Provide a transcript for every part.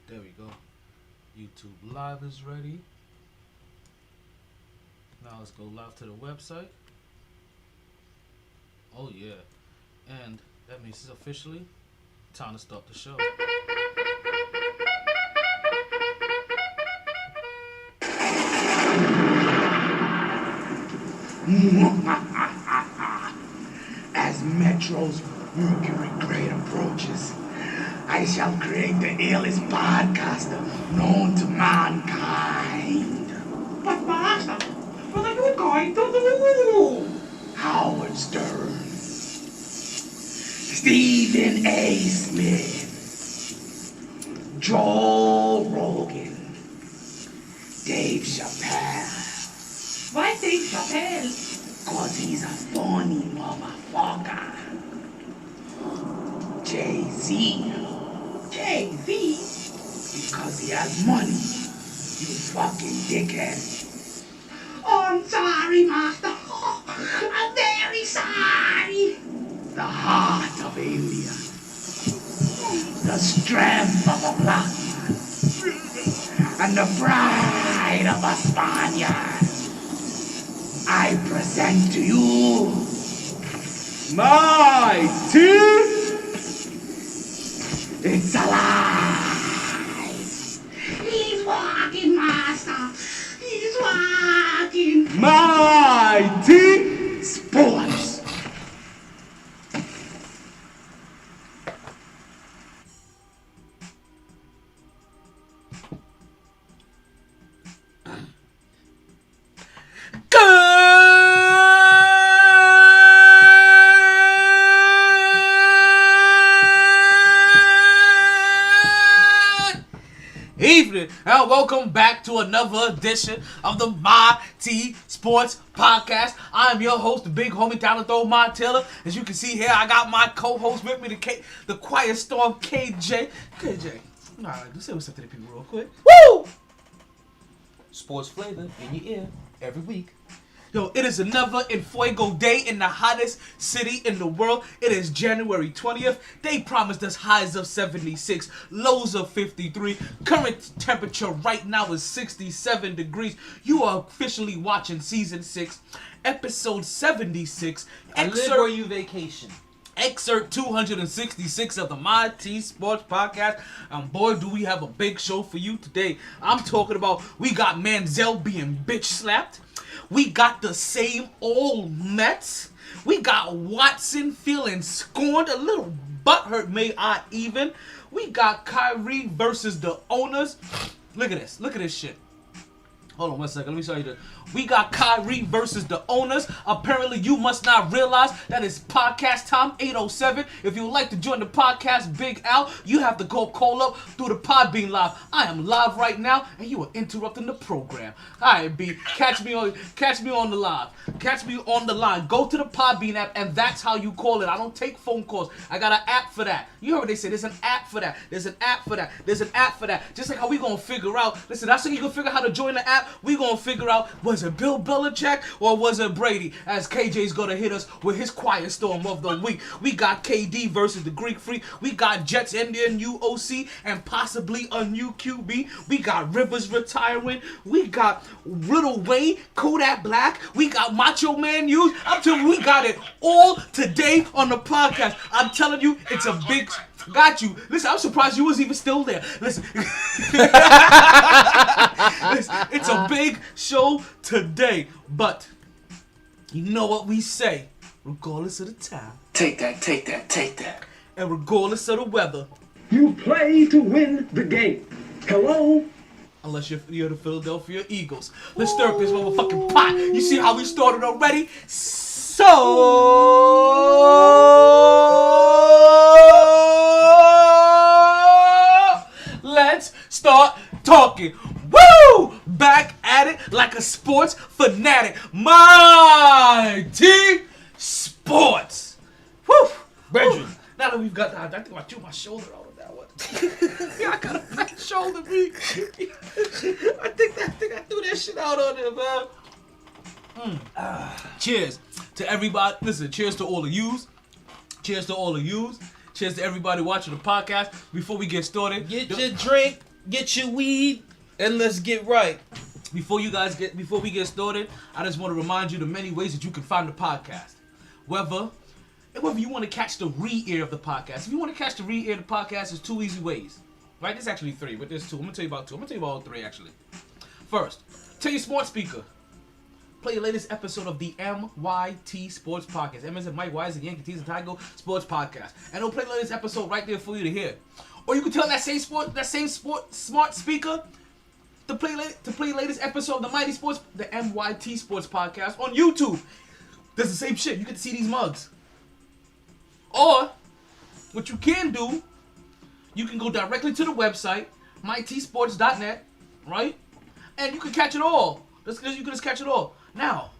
There we go. YouTube Live is ready. Now let's go live to the website. Oh yeah. And that means it's officially time to start the show. As Metro's Mercury grade approaches, I shall create the illest podcaster known to mankind. But Master, what are you going to do? Howard Stern, Stephen A. Smith, Joe Rogan, Dave Chappelle. Why Dave Chappelle? Cause he's a funny motherfucker. Jay-Z. Jay-Z? Because he has money. You fucking dickhead. Oh, I'm sorry, Master. I'm very sorry. The heart of India. The strength of a black man. And the pride of a Spaniard. I present to you MyT. It's alive. He's walking, Master. He's walking. MyT Sports. Evening and welcome back to another edition of the MyT Sports Podcast. I am your host, the big homie Talenthro My Taylor. As you can see here, I got my co-host with me, the Quiet Storm KJ. KJ, do say what's up to the people real quick. Woo! Sports flavor in your ear every week. Yo, it is another En Fuego day in the hottest city in the world. It is January 20th. They promised us highs of 76, lows of 53. Current temperature right now is 67 degrees. You are officially watching Season 6, Episode 76. I live where you vacation. Excerpt 266 of the MyT Sports Podcast. And boy, do we have a big show for you today. I'm talking about, we got Manziel being bitch slapped. We got the same old Mets. We got Watson feeling scorned, a little butthurt, may I even. We got Kyrie versus the owners. Look at this. Look at this shit. Hold on one second. Let me show you this. We got Kyrie versus the owners. Apparently, you must not realize that it's podcast time, 8:07. If you would like to join the podcast, Big Al, you have to go call up through the Podbean Live. I am live right now, and you are interrupting the program. All right, B, catch me on the live. Catch me on the line. Go to the Podbean app, and that's how you call it. I don't take phone calls. I got an app for that. You heard what they say. There's an app for that. There's an app for that. There's an app for that. Just like how we gonna figure out. Listen, that's how you gonna figure out how to join the app. We gonna figure out, was it Bill Belichick or was it Brady? As KJ's gonna hit us with his quiet storm of the week. We got KD versus the Greek Freak. We got Jets Indian new OC and possibly a new QB. We got Rivers retiring. We got Little Wayne, Kodak Black. We got Macho Man news. I'm telling you, we got it all today on the podcast. I'm telling you, it's a big... Got you. Listen, I'm surprised you was even still there. Listen. It's a big show today. But you know what we say. Regardless of the time. Take that, take that, take that. And regardless of the weather. You play to win the game. Hello? Unless you're the Philadelphia Eagles. Let's stir up this motherfucking pot. You see how we started already? So... let's start talking. Woo! Back at it like a sports fanatic. MyT Sports. Woo! Brethren. Now that we've got that, I think I threw my shoulder out on that one. Yeah, I got a fat shoulder, me. I think I threw that shit out on there, man. Cheers to everybody. Listen, cheers to all of yous. Cheers to all of yous. Cheers to everybody watching the podcast. Before we get started, Get your drink Get your weed and let's get right. Before we get started, I just want to remind you the many ways that you can find the podcast. Whether you want to catch the re-air of the podcast. If you want to catch the re-air of the podcast, there's 2 easy ways. Right? There's actually 3, but there's 2. I'm going to tell you about 2. I'm going to tell you about all 3, actually. First, tell your smart speaker. Play the latest episode of the MyT Sports Podcast. M as in Mike, Y as in Yankee, T as in Tiger, Sports Podcast. And it'll play the latest episode right there for you to hear. Or you can tell that same smart speaker to play the latest episode of the MyT Sports Podcast on YouTube. There's the same shit. You get to see these mugs. Or, what you can do, you can go directly to the website, mytsports.net, right? And you can catch it all. You can just catch it all. Now,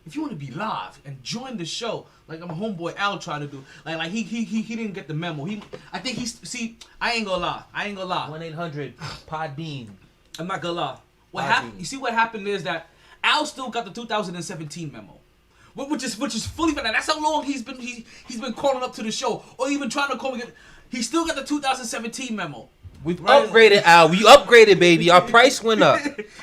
if you want to be live and join the show, like my homeboy Al tried to do, like he didn't get the memo. I ain't gonna lie. 1-800-PODBEAN. I'm not gonna lie. You see what happened is that Al still got the 2017 memo. Which is fully valid. That's how long he's been calling up to the show, or even trying to call me. He still got the 2017 memo. We've upgraded, Al. We upgraded, baby. Our price went up.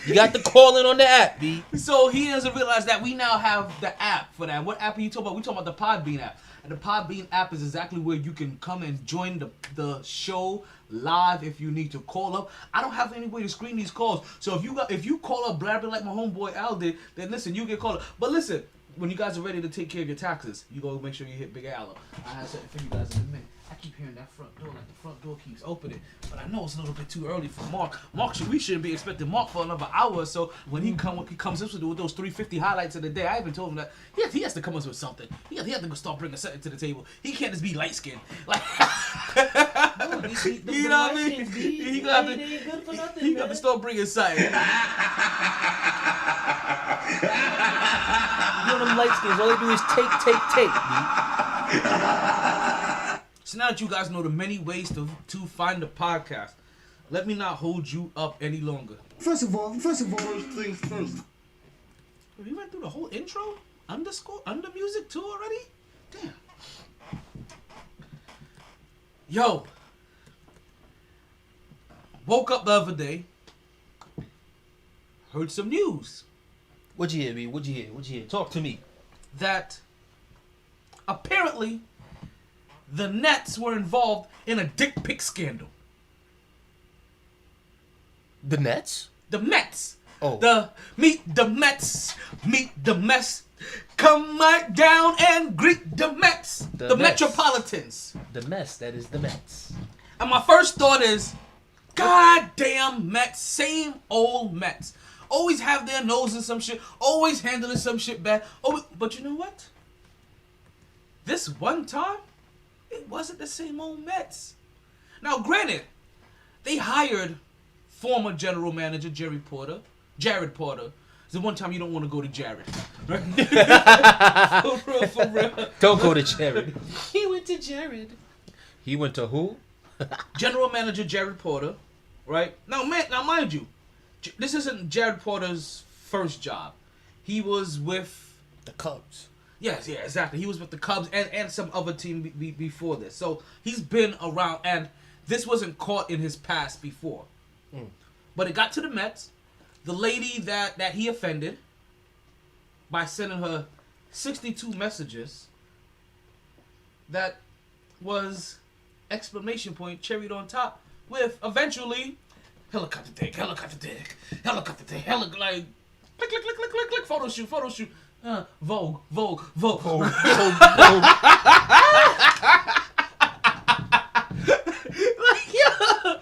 You got the calling on the app, B. So he doesn't realize that we now have the app for that. What app are you talking about? We talking about the Podbean app. And the Podbean app is exactly where you can come and join the show live if you need to call up. I don't have any way to screen these calls. So if you call up blabbing like my homeboy Al did, then listen, you get called up. But listen, when you guys are ready to take care of your taxes, you go make sure you hit Big Al. I have something for you guys in a minute. I keep hearing that front door, like the front door keeps opening. But I know it's a little bit too early for Mark. We shouldn't be expecting Mark for another hour or so. When he comes up with those 350 highlights of the day, I even told him that he has to come up with something. He has to start bringing something to the table. He can't just be light skinned. Like, you know what I mean? He got to start bringing something. You know them light skins, all they do is take, B. So now that you guys know the many ways to find the podcast, let me not hold you up any longer. First of all, first things first. We went through the whole intro, under music too already? Damn. Yo. Woke up the other day. Heard some news. What'd you hear, B? What'd you hear? Talk to me. That apparently the Nets were involved in a dick pic scandal. The Nets? The Mets. Oh. Meet the Mets. Meet the mess. Come right down and greet the Mets. The Mets. Metropolitans. The mess, that is the Mets. And my first thought is, goddamn Mets. Same old Mets. Always have their nose in some shit. Always handling some shit bad. But you know what? This one time, it wasn't the same old Mets. Now, granted, they hired former general manager Jared Porter. It's the one time you don't want to go to Jared. Right? for real. Don't go to Jared. He went to Jared. He went to who? General manager Jared Porter, right? Now, mind you, this isn't Jared Porter's first job. He was with the Cubs. Yes, yeah, exactly. He was with the Cubs and some other team before this. So he's been around, and this wasn't caught in his past before. But it got to the Mets. The lady that he offended by sending her 62 messages that was exclamation point cherried on top with eventually helicopter dick, like click, photo shoot. Vogue. Like, yeah.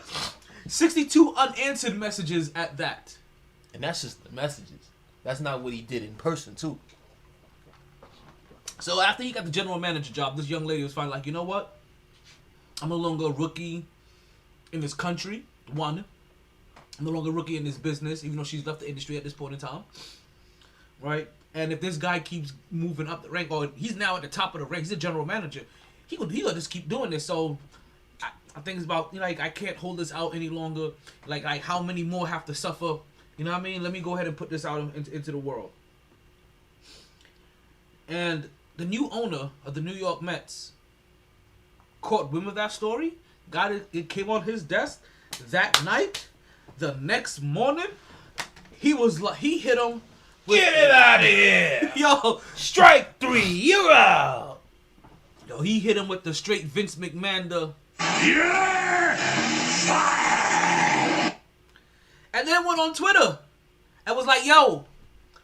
62 unanswered messages at that. And that's just the messages. That's not what he did in person, too. So after he got the general manager job, this young lady was finally like, you know what? I'm no longer a rookie in this country. One. I'm no longer a rookie in this business, even though she's left the industry at this point in time. Right? And if this guy keeps moving up the rank, or he's now at the top of the rank, he's a general manager, he'll just keep doing this. So I think it's about, like, I can't hold this out any longer. Like how many more have to suffer? You know what I mean? Let me go ahead and put this out into the world. And the new owner of the New York Mets caught wind of that story. It came on his desk that night. The next morning, he hit him. Get it out of here! Yo, Strike 3, you're out! yo, he hit him with the straight Vince McMahon. You're fired! And then went on Twitter and was like, yo,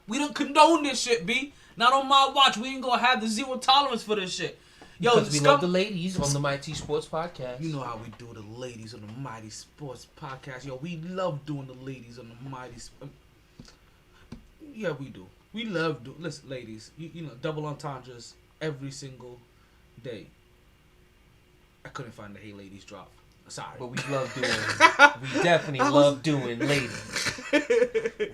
we don't condone this shit, B. Not on my watch. We ain't gonna have the zero tolerance for this shit. Yo, Because we love the ladies on the MyT Sports Podcast. You know how we do the ladies on the MyT Sports Podcast. Yo, we love doing the ladies on the MyT. Yeah, we do. We love do. Listen, ladies, you know, double entendres every single day. I couldn't find the Hey Ladies drop. Sorry. But we love doing, we definitely love doing ladies.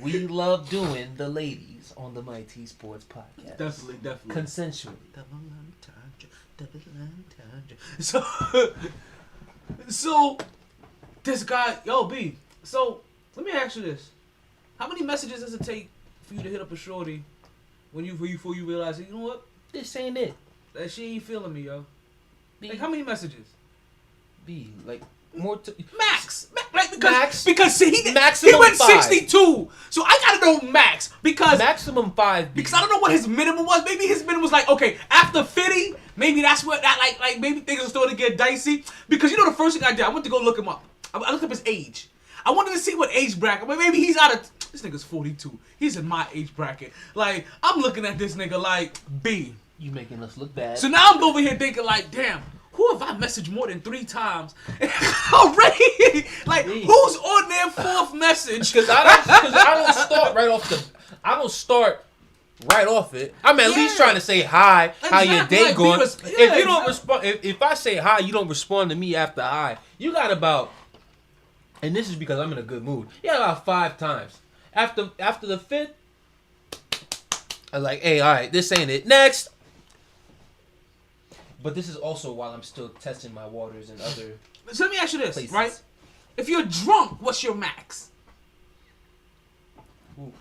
We love doing the ladies on the MyT Sports Podcast. Definitely. Consensually. Double entendre. So this guy, yo, B. So let me ask you this: how many messages does it take for you to hit up a shorty before you realize, you know what, This ain't it. that she ain't feeling me, yo? B, Like how many messages? B, like more Max, like Max? because see, he Maximum went 5. 62, so I gotta know max because maximum 5. B. because I don't know what his minimum was. Maybe his minimum was like, okay, after 50, maybe that's what that like maybe things are starting to get dicey. Because you know the first thing I did, I went to go look him up. I looked up his age. I wanted to see what age bracket. But maybe he's out of this nigga's 42. He's in my age bracket. Like I'm looking at this nigga like B. You making us look bad. So now I'm over here thinking like, damn. Who have I messaged more than 3 times already? Like, who's on their 4th message? Because I don't start right off it. I'm at least trying to say hi, how your day like, going. if If you don't respond, if I say hi, you don't respond to me after hi. You got about, and this is because I'm in a good mood. You got about 5 times. After the 5th, I'm like, hey, all right, this ain't it. Next. But this is also while I'm still testing my waters and other. So let me ask you this, places. right? If you're drunk, what's your max? Oof.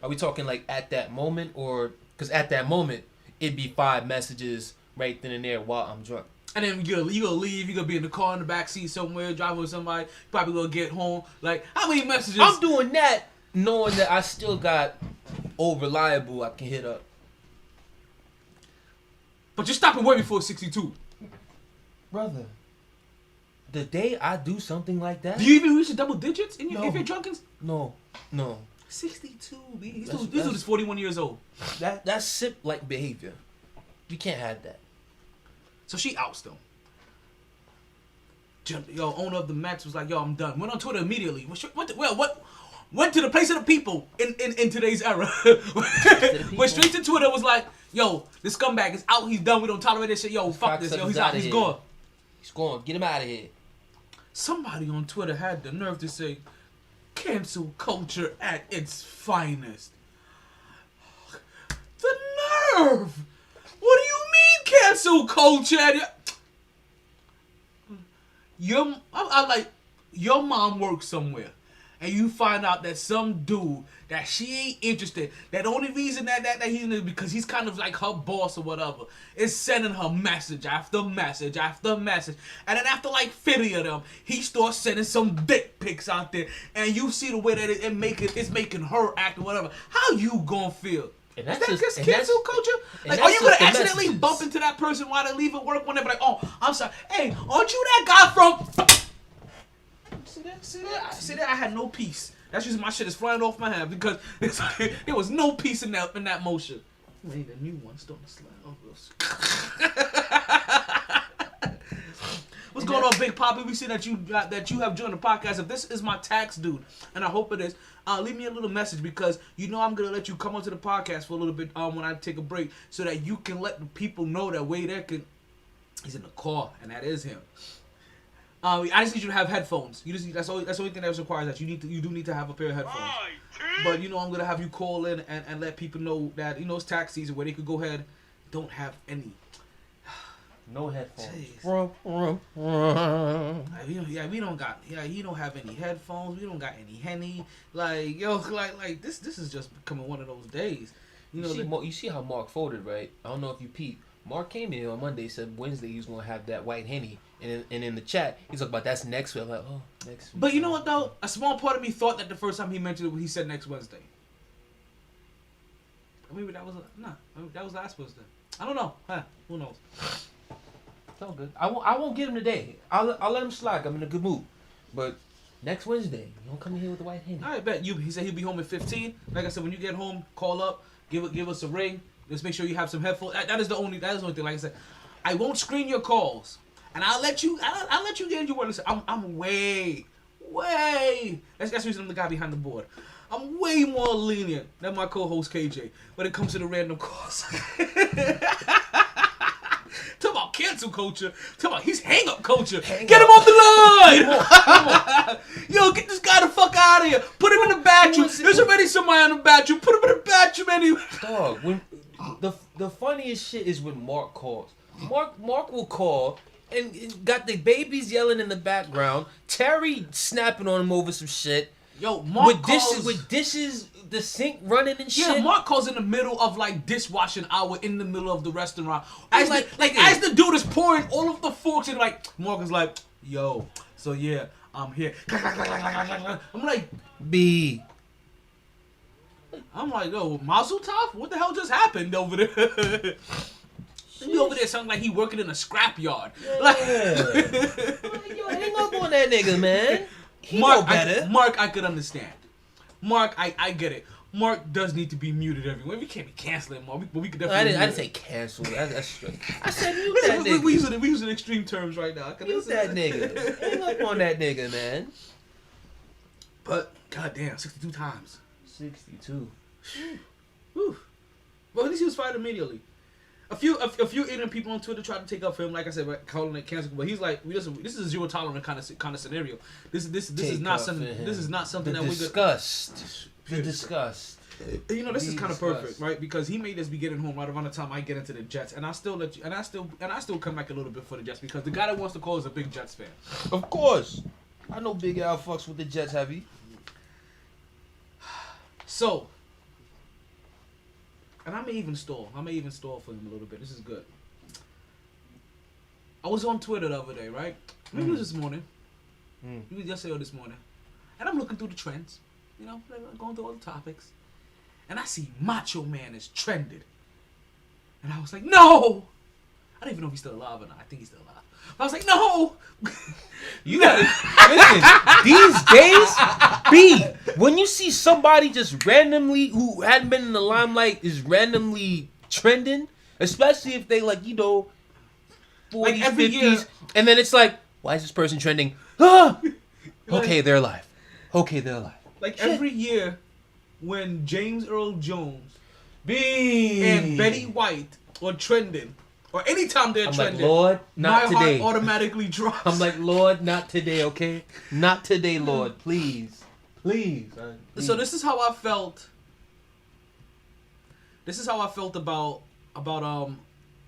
Are we talking like at that moment, or because at that moment it'd be 5 messages right then and there while I'm drunk? And then you gonna leave, you gonna be in the car in the back seat somewhere, driving with somebody, probably gonna get home. Like, how many messages? I'm doing that knowing that I still got old reliable I can hit up. But you're stopping way before 62. Brother, the day I do something like that. Do you even reach the double digits if you're drunk? No. 62, B. He's That's- dude is 41 years old. That's sip-like behavior. You can't have that. So she outs him. Yo, owner of the Max was like, yo, I'm done. Went on Twitter immediately. Went to the place of the people in today's era. Went straight to Twitter, was like, yo, this scumbag is out. He's done. We don't tolerate this shit. Yo, fuck this. Yo, he's out. He's gone. He's gone. Get him out of here. Somebody on Twitter had the nerve to say, cancel culture at its finest. The nerve! What do you mean cancel culture at your mom works somewhere and you find out that some dude that she ain't interested, that the only reason that he's in is because he's kind of like her boss or whatever, is sending her message after message after message. And then after like 50 of them, he starts sending some dick pics out there, and you see the way that it's making her act or whatever. How you gonna feel? And Is that's that just just cancel culture? Like, that's are you gonna just the accidentally messages. bump into that person while they leave at work one day? Be like, oh, I'm sorry. Hey, aren't you that guy from? See that? I had no peace. That's just my shit is flying off my head because there was no peace in that motion. Wait, the new one's starting to slide over. What's going on, Big Poppy? We see that you have joined the podcast. If this is my tax dude, and I hope it is, leave me a little message because you know I'm gonna let you come onto the podcast for a little bit when I take a break, so that you can let the people know that Wade Ekin, he's in the car, and that is him. I just need you to have headphones. That's the only thing that requires that you do need to have a pair of headphones. But you know I'm gonna have you call in and let people know that it's tax season where they could go ahead, don't have any. No headphones. We don't got. You don't have any headphones. We don't got any Henny. Like this is just becoming one of those days. You see how Mark folded, right? I don't know if you peeped. Mark came in on Monday, said Wednesday he was gonna have that white Henny And in the chat, he's talking about that's next week. I'm like, oh, next week. But you know what though? A small part of me thought that the first time he mentioned it, he said next Wednesday. Maybe that was maybe that was last Wednesday. I don't know. Who knows? It's all good. I won't get him today. I'll let him slide. I'm in a good mood. But next Wednesday, you don't come here with the white hand. I bet you. He said he'll be home at 15. Like I said, when you get home, call up, give us a ring. Just make sure you have some headphones. That is the only thing. Like I said, I won't screen your calls, and I'll let you get into what. Listen, I'm way. That's the reason I'm the guy behind the board. I'm way more lenient than my co-host KJ when it comes to the random calls. Talk about cancel culture. Talk about he's hang-up culture. Get him off the line! Come on. Yo, get this guy the fuck out of here. Put him in the bathroom. There's already somebody in the bathroom. Put him in the bathroom anyway. Dog, when the funniest shit is when Mark calls. Mark will call and got the babies yelling in the background. Terry snapping on him over some shit. Yo, Mark calls with dishes, the sink running and shit. Yeah, Mark calls in the middle of like dishwashing hour in the middle of the restaurant. As as the dude is pouring all of the forks and like Mark is like, yo, so yeah, I'm here. I'm like, B. I'm like, yo, Mazel Tov? What the hell just happened over there? He over there sounding like he working in a scrap yard. Yeah. Like, Yo, hang up on that nigga, man. He Mark, know better. Mark, I could understand. Mark, I get it. Mark does need to be muted everywhere. We can't be canceling Mark, but we could definitely. I didn't say cancel. That's straight. I said mute that nigga. We using extreme terms right now. Mute that nigga. Hang up on that nigga, man. But goddamn, 62 times. 62. Whew. Well, at least he was fired immediately. A few ignorant people on Twitter tried to take up for him, like I said, calling it cancel. But he's like, this is a zero tolerance kind of scenario. This is not something. This is not something that we discussed. The disgust. You know, this is kind of perfect, right? Because he made us be getting home right around the time I get into the Jets, and I still let you, and I still come back a little bit for the Jets because the guy that wants to call is a big Jets fan. Of course, I know Big Al fucks with the Jets heavy. So, and I may even stall for him a little bit. This is good. I was on Twitter the other day, right? Maybe it was this morning. It was yesterday or this morning. And I'm looking through the trends. You know, going through all the topics. And I see Macho Man is trended. And I was like, no! I don't even know if he's still alive or not. I think he's still alive. I was like, no! You gotta listen. These days, B, when you see somebody just randomly who hadn't been in the limelight is randomly trending, especially if they 40s, like every 50s, year, and then it's like, why is this person trending? Ah! Okay, they're alive. Like every year, when James Earl Jones B and Betty White are trending, or anytime they're I'm trending, like, Lord, not my today. heart automatically drops. I'm like, Lord, not today, okay? Not today, Lord, please. So this is how I felt. This is how I felt about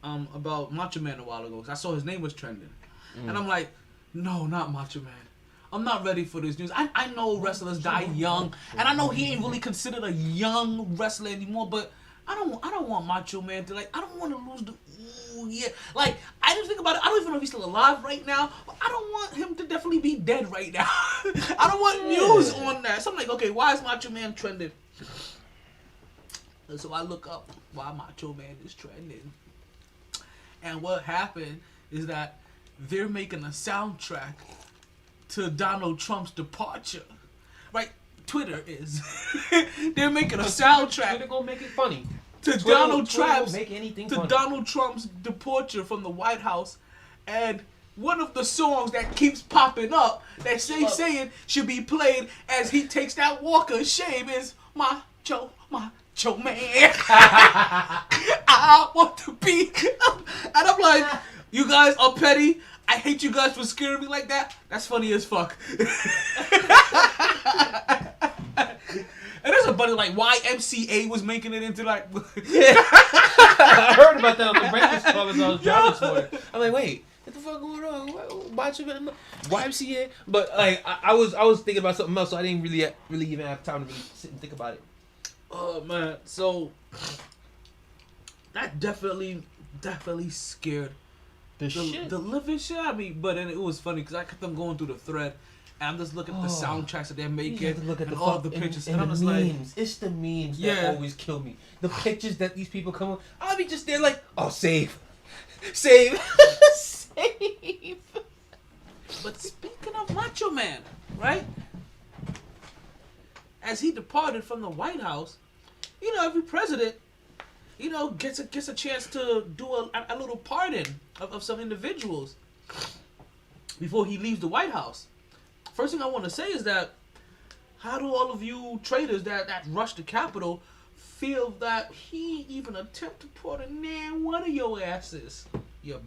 Macho Man a while ago. I saw his name was trending, and I'm like, no, not Macho Man. I'm not ready for this news. I know wrestlers die young, and I know he ain't really considered a young wrestler anymore. But I don't want Macho Man to I don't want to lose the Like I just think about it. I don't even know if he's still alive right now. But I don't want him to definitely be dead right now. I don't want news on that. So I'm like, okay, why is Macho Man trending? And so I look up why Macho Man is trending, and what happened is that they're making a soundtrack to Donald Trump's departure. Right? Twitter is. They're making a soundtrack. Twitter gonna make it funny. To Donald Trump's departure from the White House, and one of the songs that keeps popping up that saying should be played as he takes that walk of shame is Macho Man. I want to be, and I'm like, you guys are petty. I hate you guys for scaring me like that. That's funny as fuck. And there's a bunch of YMCA was making it into I heard about that on the breakfast club as I was driving this morning. I'm like, wait, what the fuck going on? YMCA? But I was thinking about something else, so I didn't really even have time to really sit and think about it. Oh man, so that definitely scared the living shit. I mean, but then it was funny because I kept them going through the thread, and I'm just looking at the soundtracks that they're making, You have to look at and the all of the pictures, and I'm the just like, memes. It's the memes Yeah. that always kill me. The pictures that these people come up. I'll be just there like, oh, save, save. But speaking of Macho Man, right? As he departed from the White House, you know, every president, you know, gets a chance to do a little pardon of some individuals before he leaves the White House. First thing I want to say is that, how do all of you traitors that rush the Capitol feel that he even attempt to pardon one of your asses? You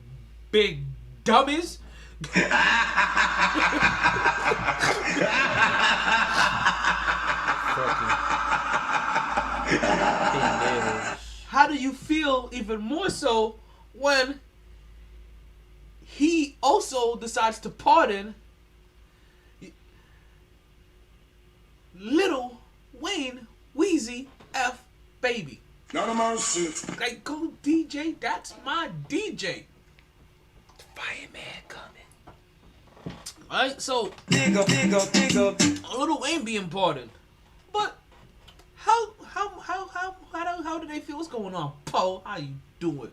big dummies. How do you feel even more so when he also decides to pardon Little Wayne Wizzy F Baby? Not a mercy. Like, go DJ, that's my DJ. Fireman coming. Alright, so Dig up. Little Wayne being pardoned. But how do they feel? What's going on, Poe? How you doing?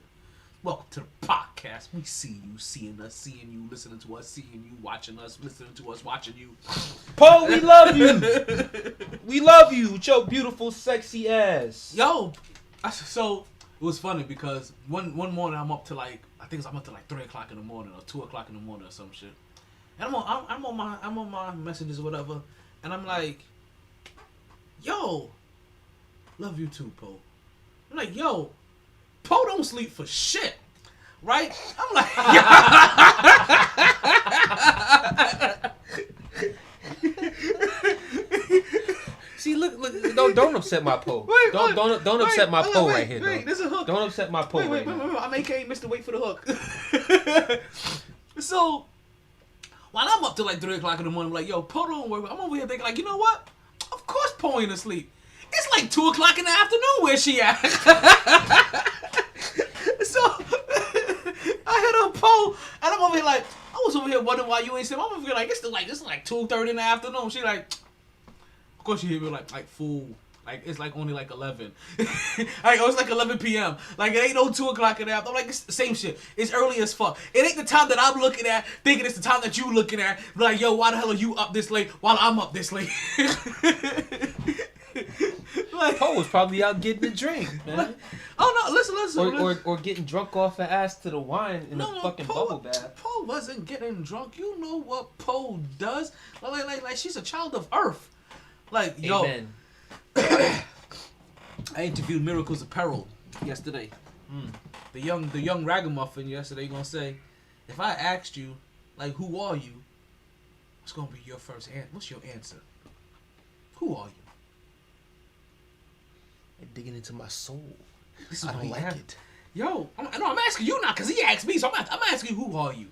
Welcome to the podcast. We see you, seeing us, seeing you, listening to us, seeing you, watching us, listening to us, watching you. Poe, we love you. We love you with your beautiful, sexy ass. Yo, so it was funny because one morning I'm up to like, I think I'm up to like 3 o'clock in the morning or 2 o'clock in the morning or some shit. And I'm on my messages or whatever, and I'm like, yo, love you too, Poe. I'm like, yo, Poe don't sleep for shit, right? I'm like, See, look, don't upset my Poe. Don't upset my Poe right here, though. There's a hook. Don't upset my Poe right now. Wait. I'm AKA Mr. Wait for the hook. So, while I'm up to like 3 o'clock in the morning, I'm like, yo, Poe don't work. I'm over here thinking like, you know what? Of course Poe ain't asleep. It's like 2 o'clock in the afternoon where she at. So, I hit up Poe, and I'm over here like, I was over here wondering why you ain't sleep. I'm over here like, it's like 2:30 in the afternoon. She like, of course she hit me like fool. Like, it's like only like 11. Like, oh, it's like 11 p.m. Like, it ain't no 2 o'clock in the afternoon. I'm like, it's the same shit. It's early as fuck. It ain't the time that I'm looking at, thinking it's the time that you looking at. Like, yo, why the hell are you up this late while I'm up this late? Like, Poe was probably out getting a drink, man. Oh, no, listen. Or getting drunk off the ass to the wine in a fucking bubble bath. Poe wasn't getting drunk. You know what Poe does? Like she's a child of Earth. Like, yo. Amen. I interviewed Miracles Apparel yesterday. The young ragamuffin yesterday gonna say, if I asked you, like, who are you? What's gonna be your first answer? What's your answer? Who are you? They're digging into my soul. This is I what don't he like had. it. Yo, I'm asking you not because he asked me, so I'm asking you, who are you?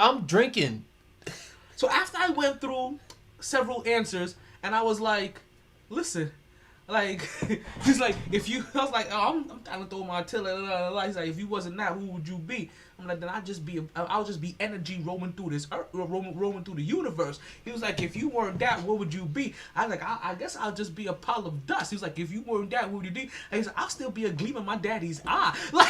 I'm drinking. So after I went through several answers, and I was like, listen, like, he's like, if you, I was like, oh, I'm trying to throw my artillery. He's like, if you wasn't that, who would you be? I'm like, then I'll just be energy roaming through this earth, roaming through the universe. He was like, if you weren't that, what would you be? I was like, I guess I'll just be a pile of dust. He was like, if you weren't that, what would you be? And he's like, I'll still be a gleam in my daddy's eye. Like,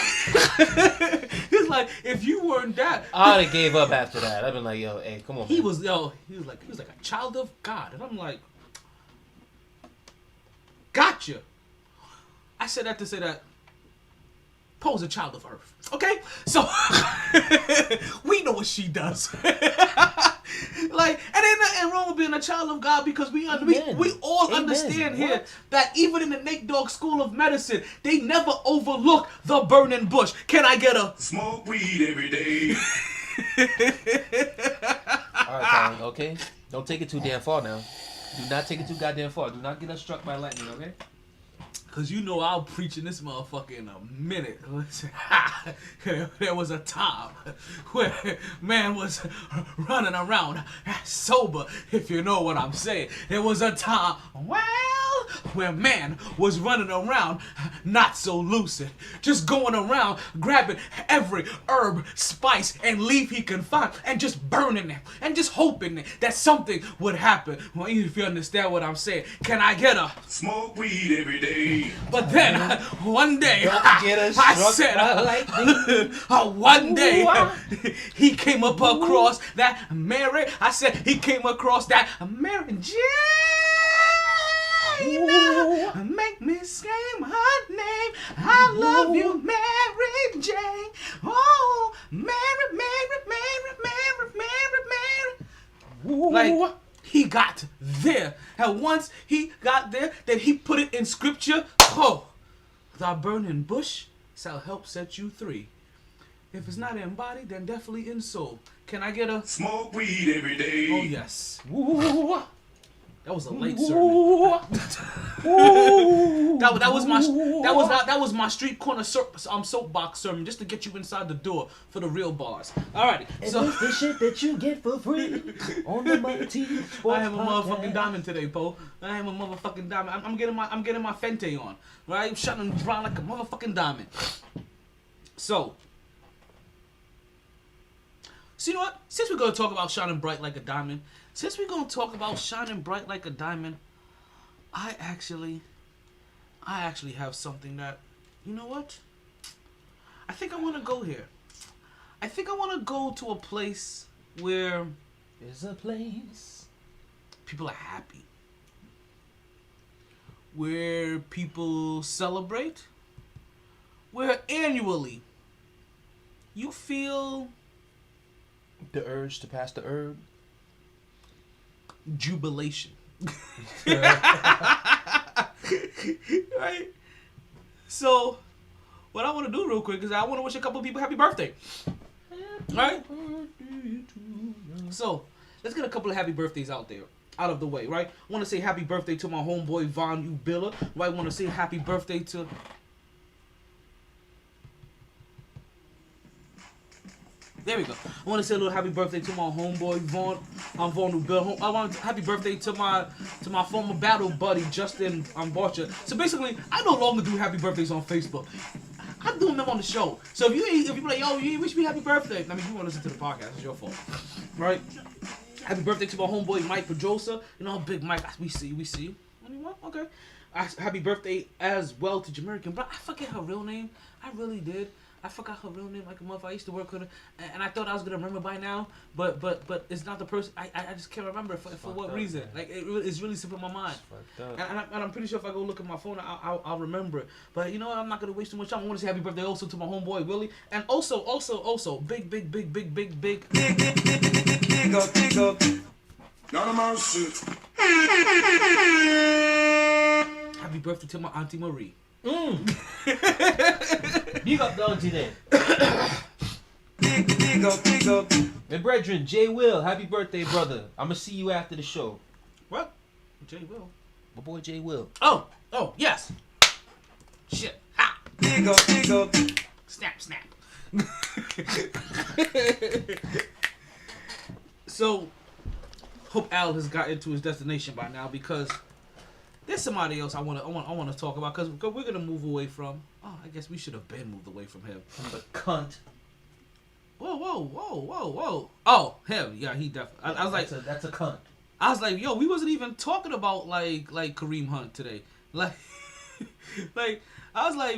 he's like, if you weren't that, I'd have gave up after that. I've been like, yo, hey, come on. he man. was like a child of God, and I'm like, gotcha. I said that to say that Poe's a child of Earth. Okay? So we know what she does. Like, and ain't nothing wrong with being a child of God because we all understand here that even in the Nate Dogg School of Medicine, they never overlook the burning bush. Can I get a Smoke weed every day. All right, Colin, okay? Don't take it too damn far now. Do not take it too goddamn far. Do not get us struck by lightning, okay? Cause you know I'll preach in this motherfucker in a minute. Listen, there was a time where man was running around sober, if you know what I'm saying. There was a time, well, where man was running around not so lucid, just going around grabbing every herb, spice, and leaf he can find and just burning them and just hoping that something would happen. Well, if you understand what I'm saying, can I get a Smoke weed every day. But then one day get us I struck said by lightning. one day he came up across that Mary. I said he came across that Mary Jane. Make me scream her name. I love you, Mary Jane. Oh, Mary, Mary, Mary, Mary, Mary, Mary. Like, he got there. And once he got there, then he put it in scripture. Oh, thy burning bush shall help set you free. If it's not in body, then definitely in soul. Can I get a Smoke weed every day. oh yes? That was a late sermon. that was my street corner soapbox sermon just to get you inside the door for the real bars. Alrighty, so It's the shit that you get for free on the MyT Sports I am a motherfucking Podcast. diamond today, Po. I am a motherfucking diamond. I'm getting my Fente on, right? I'm shining brown like a motherfucking diamond. So you know what? Since we're gonna talk about shining bright like a diamond, I actually have something that, you know what? I think I want to go here. I think I want to go to a place where There's a place. people are happy, where people celebrate, where annually you feel The urge to pass the herb. jubilation. Right? So, what I want to do real quick is I want to wish a couple of people happy birthday. Right? So, let's get a couple of happy birthdays out of the way, right? I want to say happy birthday to my homeboy Von Ubilla. Right? I want to say happy birthday to... There we go. I want to say a little happy birthday to my homeboy Von Ubilla. I want happy birthday to my former battle buddy Justin Barcher. So basically, I no longer do happy birthdays on Facebook. I'm doing them on the show. So if you like, yo, you wish me happy birthday. I mean, you want to listen to the podcast? It's your fault, right? Happy birthday to my homeboy Mike Pedrosa. You know, Big Mike. We see you. Anyone? Okay. Happy birthday as well to Jamaican. Bro, I forget her real name. I really did. I forgot her real name like a motherfucker. I used to work with her, and I thought I was gonna remember by now, but it's not the person. I just can't remember for what reason. Man. Like it's really slipping my mind. And I'm pretty sure if I go look at my phone, I'll remember it. But you know what? I'm not gonna waste too much time. I want to say happy birthday also to my homeboy Willie, and also big. None of my shit. Happy birthday to my auntie Marie. Big up the auntie then. Big up. My brethren, Jay Will, happy birthday, brother. I'ma see you after the show. What? Jay Will. My boy Jay Will. Oh, yes. Shit. Ha. Big up. Snap. So, hope Al has gotten to his destination by now because there's somebody else I want to talk about because we're gonna move away from. Oh, I guess we should have been moved away from him. The cunt. Whoa. Oh, him. Yeah, he definitely. I was like, that's a cunt. I was like, yo, we wasn't even talking about like Kareem Hunt today. Like, I was like,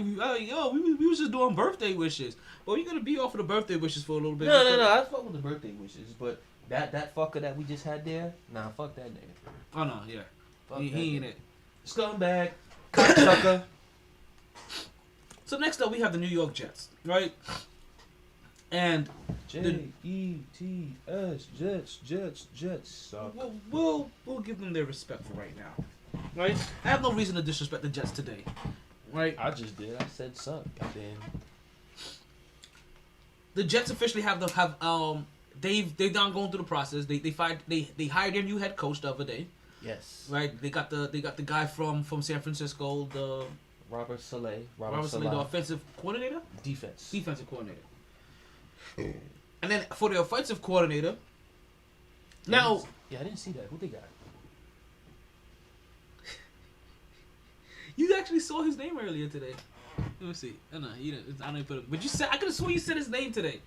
yo, we was just doing birthday wishes. But we're gonna be off of the birthday wishes for a little bit. No. I fuck with the birthday wishes, but that fucker that we just had there, nah, fuck that nigga. Oh no, yeah, he ain't it. Scumbag, cocksucker. So next up, we have the New York Jets, right? And Jets, Jets suck. we'll give them their respect for right now, right? I have no reason to disrespect the Jets today, right? I just did. I said suck. Goddamn. The Jets officially they've done going through the process. They hired their new head coach the other day. Yes. Right. They got the guy from San Francisco, the Robert Saleh, the offensive coordinator, defensive coordinator. And then for the offensive coordinator, I didn't see that. Who they got? You actually saw his name earlier today. Let me see. Oh, no, you didn't. I don't even put it. But you said I could have sworn you said his name today.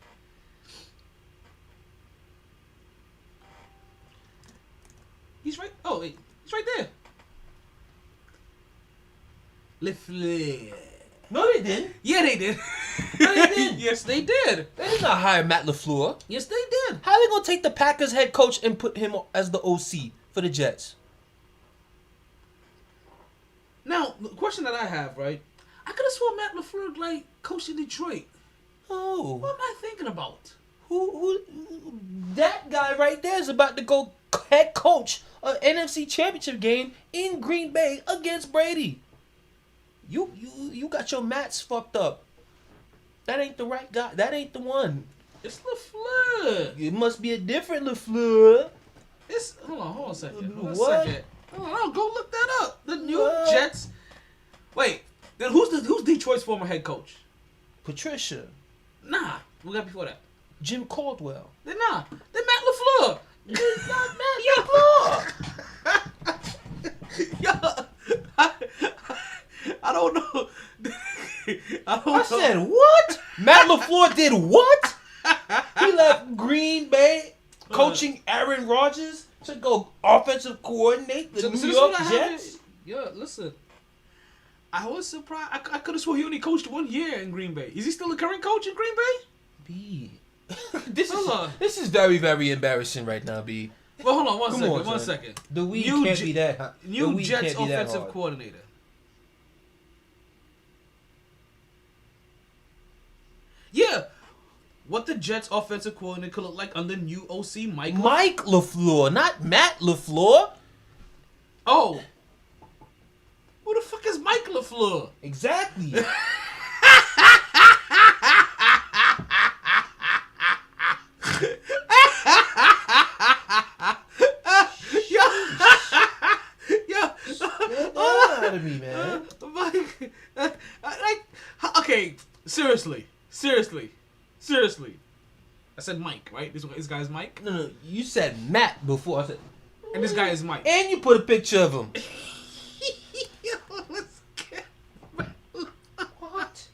He's right. Oh wait, he's right there. LaFleur. No, they didn't. Yeah, they did. No, they didn't. Yes, they did. They did not hire Matt LaFleur. Yes, they did. How they gonna take the Packers head coach and put him as the OC for the Jets? Now, the question that I have, right? I could have sworn Matt LaFleur like coached in Detroit. Oh, What am I thinking about? who? That guy right there is about to go head coach an NFC Championship game in Green Bay against Brady. You got your mats fucked up. That ain't the right guy. That ain't the one. It's LaFleur. It must be a different LaFleur. It's hold on a second. Hold on a What? second. Hold on, go look that up. The New What? Jets. Wait, then who's Detroit's former head coach? Patricia, Nah, we got before that. Jim Caldwell. Then nah, then Matt LaFleur. It's not Matt LaFleur. Yo, I don't know. I don't I know. said what? Matt LaFleur did what? He left Green Bay coaching Aaron Rodgers to go offensive coordinate the So New this is York what I have Jets. it. Yeah, listen. I was surprised. I could have sworn he only coached 1 year in Green Bay. Is he still the current coach in Green Bay? B. Hold on. This is very, very embarrassing right now, B. Well, hold on one Come second. on, one son. second. The weed New can't J- be that hot. The New weed Jets can't be that offensive hard. coordinator. Yeah. What the Jets offensive coordinator could look like under new OC Mike. Mike LaFleur, not Matt LaFleur. Oh. Who the fuck is Mike LaFleur? Exactly. Yeah. Get that out of me, man. Mike. Okay. Seriously. I said Mike, right? This guy's Mike, No, you said Matt before. I said, and this guy is Mike. and you put a picture of him. Yo, let's get. What?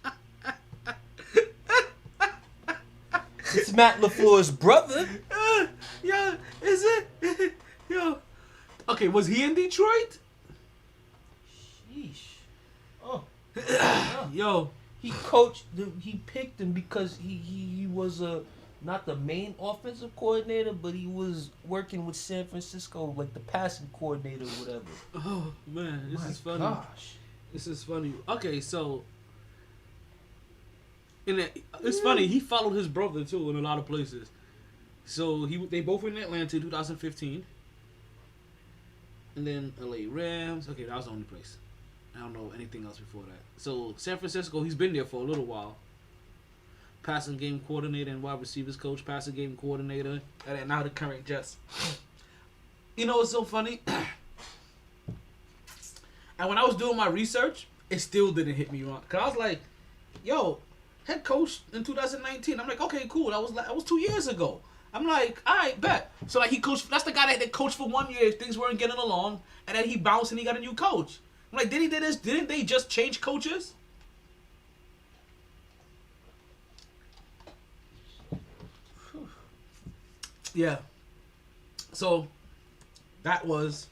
It's Matt LaFleur's brother. Yo, is it? Yo. Okay, was he in Detroit? Sheesh. Oh. Yo. He coached. He picked him because he was not the main offensive coordinator, but he was working with San Francisco like the passing coordinator or whatever. Oh man, this My is funny. gosh. This is funny. Okay, so it's funny. He followed his brother too in a lot of places. So they both were in Atlanta in 2015, and then LA Rams. Okay, that was the only place. I don't know anything else before that. So San Francisco, he's been there for a little while. Passing game coordinator and wide receivers coach, passing game coordinator, and now the current Jets. You know what's so funny? And when I was doing my research, it still didn't hit me wrong. Cause I was like, "Yo, head coach in 2019." I'm like, "Okay, cool. That was 2 years ago." I'm like, "All right, bet." So like he coached. That's the guy that coached for 1 year. Things weren't getting along, and then he bounced and he got a new coach. I'm like, didn't they just change coaches? Yeah. So that was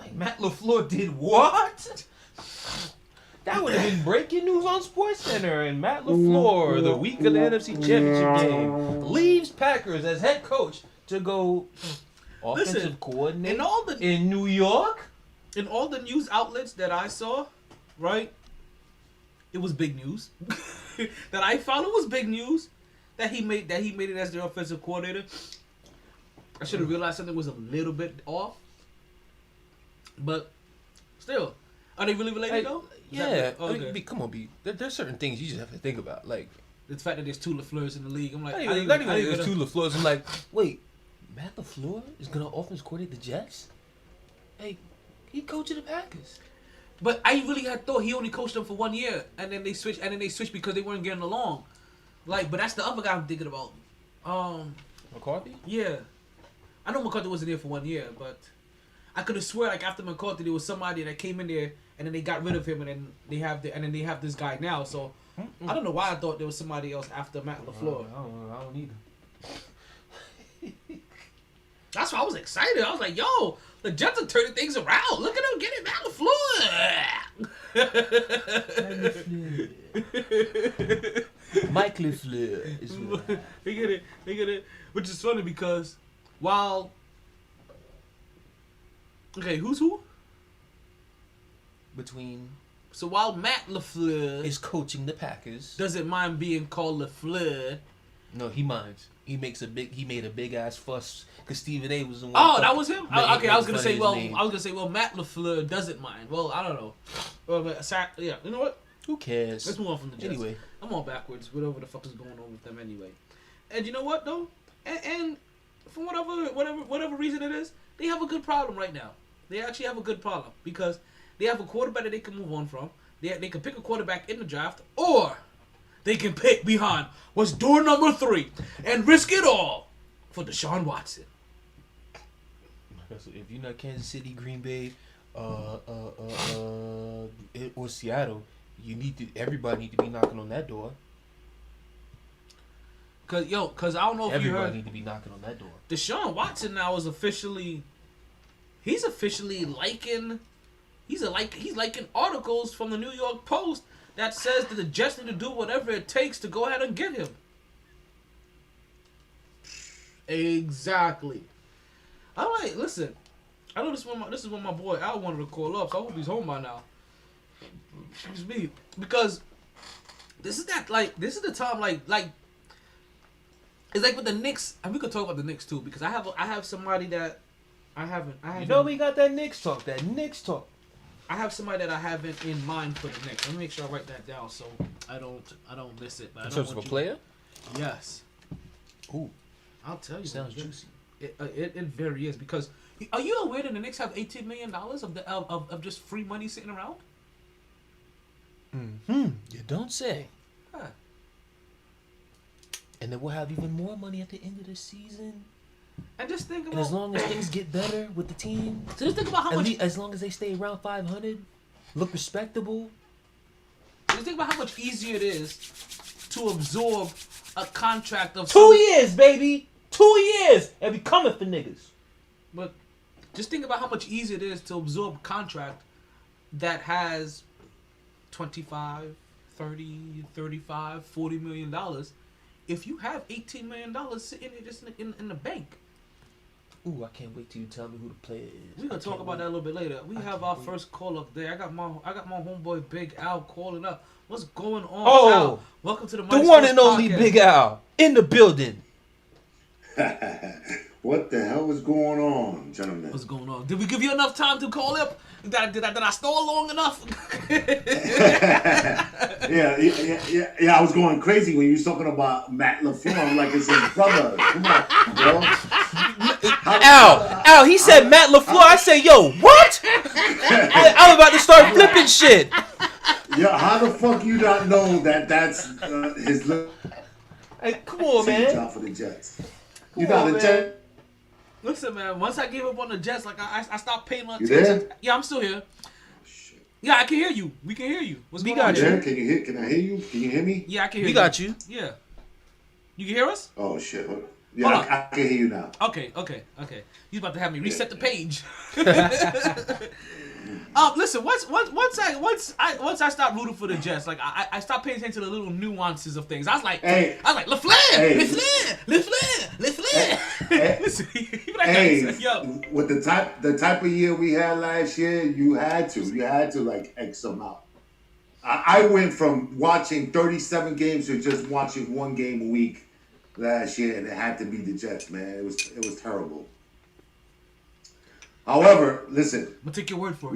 Like Matt LaFleur did what? That would have been breaking news on SportsCenter. And Matt LaFleur, the week of the NFC Championship game, leaves Packers as head coach to go offensive coordinator in New York. In all the news outlets that I saw, right? It was big news. That I found, it was big news that he made it as their offensive coordinator. I should have realized something was a little bit off. But still, are they really related though? Yeah. Okay. I mean, B, come on, B. There's certain things you just have to think about. Like, The fact that there's two LaFleurs in the league, I'm like, not even there's two LaFleurs. I'm like, wait, Matt LaFleur is gonna offense coordinate the Jets? Hey, he coached the Packers. But I really had thought he only coached them for 1 year, and then they switched, because they weren't getting along. Like, but that's the other guy I'm thinking about. McCarthy? Yeah, I know McCarthy wasn't there for 1 year, but I could have swear like after McCarthy there was somebody that came in there and then they got rid of him and then they have this guy now. So I don't know why I thought there was somebody else after Matt LaFleur. I don't either. That's why I was excited. I was like, yo, the Jets are turning things around. Look at them getting Matt LaFleur. Mike LaFleur is right. They get it. Which is funny because while who's who? So while Matt LaFleur is coaching the Packers, doesn't mind being called LaFleur. No, he minds. He made a big ass fuss because Stephen A. was the one. Oh, that was him. Okay, I was gonna say, name. Matt LaFleur doesn't mind. Well, I don't know. Well, yeah, you know what? Who cares? Let's move on from the Jets. Anyway, I'm all backwards. Whatever the fuck is going on with them anyway. And you know what though? And for whatever reason it is, they have a good problem right now. They actually have a good problem because they have a quarterback that they can move on from. They can pick a quarterback in the draft, or they can pick behind what's door number 3 and risk it all for Deshaun Watson. So if you're not Kansas City, Green Bay, or Seattle, everybody need to be knocking on that door. Cause I don't know if you heard. Everybody need to be knocking on that door. Deshaun Watson now is officially liking articles from the New York Post that says that the Jets need to do whatever it takes to go ahead and get him. Exactly. All right, listen. I know this is when my boy Al wanted to call up, so I hope he's home by now. Excuse me, because this is the time like it's like with the Knicks, and we could talk about the Knicks too, because I have somebody that I haven't. You know we got that Knicks talk. I have somebody that I haven't in mind for the Knicks. Let me make sure I write that down so I don't miss it. But In terms of a player? Yes. Ooh, I'll tell you. sounds juicy. It very is, because are you aware that the Knicks have $18 million of just free money sitting around? You don't say. Huh. And then we'll have even more money at the end of the season. And just think about. And as long as things get better with the team, So just think about how much. as long as they stay around 500, look respectable. Just think about how much easier it is to absorb a contract of 2 years, baby. 2 years, and we coming for niggas. But just think about how much easier it is to absorb a contract that has 25, 30, 35, 40 million dollars. If you have $18 million sitting there just in the bank. Ooh, I can't wait till you tell me who the player is. We're gonna talk about that a little bit later. We have our first call up there. I got my homeboy Big Al calling up. What's going on? Oh, Al? Welcome to the the MyT one Sports and only Podcast. Big Al in the building. What the hell is going on, gentlemen? What's going on? Did we give you enough time to call up? Did I stall long enough? Yeah. I was going crazy when you was talking about Matt LaFleur. I'm like, it's his brother. Come on, bro. Al, he said Matt LaFleur. I said, yo, what? I'm about to start flipping shit. Yeah, how the fuck you not know that that's his little Hey, come on, man. job for the Jets? You got a Jet? Listen, man. Once I gave up on the Jets, like I stopped paying much You attention. there? Yeah, I'm still here. Shit. Yeah, I can hear you. We can hear you. What's We going on? got Yeah, you. can I hear you? Can you hear me? Yeah, I can hear We you. got you. Yeah. You can hear us? Oh shit. Hold Yeah, on. I can hear you now. Okay. You about to have me reset the page. Listen. Once I stopped rooting for the Jets, like I stopped paying attention to the little nuances of things. I was like, LaFleur. Listen, yo. With the type of year we had last year, you had to like X them out. I went from watching 37 games to just watching one game a week last year, and it had to be the Jets, man. It was terrible. However, listen, I'll take your word for it.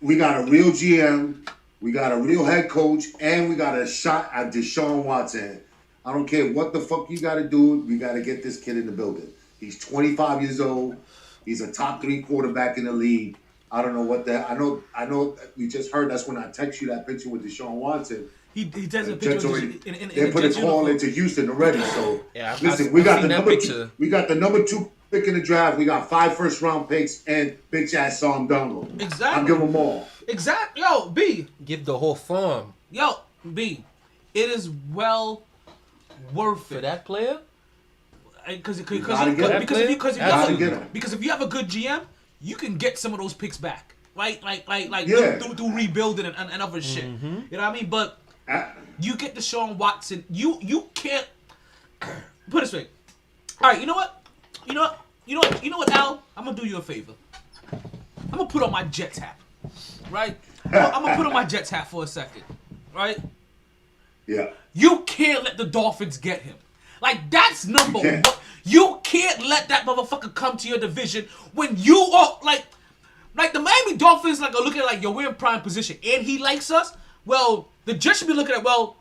we got a real GM, we got a real head coach, and we got a shot at Deshaun Watson. I don't care what the fuck you got to do. We got to get this kid in the building. He's 25 years old. He's a top 3 quarterback in the league. I don't know what that. I know. We just heard. That's when I text you that picture with Deshaun Watson. He does a The picture Jets of already, in they put a Jets call uniform. into Houston already. So Yeah, listen, I've we got seen the that number picture. two. We got the number 2. pick in the draft. We got 5 first-round picks and bitch-ass Sam Darnold. Exactly. I'll give them all. Exactly. Yo, B. Give the whole farm Yo, B. It is well worth for it. that player. Because if Absolutely. you have a good GM, you can get some of those picks back. Right? Like Yeah. through rebuilding and other shit. You know what I mean? But you get Deshaun Watson. You can't put it this way. All right, you know what, Al? I'm gonna do you a favor. I'm gonna put on my Jets hat, right? I'm gonna put on my Jets hat for a second, right? Yeah. You can't let the Dolphins get him. Like, that's number You can't. one. You can't let that motherfucker come to your division when you are like the Miami Dolphins are looking at like, yo, we're in prime position and he likes us. Well, the Jets should be looking at, well,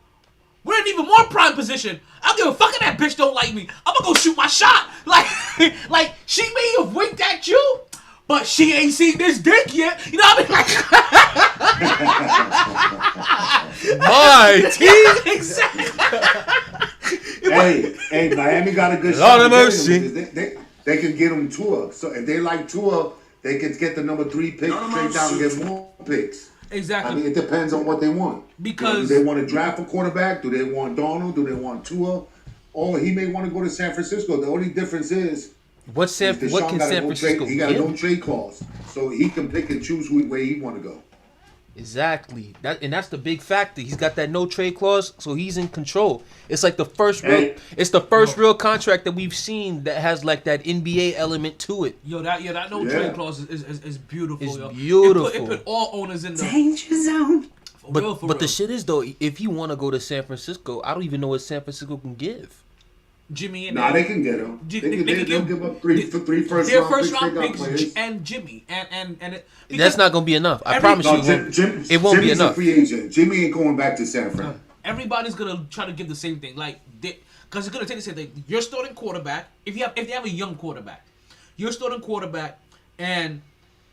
we're in even more prime position. I don't give a fuck if that bitch don't like me. I'm gonna go shoot my shot. Like she may have winked at you, but she ain't seen this dick yet. You know what I mean? Like, MyT. Exactly. Hey, Miami got a good Lord shot. have to get mercy. him because they can get him Tua. So if they like Tua, they can get the number 3 pick straight down and get more picks. Exactly. I mean, it depends on what they want. Because do they want to draft a quarterback? Do they want Donald? Do they want Tua? Or he may want to go to San Francisco. The only difference is What can Deshaun got a San no Francisco trade, he got a give? no trade clause, so he can pick and choose where he want to go. Exactly. That's the big factor. He's got that no trade clause, so he's in control. It's like the first real contract that we've seen that has like that NBA element to it. Yo, that no trade clause is beautiful. It's yo. beautiful. It put all owners in the Danger zone. for real. But the shit is though, if you want to go to San Francisco, I don't even know what San Francisco can give. Jimmy and Nah, they can get him. They'll give up three first their round first picks. round They got picks players. and Jimmy and it, That's not gonna be enough. I promise No, you, it won't be Jimmy's enough. a free agent. Jimmy ain't going back to San Fran. everybody's gonna try to give the same thing, like, because it's gonna take the same thing. You're starting quarterback. If you have a young quarterback, you're starting quarterback and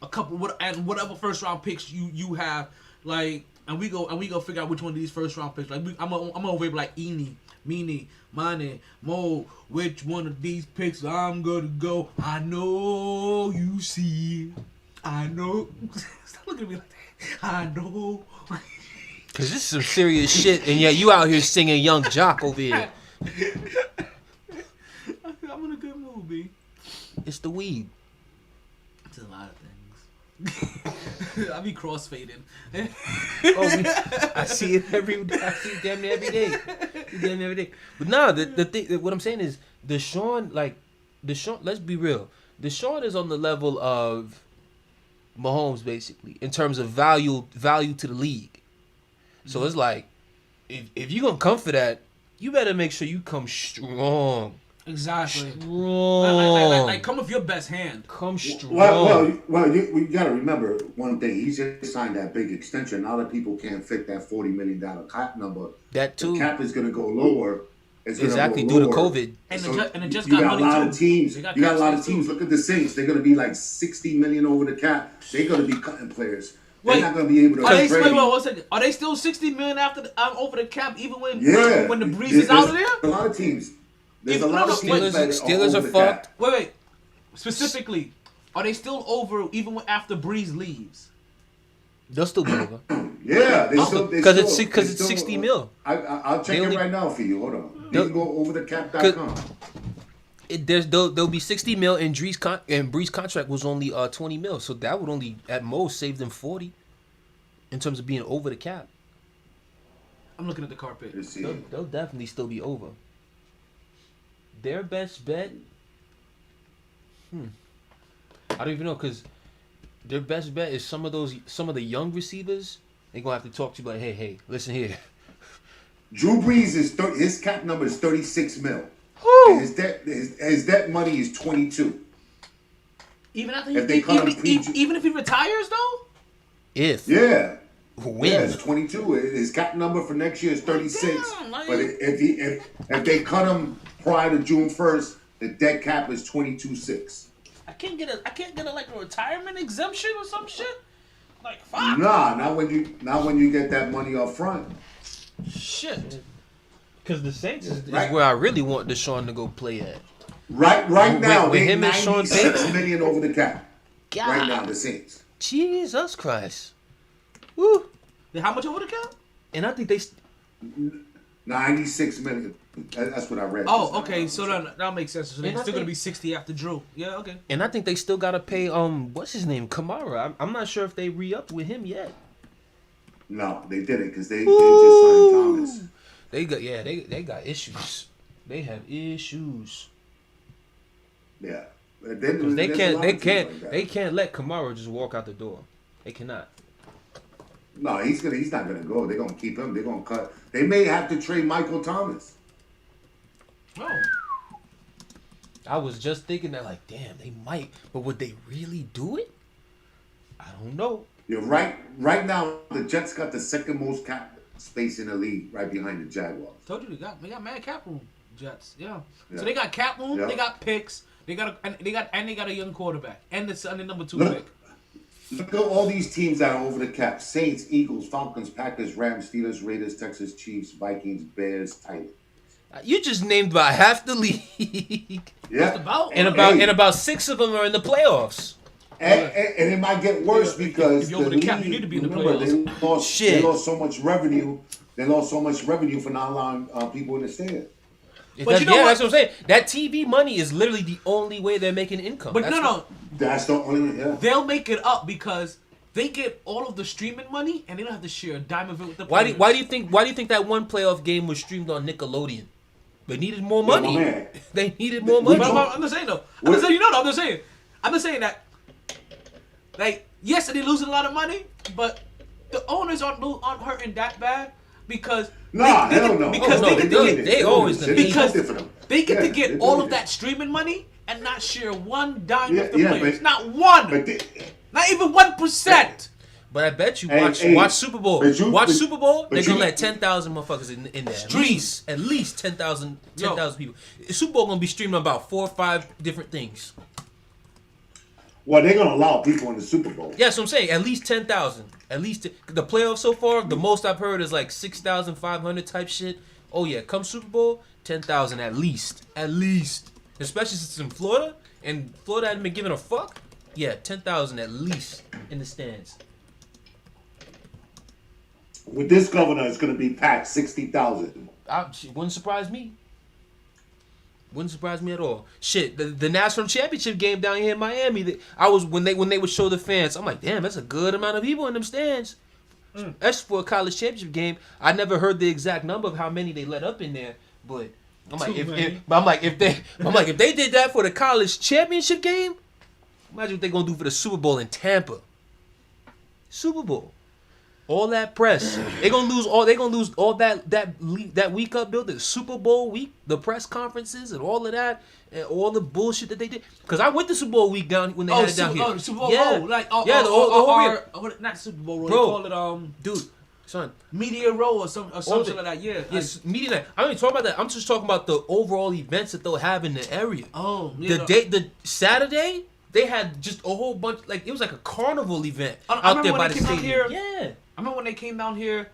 a couple and whatever first round picks you have, like, and we go figure out which one of these first round picks. Like, I'm gonna wait like Eenie, Meanie, Mane, Mo, which one of these picks I'm gonna go. I know you see. I know. Stop looking at me like that. I know. Cause this is some serious shit, and yeah, you out here singing Young Jock over here. I'm in a good mood, B. It's the weed. It's a lot of things. I be crossfading. I see it every day. I see it damn near every day. Damn near every day. But nah, the thing, what I'm saying is Deshaun, let's be real. Deshaun is on the level of Mahomes, basically, in terms of value to the league. So it's like, if you're gonna come for that, you better make sure you come strong. Exactly. Strong. Like come with your best hand. Come strong. Well, you got to remember one thing. He just signed that big extension. Now that people can't fit that $40 million cap number, That too. the cap is going to go lower. It's gonna Exactly, go due to lower. COVID. And So it just you got got money a lot too. of teams. They You got cap a lot of space, too. teams. Look at the Saints. They're going to be like $60 million over the cap. They're going to be cutting players. They're Wait, not going to be able to. Are they trade. wait, one second. Are they still $60 million after over the cap, even when the Breeze There's is out of there? A lot of teams. There's a Even- lot no, of no, teams wait, that Steelers are over the cap. fucked. Wait. Specifically, are they still over even after Breeze leaves? They'll still be over. Yeah, Because it's 60 mil. I'll check They it right now for you. Hold on. You They'll- can go over the cap.com. There'll be 60 mil, and Bree's contract was only 20 mil, so that would only at most save them 40 in terms of being over the cap. I'm looking at the carpet. Let's see. They'll definitely still be over. Their best bet, I don't even know, because their best bet is some of the young receivers. They're gonna have to talk to you like, hey, listen here. Drew Brees his cap number is 36 mil. And his debt money is 22. Even after If they cut him even if he retires though. If Yeah. when Yeah, it's 22. His cap number for next year is 36. Damn, like- But if they cut him prior to June 1st, the debt cap is 22.6. I can't get a like a retirement exemption or some shit. Like fuck. Nah, not when you get that money up front. Shit. because the Saints is Right. where I really want Deshaun to go play at. Right now, with they're him and Sean 96 Payton? million over the cap. God. Right now, the Saints. Jesus Christ. Woo. How much over the cap? And I think they... 96 million. That's what I read. Oh, okay. So that makes sense. So they're And I still gonna think- be 60 after Drew. Yeah, okay. And I think they still got to pay, what's his name? Kamara. I'm not sure if they re-upped with him yet. No, they didn't because they just signed Thomas. They got issues. They have issues. Yeah. Because they can't let Kamara just walk out the door. They cannot. No, he's not gonna go. They're gonna keep him. They're gonna cut. They may have to trade Michael Thomas. Oh. I was just thinking that, like, damn, they might, but would they really do it? I don't know. You're right. Right now, the Jets got the second most cap space in the league, right behind the Jaguars. Told you they got mad cap room. Jets. Yeah. Yeah. So they got cap room. Yeah. They got picks. They got a young quarterback and the number 2 Look. pick. Look at all these teams that are over the cap: Saints, Eagles, Falcons, Packers, Rams, Steelers, Raiders, Texas, Chiefs, Vikings, Bears, Titans. You just named about half the league. Yeah, about? And about 6 of them are in the playoffs. And it might get worse because if you're over the cap, you need to be in the remember, playoffs. they lost so much revenue. They lost so much revenue for not allowing people in the stadium. But you know what? That's what I'm saying. That TV money is literally the only way they're making income. But That's That's the only. Yeah. they'll make it up because they get all of the streaming money and they don't have to share a dime of it with the Why players. do you think that one playoff game was streamed on Nickelodeon? They needed more Yeah, money. my man. They needed more money. But I'm just saying though. I'm just saying, I'm just saying that. Like, yes, they're losing a lot of money, but the owners aren't hurting that bad because Nah, hell no. because Oh, no, they always It's gonna no be- different for them. they get to Yeah, get they're all doing of it. that streaming money and not share one dime Yeah, with the yeah, players. but- Not one. But Not even 1%. But I bet you Hey, watch Super Bowl. but you- Watch but- Super Bowl. but They're gonna you- let 10,000 motherfuckers in there. At least 10,000 Yo. people. Super Bowl gonna be streaming about 4 or 5 different things. well, they're gonna allow people in the Super Bowl. Yeah, so I'm saying at least 10,000. At least the playoffs so far, the most I've heard is like 6,500 type shit. Oh yeah, come Super Bowl, 10,000 at least. At least. Especially since it's in Florida and Florida hadn't been giving a fuck. Yeah, 10,000 at least in the stands. With this governor, it's gonna be packed 60,000. Wouldn't surprise me. Wouldn't surprise me at all. Shit, the national championship game down here in Miami. When they would show the fans, I'm like, damn, that's a good amount of people in them stands. That's for a college championship game. I never heard the exact number of how many they let up in there, but I'm like, if they did that for the college championship game, imagine what they gonna do for the Super Bowl in Tampa. Super Bowl. All that press, they gonna lose all that week up build, the Super Bowl week, the press conferences and all of that, and all the bullshit that they did. Cause I went to Super Bowl week down when they had it down here. Oh, Super Bowl. Yeah, The whole not Super Bowl row. They Bro. call it dude, son, Media Row or something the- like that. Yeah. it's media night. I don't even talk about that. I'm just talking about the overall events that they'll have in the area. The Saturday. They had just a whole bunch, like it was like a carnival event I out there remember by when the they came out stadium. here. Yeah. I remember when they came down here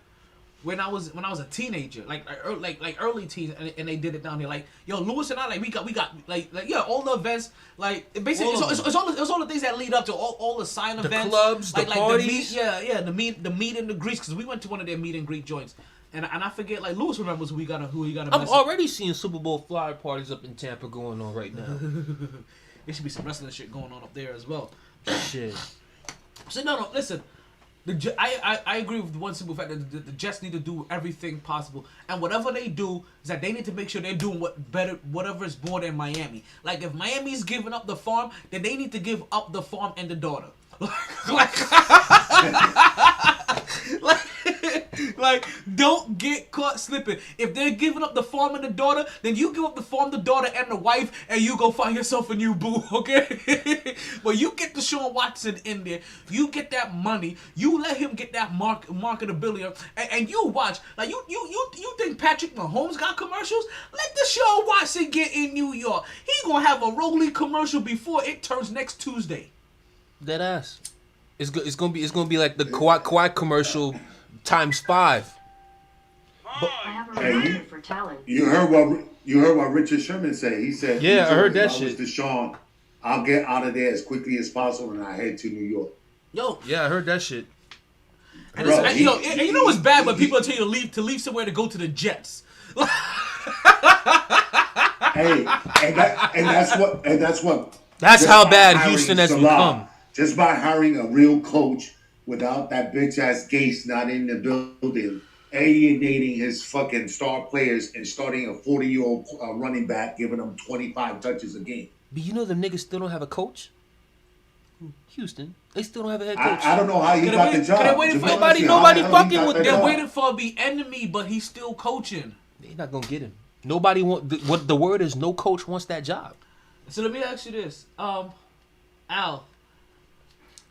when I was a teenager, like early teens, and they did it down here. Like, yo, Lewis and I, like we got like yeah, all the events, like basically it's all the things that lead up to all the sign The events, clubs, the parties. the meet and the greets, because we went to one of their meet and greet joints, and I forget, like Lewis remembers who he got a I'm already seeing Super Bowl flyer parties up in Tampa going on right now. There should be some wrestling shit going on up there as well. Shit. So no, listen. I agree with the one simple fact that the Jets need to do everything possible, and whatever they do is that they need to make sure they're doing whatever is more than Miami. Like if Miami's giving up the farm, then they need to give up the farm and the daughter. Like, don't get caught slipping. If they're giving up the farm and the daughter, then you give up the farm, the daughter, and the wife, and you go find yourself a new boo, okay? But you get Deshaun Watson in there, you get that money, you let him get that marketability, and you watch. Like, you think Patrick Mahomes got commercials? Let Deshaun Watson get in New York. He's gonna have a rolling commercial before it turns next Tuesday. Dead ass. It's gonna be like the Kawhi commercial times 5. I have a Hey, reminder for talent. You heard what Richard Sherman said. He said, Yeah, I heard that if I was shit. Deshaun, I'll get out of there as quickly as possible and I head to New York. Yo, Yeah, I heard that shit. and, Bro, and, you know what's bad when people tell you to leave somewhere to go to the Jets. Hey, and that's what. That's just how by bad hiring Houston has Salah, become. Just by hiring a real coach without that bitch ass Gase not in the building, alienating his fucking star players and starting a 40-year-old running back, giving them 25 touches a game. But you know them niggas still don't have a coach? Houston. They still don't have a head coach. I don't know how he got the job. Could they waited for nobody fucking with them. They're waiting for the enemy, but he's still coaching. They're not gonna get him. Nobody what the word is, no coach wants that job. So let me ask you this, Al.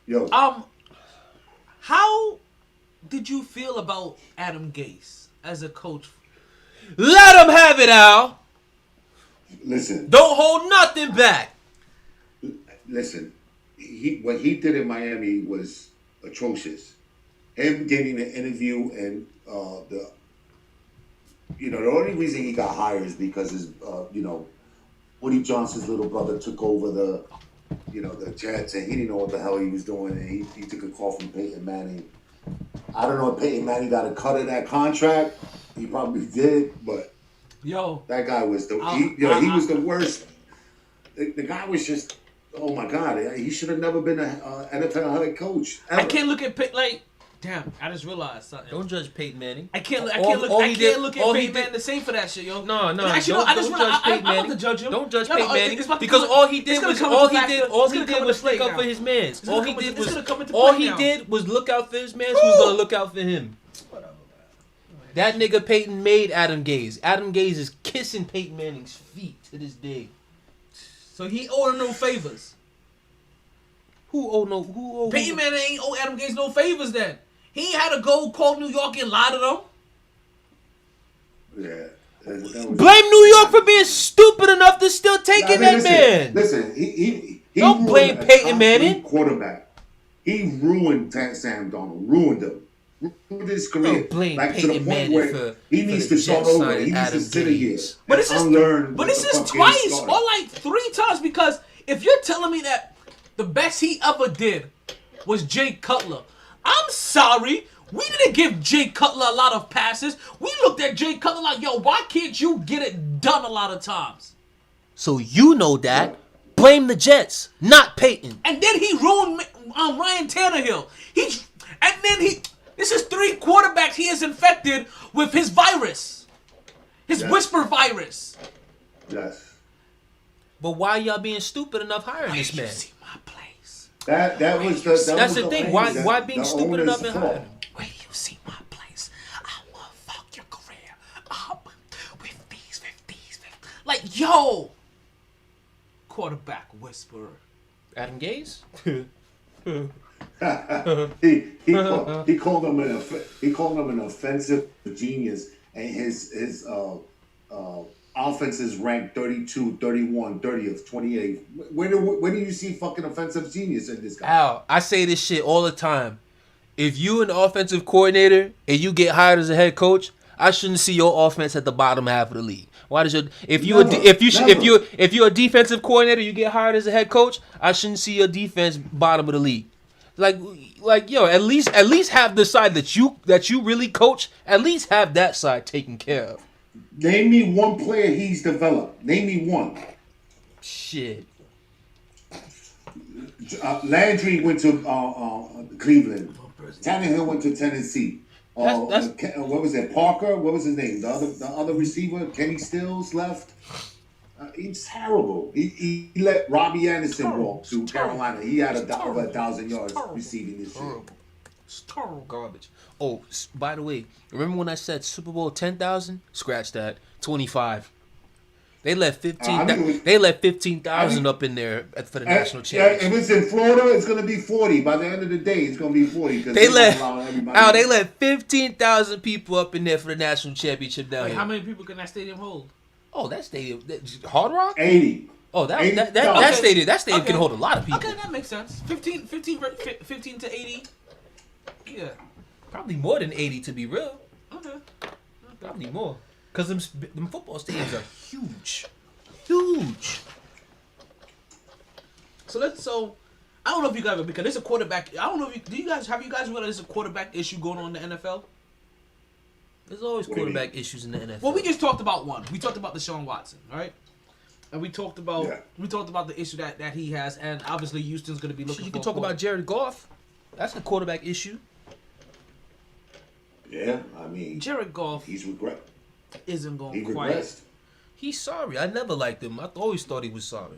Yo, How did you feel about Adam Gase as a coach? Let him have it, Al. listen. Don't hold nothing back. Listen, what he did in Miami was atrocious. Him getting an interview and the only reason he got hired is because his Woody Johnson's little brother took over the Jets and he didn't know what the hell he was doing and he took a call from Peyton Manning. I don't know if Peyton Manning got a cut of that contract. He probably did, but that guy was he was the worst. The guy was just. Oh my God! He should have never been an NFL head coach. Ever. I can't look at damn, I just realized something. Don't judge Peyton Manning. I can't look at Peyton Manning the same for that shit, yo. No. Actually, don't judge Peyton Manning. I'm about to judge him. Don't judge No, Peyton Manning it's about to because come- all he it's did gonna was come all into he play did now. all It's he gonna did come was into play stick up now. for his mans. It's gonna come into All play he now. did was look out for his mans who's gonna look out for him. That nigga Peyton made Adam Gase. Adam Gase is kissing Peyton Manning's feet to this day. So he owed no favors. Peyton Manning ain't owe Adam Gase no favors then. He ain't had to go call New York and lie to them. Yeah. Blame New York for being stupid enough to still take in that man. Listen, he Don't blame Peyton Manning. Quarterback. He ruined Sam Darnold. Ruined him. Ruined his career. Don't blame to the Peyton point Manning where for he needs the to start Jets over. signing He needs Adam to sit a year. Gase. But this is unlearn. But this is twice or like 3 times because if you're telling me that the best he ever did was Jay Cutler, I'm sorry. We didn't give Jay Cutler a lot of passes. We looked at Jay Cutler like, yo, why can't you get it done a lot of times? So you know that. Blame the Jets, not Peyton. And then he ruined Ryan Tannehill. This is 3 quarterbacks he has infected with his virus. His whisper virus. Yes. But why y'all being stupid enough hiring this man? See my place. That was the. That's the thing. Why being stupid enough and hiring him? Where do you see my place? I will fuck your career up with these. Like, yo. Quarterback whisperer. Adam Gase? he called him an offensive genius, and his offense is ranked 32, 31, 30th, 28th. Where do you see fucking offensive genius in this guy? Al, I say this shit all the time. If you an offensive coordinator and you get hired as a head coach, I shouldn't see your offense at the bottom half of the league. Why does if you're a defensive coordinator, you get hired as a head coach, I shouldn't see your defense bottom of the league. Like yo, at least have the side that you really coach. At least have that side taken care of. Name me one player he's developed. Name me one. Shit. Landry went to Cleveland. Tannehill went to Tennessee. What was that? Parker? What was his name? The other receiver, Kenny Stills, left. He's terrible. He let Robbie Anderson walk to Carolina. He had over 1,000 yards receiving this year. It's total garbage. Oh, by the way, remember when I said Super Bowl 10,000? Scratch that. 25. They let 15,000 up in there for the national championship. If it's in Florida, it's going to be 40. By the end of the day, it's going to be 40 because they let 15,000 people up in there for the national championship down here. How many people can that stadium hold? Oh, that stadium, Hard Rock? 80. Oh, that stadium can hold a lot of people. Okay, that makes sense. 15 to 80. Yeah. Probably more than 80 to be real. Okay. Probably more. Because them football stadiums are huge. Huge. So I don't know if you guys, because there's a quarterback. I don't know if you guys realized there's a quarterback issue going on in the NFL? There's always quarterback issues in the NFL. Well, we just talked about one. We talked about Deshaun Watson, all right? And we talked about the issue that he has, and obviously Houston's going to be looking. You for can talk about Jared Goff. That's a quarterback issue. Yeah, I mean, Jared Goff. He's regret. Isn't going He quite. regressed. He's sorry. I never liked him. I always thought he was sorry.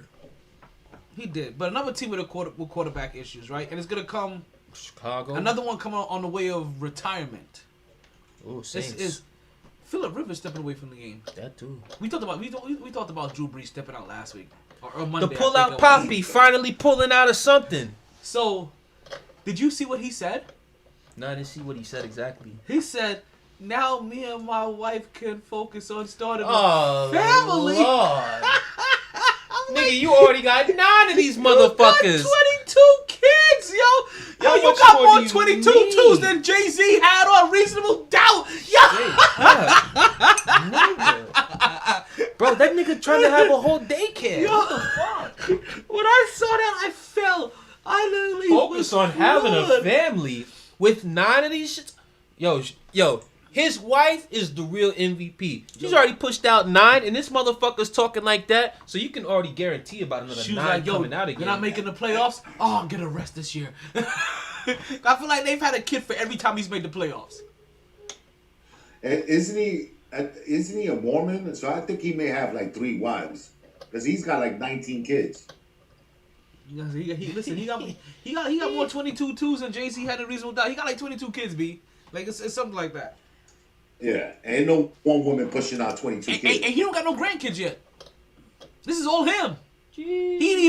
He did, but another team with quarterback issues, right? And it's going to come. Chicago. Another one coming on the way of retirement. Oh, Saints. This is Phillip Rivers stepping away from the game. That too. We talked about Drew Brees stepping out last week or Monday. The pull-out Poppy finally pulling out of something. So, did you see what he said? No, I didn't see what he said exactly. He said, "Now me and my wife can focus on starting Oh, a family." Lord. Nigga, you already got 9 of these motherfuckers. You got 22 kids, yo. You much got more more do you 22 need? twos than Jay-Z had on Reasonable Doubt. Yo. Nigga. Bro, that nigga trying to have a whole daycare. What the fuck? When I saw that, I fell. I literally Focus on having a floored. family with 9 of these shits. Yo, his wife is the real MVP. She's already pushed out 9, and this motherfucker's talking like that, so you can already guarantee about another She was 9 like, "Yo, coming out again. you're not making the playoffs. Oh, I'll get a rest this year." I feel like they've had a kid for every time he's made the playoffs. Isn't he a Mormon? So I think he may have like 3 wives because he's got like 19 kids. He got more 22 twos than JC had a Reasonable Doubt. He got like 22 kids, B. Like it's something like that. Yeah, ain't no one woman pushing out 22 kids. And he don't got no grandkids yet. This is all him. Jeez. He ain't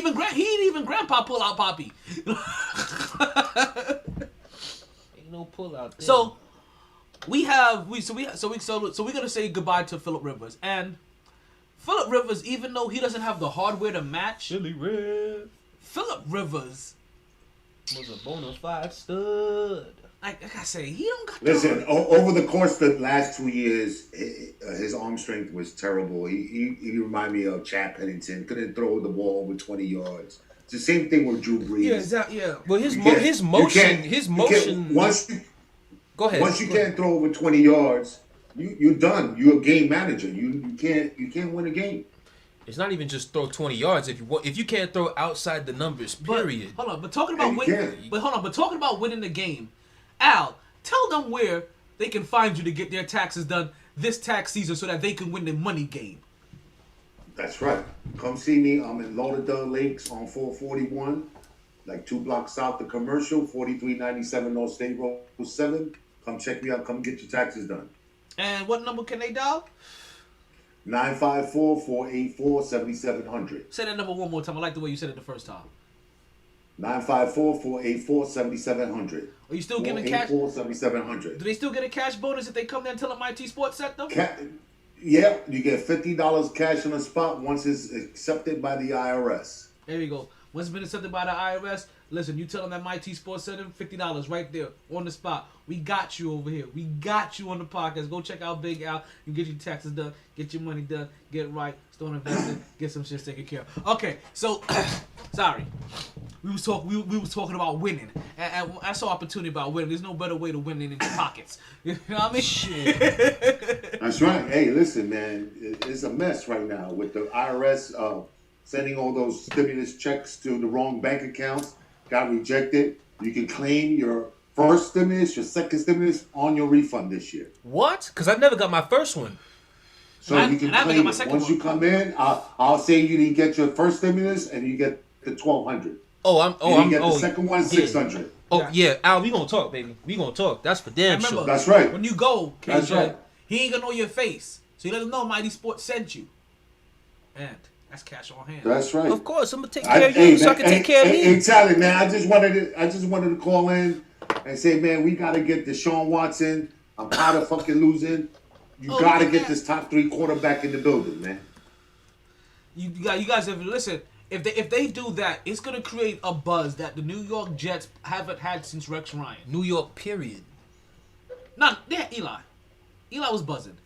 even grandpa pull out Poppy. Ain't no pull out there. So we're gonna say goodbye to Phillip Rivers. And Phillip Rivers, even though he doesn't have the hardware to match, Phillip Rivers was a bona fide stud. Like I say, he don't got. Listen, over the course of the last 2 years, his arm strength was terrible. He reminded me of Chad Pennington. Couldn't throw the ball over 20 yards. It's the same thing with Drew Brees. Yeah, exactly. Yeah. Well, his motion. Go ahead. Once you can't throw over 20 yards, you're done. You're a game manager. You can't win a game. It's not even just throw 20 yards if you can't throw outside the numbers. Period. But talking about winning the game. Al, tell them where they can find you to get their taxes done this tax season so that they can win the money game. That's right. Come see me. I'm in Lauderdale Lakes on 441, like 2 blocks south of Commercial, 4397 North State Road 7. Come check me out. Come get your taxes done. And what number can they dial? 954-484-7700. Say that number one more time. I like the way you said it the first time. 954-484-7700. Are you still giving cash? 484-7700. Do they still get a cash bonus if they come there and tell them MyT Sports set them? Yeah, you get $50 cash on the spot once it's accepted by the IRS. There you go. Once it's been accepted by the IRS, listen, you tell them that MyT Sports set them $50 right there on the spot. We got you over here. We got you on the podcast. Go check out Big Al and get your taxes done, get your money done, get right, start investing, get some shit taken care of. Okay, so sorry. We was talking about winning, and I saw opportunity about winning. There's no better way to win than in your pockets. You know what I mean? Shit. That's right. Hey, listen, man, it's a mess right now with the IRS sending all those stimulus checks to the wrong bank accounts. Got rejected. You can claim your first stimulus, your second stimulus on your refund this year. What? Because I never got my first one. So you can claim it. Once you come in, I'll say you didn't get your first stimulus, and you get the $1,200. You get the second one, $600. Oh yeah, Al, we gonna talk, baby. We gonna talk. That's for damn sure. That's right. When you go, KJ, That's right. he ain't gonna know your face, so you let him know MyT Sports sent you, and that's cash on hand. That's right. Of course, I'm gonna take care of you, so I can take care of me. Hey, Tally, man, I just wanted to call in and say, man, we gotta get Deshaun Watson. I'm tired of fucking losing. You gotta get this top 3 quarterback in the building, man. You guys have listen. If they do that, it's gonna create a buzz that the New York Jets haven't had since Rex Ryan. New York, period. Yeah, Eli. Eli was buzzing.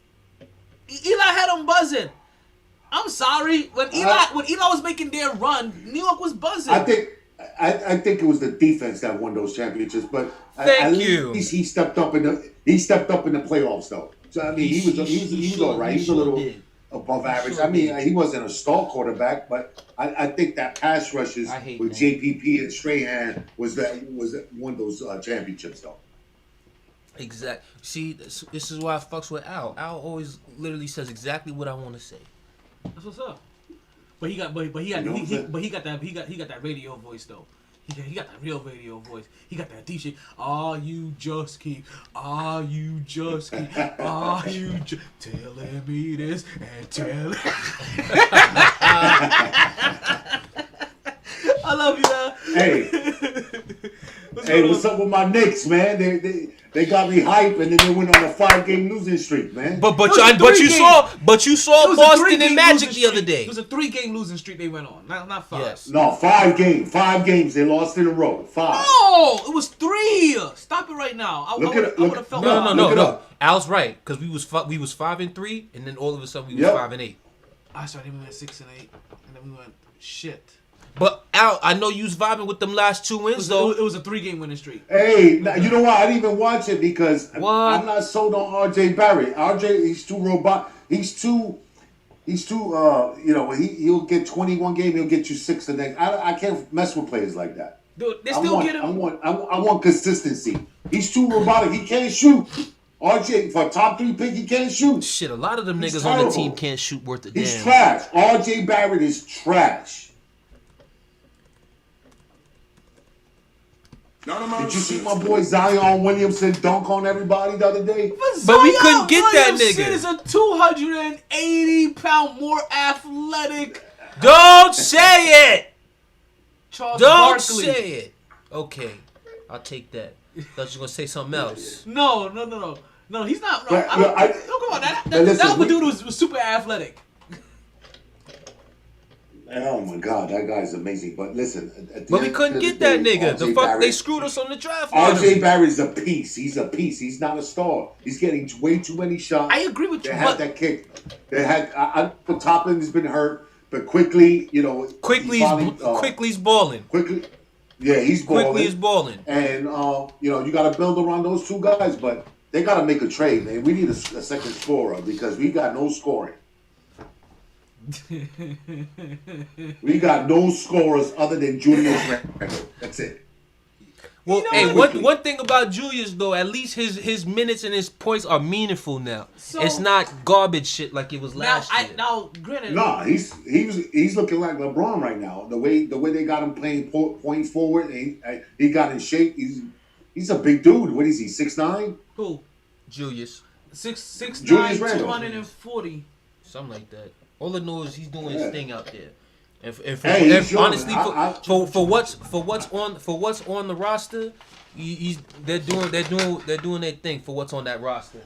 Eli had them buzzing. I'm sorry. When Eli was making their run, New York was buzzing. I think it was the defense that won those championships, but Thank at you. least he stepped up in the playoffs though. So I mean, he was all right. He's a little above average. I mean, he wasn't a star quarterback, but I think that pass rushes with JPP and Strahan was one of those championships though. Exactly. See, this is why I fucks with Al. Al always literally says exactly what I want to say. That's what's up. But he got that radio voice though. He got that real radio voice. He got that deep shit. Are you just keep telling me this and telling I love you, man. Hey, what's up with my Knicks, man? They got me hype, and then they went on a 5-game losing streak, man. But you saw Boston and Magic the other day. It was a 3-game losing streak they went on, not 5. Yes. No, 5 games. 5 games they lost in a row. 5. No, it was 3. Stop it right now. I would have felt No. Al's right, because we was 5-3, and then all of a sudden we was 5-8. I started. We went 6-8, and then we went shit. But Al, I know you was vibing with them last 2 wins though. It was a 3-game winning streak. Hey, now, you know what? I didn't even watch it because What? I'm not sold on RJ Barrett. RJ, he's too robot. He's too. He'll get 21 games. He'll get you 6 the next. I can't mess with players like that. Dude, they still get him. I want consistency. He's too robotic. He can't shoot. RJ, for a top 3 pick, he can't shoot. Shit, a lot of them He's niggas on the terrible. team can't shoot worth a damn. He's trash. RJ Barrett is trash. Did you see my boy Zion Williamson dunk on everybody the other day? But we couldn't get that Williamson nigga. is a 280-pound more athletic Don't say it. Charles Don't Barkley. say it. Okay, I'll take that. Thought you were gonna say something else. No, he's not. No, But, I look, don't, no, come on. That listen, dude was super athletic. Oh my God, that guy's amazing. But listen, But we couldn't get that nigga. The fuck, they screwed us on the draft. RJ Barrett's a piece. He's a piece. He's not a star. He's getting way too many shots. I agree with you. They had that kick. They had. Toppin's been hurt, but quickly's balling. He's balling. Quickly is balling. And you got to build around those 2 guys, but they got to make a trade, man. We need a second scorer because we got no scoring. We got no scorers other than Julius Randle. That's it. Well, one thing about Julius though, at least his minutes and his points are meaningful now. So, it's not garbage shit like it was last year. Granted, Nah, he's looking like LeBron right now. The way they got him playing point forward, and he got in shape. He's a big dude. What is he? 6'9"? Who? Julius. 6'9", Julius Randle. 240. Something like that. All I know is he's doing his thing out there. And honestly, for what's on the roster, they're doing their thing for what's on that roster.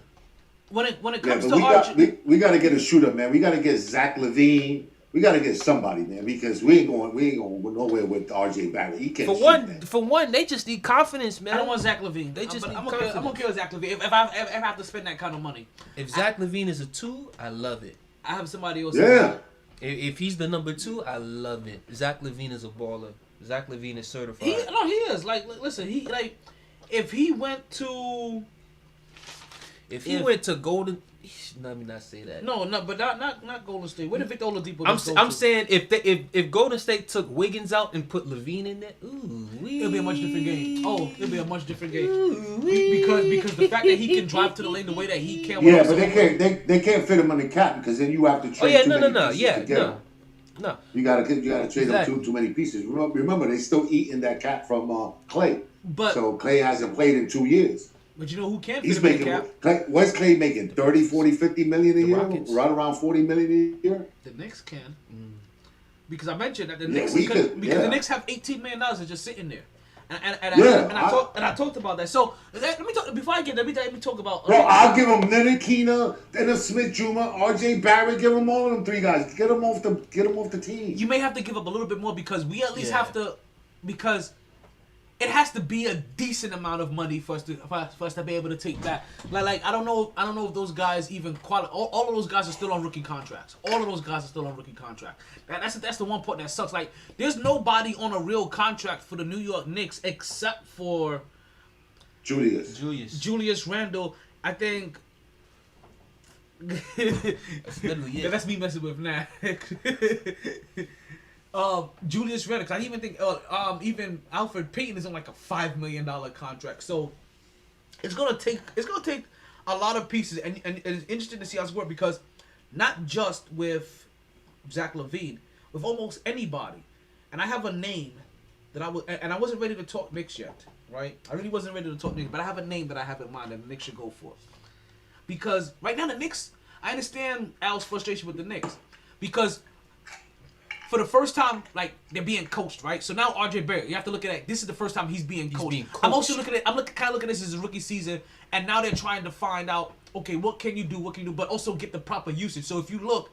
When it comes to we got to get a shooter, man. We got to get Zach LaVine. We got to get somebody, man, because we ain't going nowhere with RJ Barrett. He can't For one, they just need confidence, man. I don't want Zach LaVine. They just I'm need gonna confidence. kill Zach LaVine if I have to spend that kind of money. If Zach LaVine is a 2, I love it. I have somebody else. Yeah. If he's the number 2, I love it. Zach LaVine is a baller. Zach LaVine is certified. He is. Like, listen, if he went to Golden, let me not say that. No, but not Golden State. What if Victor Oladipo? I'm saying if Golden State took Wiggins out and put LaVine in there, it'll be a much different game. It'll be a much different game because the fact that he can drive to the lane the way that he can. Yeah, but they can't fit him on the cap because then you have to trade. No. You gotta trade him too many pieces. Remember, they still eating that cap from Clay. So Clay hasn't played in 2 years. But you know who can fit He's him in making the cap? what's Clay making? 30, 40, 50 million a year? Rockets. Right around 40 million a year? The Knicks can. Because I mentioned that the Yeah, Knicks we could, because the yeah. Knicks have $18 million that's just sitting there. And I talked about that. So let me talk before I get let me talk about. Bro, I'll give him Ntilikina, Dennis Smith Jr., RJ Barrett. Give them all of them 3 guys. Get them off the team. You may have to give up a little bit more because we at least have to because it has to be a decent amount of money for us to be able to take that. Like I don't know if those guys even qualify. All of those guys are still on rookie contracts. That's the one part that sucks. Like there's nobody on a real contract for the New York Knicks except for Julius Randle. I think. That's me messing with now. Julius Randle. I even think even Alfred Payton is on like a $5 million contract. So it's gonna take a lot of pieces, and it's interesting to see how it's work because not just with Zach LaVine, with almost anybody. And I have a name that I wasn't ready to talk Knicks yet, right? I really wasn't ready to talk Knicks, but I have a name that I have in mind that the Knicks should go for. Because right now the Knicks, I understand Al's frustration with the Knicks because for the first time, like they're being coached, right? So now RJ Barrett, you have to look at it. This is the first time he's being coached. I'm also looking at it. Kind of looking at this as a rookie season, and now they're trying to find out, okay, what can you do, but also get the proper usage. So if you look,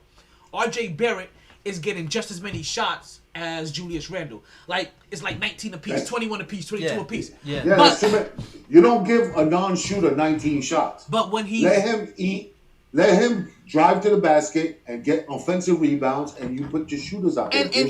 RJ Barrett is getting just as many shots as Julius Randle. Like it's like 19 apiece, 21 apiece, 22 apiece. Yeah, but you don't give a non-shooter 19 shots. But when he let him eat. Let him drive to the basket and get offensive rebounds, and you put your shooters out there. Hey,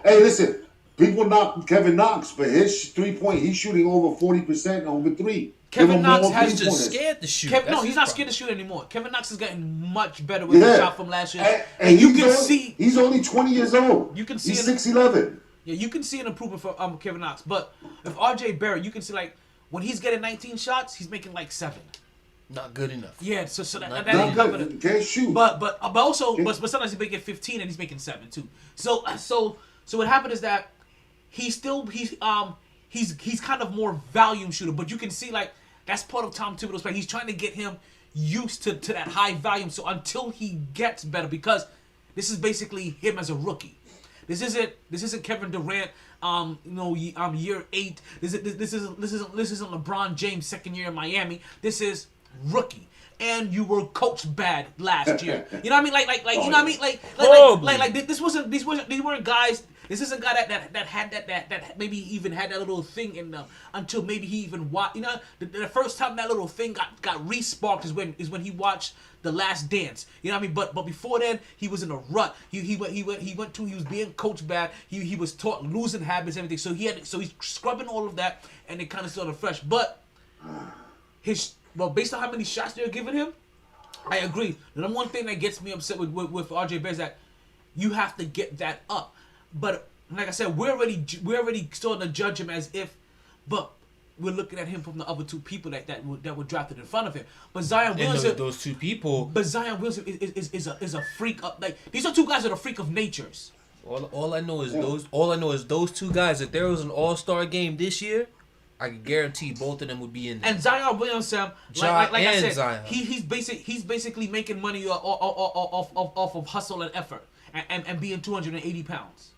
listen, people knock Kevin Knox, but his 3-point, he's shooting over 40% over 3. Kevin Knox has just scared to shoot. No, he's not scared to shoot anymore. Kevin Knox is getting much better with the shot from last year, and you can see he's only 20 years old. You can see he's 6'11". Yeah, you can see an improvement for Kevin Knox, but if RJ Barrett, you can see like when he's getting 19 shots, he's making like 7. Not good enough. Yeah, so that ain't good. Can't shoot. But sometimes he's making 15 and he's making 7 too. So what happened is that he's kind of more volume shooter, but you can see like that's part of Tom Thibodeau's play. He's trying to get him used to that high volume. So until he gets better, because this is basically him as a rookie. This isn't Kevin Durant. Year 8. This isn't LeBron James second year in Miami. This is rookie, and you were coached bad last year. You know what I mean? You know what I mean? These weren't guys. This isn't a guy that had that maybe even had that little thing in them until maybe he even watched. You know, the first time that little thing got re-sparked is when he watched The Last Dance. You know what I mean? But before then he was in a rut. He was being coached bad. He was taught losing habits and everything. So he's scrubbing all of that, and it kind of started fresh. But based on how many shots they're giving him, I agree. The number one thing that gets me upset with RJ Barrett is that you have to get that up. But like I said, we're already starting to judge him as if, but we're looking at him from the other two people that were drafted in front of him. But Zion Williamson, those two people. But Zion Williamson is a freak of like these are two guys that are a freak of natures. All I know is those two guys. If there was an All-Star game this year, I can guarantee both of them would be in there. And Zion Williamson, like I said, Zion. he's basically making money off of hustle and effort and being 280 pounds.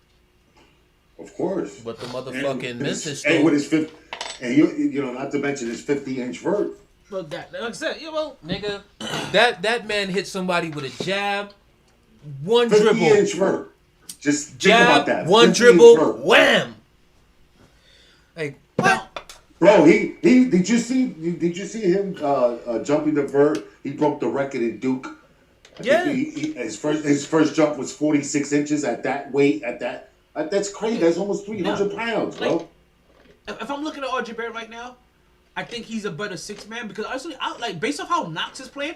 Of course. But the motherfucking misses. And with his 50, and you know, not to mention his 50-inch vert. Well, like I said, nigga, that man hit somebody with a jab, one dribble, 50-inch vert. Just jab, think about that. One dribble, wham. Like, bro, he did you see him jumping the vert? He broke the record in Duke. I think his first jump was 46 inches at that weight that's crazy. That's almost 300 pounds, bro. If I'm looking at RJ Barrett right now, I think he's a better 6-man because honestly, based off how Knox is playing,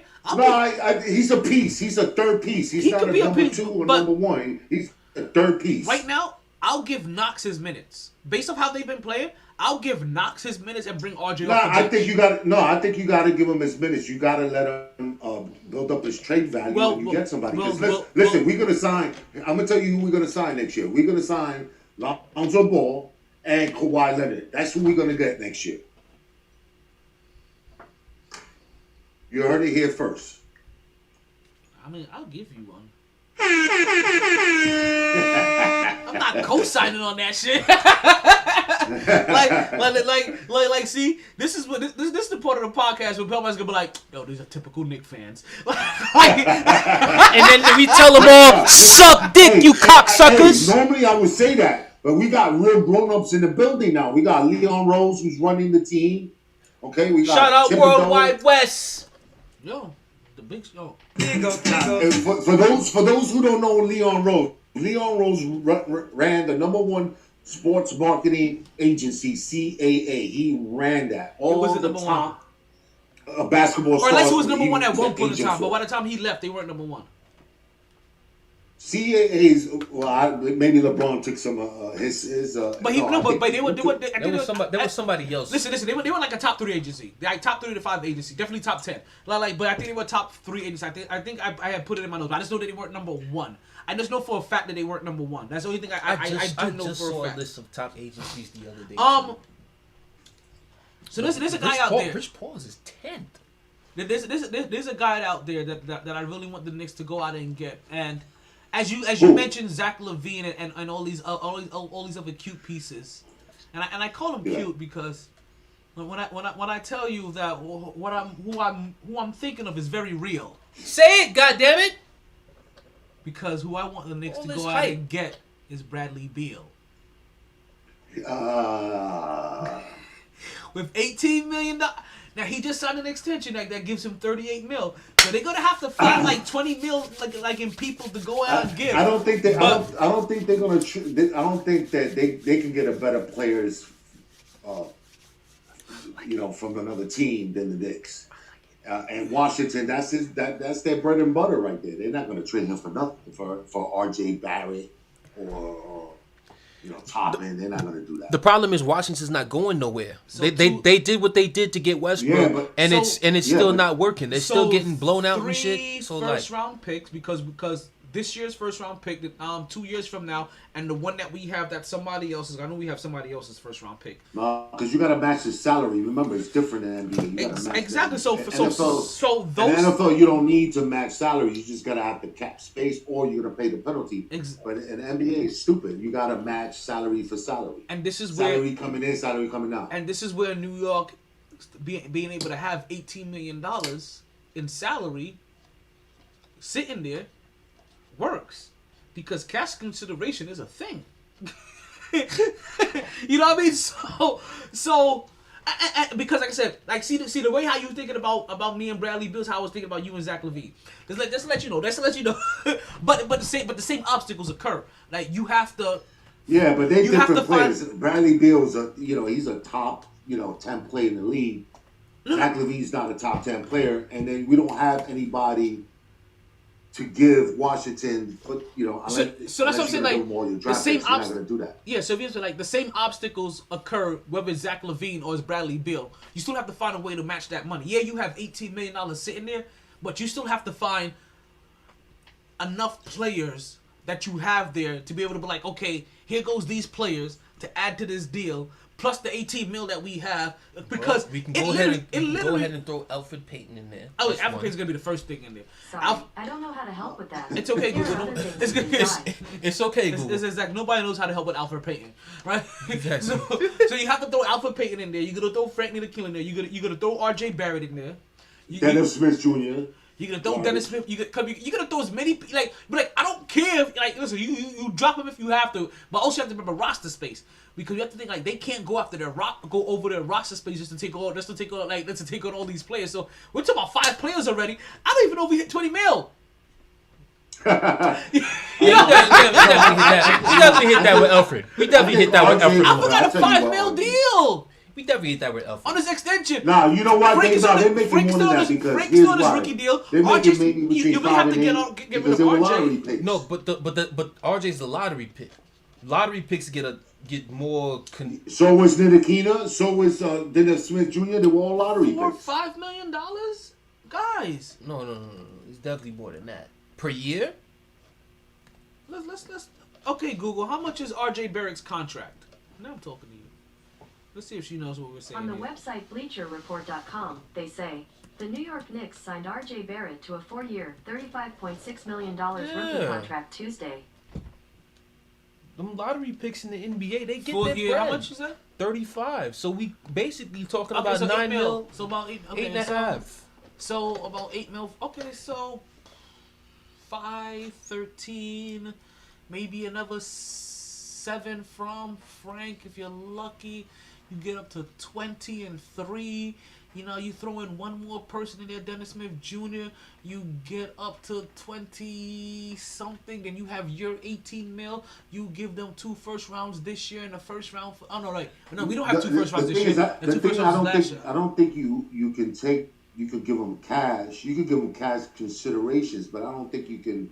he's a piece. He's a third piece. He's not a number 2 or number 1. He's a third piece. Right now, I'll give Knox his minutes. Based off how they've been playing, I'll give Knox his minutes and bring RJ off the bench. I think you got to give him his minutes. You got to let him build up his trade value when you get somebody. Listen, we're going to sign. I'm going to tell you who we're going to sign next year. We're going to sign Lonzo Ball and Kawhi Leonard. That's who we're going to get next year. You heard it here first. I mean, I'll give you one. I'm not co-signing on that shit. See, this is the part of the podcast where Pelman's gonna be like, yo, these are typical Knicks fans. And then we tell them all, suck dick, you cocksuckers. Normally I would say that, But we got real grown-ups in the building now. We got Leon Rose, who's running the team. Okay, we got Shout out Thibodeau. Worldwide West. Yo, the big show. And for those who don't know Leon Rose ran the #1 sports marketing agency, CAA. He ran that. All was it the number top basketball Or stars. unless he was number one at was one an point in agent time, but for. by the time he left, they weren't number one. CAA's maybe LeBron took some his. But he no, but they were. There was somebody else. Listen. They were like a top 3 agency. They like top 3 to 5 agency. Definitely top 10. Like, but I think they were top 3 agency. I think I had put it in my notes. I just know that they weren't number 1. I just know for a fact that they weren't number 1. That's the only thing I do know just for a saw fact. a list of top agencies the other day. So there's a guy out there. Rich Paul's is 10th. There's a guy out there that I really want the Knicks to go out and get. And as you mentioned, Zach LaVine and all these other cute pieces, and I call them cute because when I tell you that who I'm thinking of is very real. Say it, goddammit! Because who I want the Knicks All to this go out hype. and get is Bradley Beal. With $18 million. Now he just signed an extension that gives him $38 million. So they're gonna have to find like $20 million like in people to go out and give. I don't think they. I don't think they're gonna. I don't think that they can get a better players, from another team than the Knicks. And Washington, that's their bread and butter right there. They're not gonna trade him for nothing for R.J. Barrett or Topman. They're not gonna do that. The problem is Washington's not going nowhere. So They did what they did to get Westbrook, Yeah, but- and it's still not working. They're still getting blown out and 3 shit. So first round picks because this year's first round pick, 2 years from now, and the one that we have that somebody else's. I know we have somebody else's first round pick. No, because you gotta match his salary. Remember, it's different in NBA. You gotta match Exactly. that. So In those. In the NFL, you don't need to match salaries. You just gotta have the cap space, or you're gonna pay the penalty. But in the NBA, it's stupid. You gotta match salary for salary. And this is Salary where coming in, salary coming out. And this is where New York being able to have $18 million in salary sitting there works because cash consideration is a thing. You know what I mean? So because like I said, like see the way how you thinking about me and Bradley Beal is how I was thinking about you and Zach LaVine. Just to let you know. But the same obstacles occur. Like you have to. Yeah, but they're You have different to find- players. Bradley Beal's he's a top 10 player in the league. Zach LaVine's not a top 10 player, and then we don't have anybody to give Washington. But So that's what I'm saying. Like the same not going to do that. Yeah, so if you like the same obstacles occur whether it's Zach LaVine or it's Bradley Beal, you still have to find a way to match that money. Yeah, you have $18 million sitting there, but you still have to find enough players that you have there to be able to be like, okay, here goes these players to add to this deal, plus the $18 million that we have, because we can it go literally- ahead and throw Alfred Payton in there. Oh, That's Alfred one. Payton's gonna be the first thing in there. Sorry, I don't know how to help with that. It's okay, There are Google. other things It's you good. can It's, try. It's okay, Google. it's exact. Nobody knows how to help with Alfred Payton, right? Exactly. So you have to throw Alfred Payton in there. You're gonna throw Frank Ntilikina in there. You're gonna throw R.J. Barrett in there. Dennis Smith Jr. You're gonna throw Dennis Smith. You're gonna throw as many but I don't care. If, listen, you drop him if you have to, but also you have to remember roster space because you have to think they can't go after go over their roster space just to take on all these players. So we're talking about 5 players already. I don't even know if we hit 20 mil. We definitely hit that with Alfred. We definitely hit that with Alfred. I forgot a I'll tell you 5 mil what, deal We definitely hit that with Alfred. on his extension. Nah, you know what? Frank's They're making more than that because Frank's here's on his why. rookie deal. They're making RJ's maybe between you really have 5 to and 8 get rid because of they were lottery RJ. picks. No, but RJ's the lottery pick. Lottery picks get more. So was Ntilikina. So was Dennis Smith Jr. They were all lottery $4 or picks. $5 million, guys. No. It's definitely more than that per year. Let's okay, Google. How much is R.J. Barrett's contract? Now I'm talking to you. Let's see if she knows what we're saying. On the here. website BleacherReport.com, they say the New York Knicks signed R.J. Barrett to a 4-year, $35.6 million rookie Yeah. contract Tuesday. Them lottery picks in the NBA, they get Full their year, bread. how much is that? 35. So we basically talking Okay, about so 9 8 mil, So about 8. Okay, 8.5. So about 8 mil. Okay, so 5, 13, maybe another 7 from Frank. If you're lucky, you get up to 23. You know, you throw in one more person in there, Dennis Smith Jr., you get up to 20-something. Then you have your 18 mil. You give them 2 first rounds this year and the first round. No, we don't have 2 first rounds this year. The 2 first rounds last year. I don't think you can give them cash. You can give them cash considerations, but I don't think you can.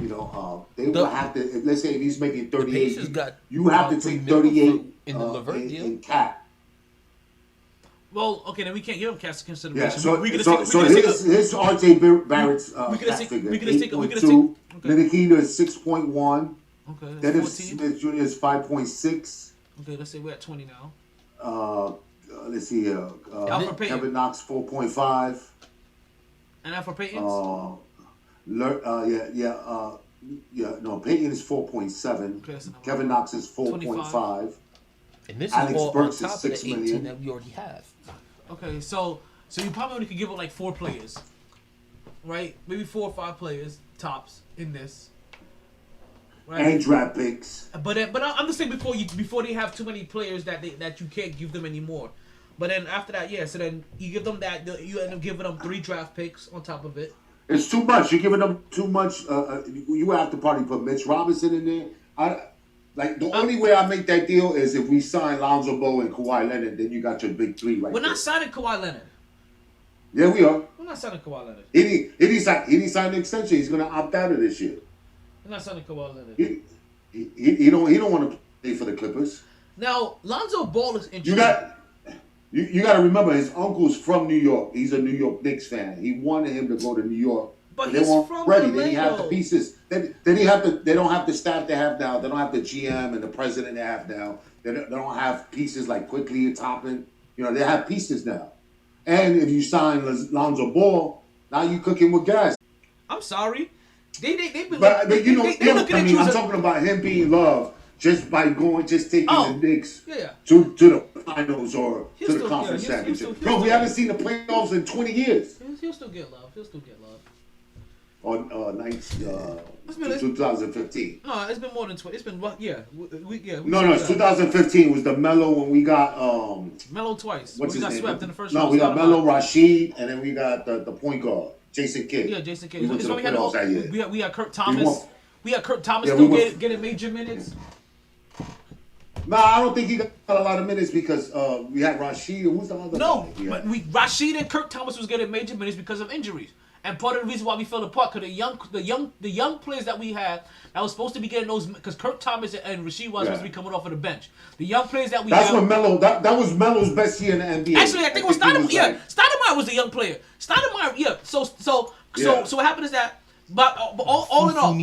You know, they will have to. Let's say if he's making 38, you have to take 38 in the Levert deal in cap. Well, okay, then we can't give him cash consideration. Yeah, so his RJ Barrett's figure, 8.2. Ntilikina is 6.1. Okay, that's Dennis 14. Smith Jr. is 5.6. Okay, let's say we're at 20 now. Let's see here. Alfred Payton. Kevin Knox 4.5. And Alfred Payton? No, Payton is 4.7. Okay, that's Kevin Knox is 4.5. And this Alex is all Burks on is top of 6 the 18 million. that we already have. Okay, so you probably only could give up like 4 players, right? Maybe 4 or 5 players tops in this, right? And draft picks. But I'm just saying before they have too many players that you can't give them anymore. But then after that, yeah. So then you give them that, you end up giving them 3 draft picks on top of it. It's too much. You're giving them too much. You have to probably put Mitch Robinson in there. The only way I make that deal is if we sign Lonzo Ball and Kawhi Leonard, then you got your big 3 right We're there. not signing Kawhi Leonard. Yeah, we are. We're not signing Kawhi Leonard. He didn't sign an extension. He's going to opt out of this year. We're not signing Kawhi Leonard. He don't want to play for the Clippers. Now, Lonzo Ball is interesting. You got to remember, his uncle's from New York. He's a New York Knicks fan. He wanted him to go to New York. But they he's weren't from ready. LA, Then he had the though. pieces. Then he have the. They don't have the staff they have now. They don't have the GM and the president they have now. They don't have pieces like Quickly and Toppin. You know, they have pieces now. And if you sign Lonzo Ball, now you cooking with gas. I'm sorry. They've been. But you know, looking I'm talking about him being loved just by taking the Knicks to the finals or He'll to the still- conference yeah, he'll championship. still- Bro, we haven't seen the playoffs in 20 years. He'll still get love. On 2015. No, it's been more than 20. It's been No, it's 2015 was the Melo when we got Melo twice. what's We his got name? swept in the first No, round. we got Melo, Rashid, and then we got the point guard, Jason Kidd. Yeah, Jason Kidd. We went to the So we had playoffs that year. we had Kurt We Thomas. won. We had Kurt Thomas Yeah, still we won. getting major minutes. Nah, I don't think he got a lot of minutes because we had Rashid. Who's the other No, guy? Yeah. but Rashid and Kurt Thomas was getting major minutes because of injuries. And part of the reason why we fell apart, because the young players that we had that was supposed to be getting those, because Kurt Thomas and Rasheed was supposed to be coming off of the bench. The young players that we That's had. when Melo. That was Melo's best year in the NBA. Actually, I think it was Stoudemire. he Yeah, like- Stoudemire was the young player. Stoudemire, yeah. So what happened is that, but all in all,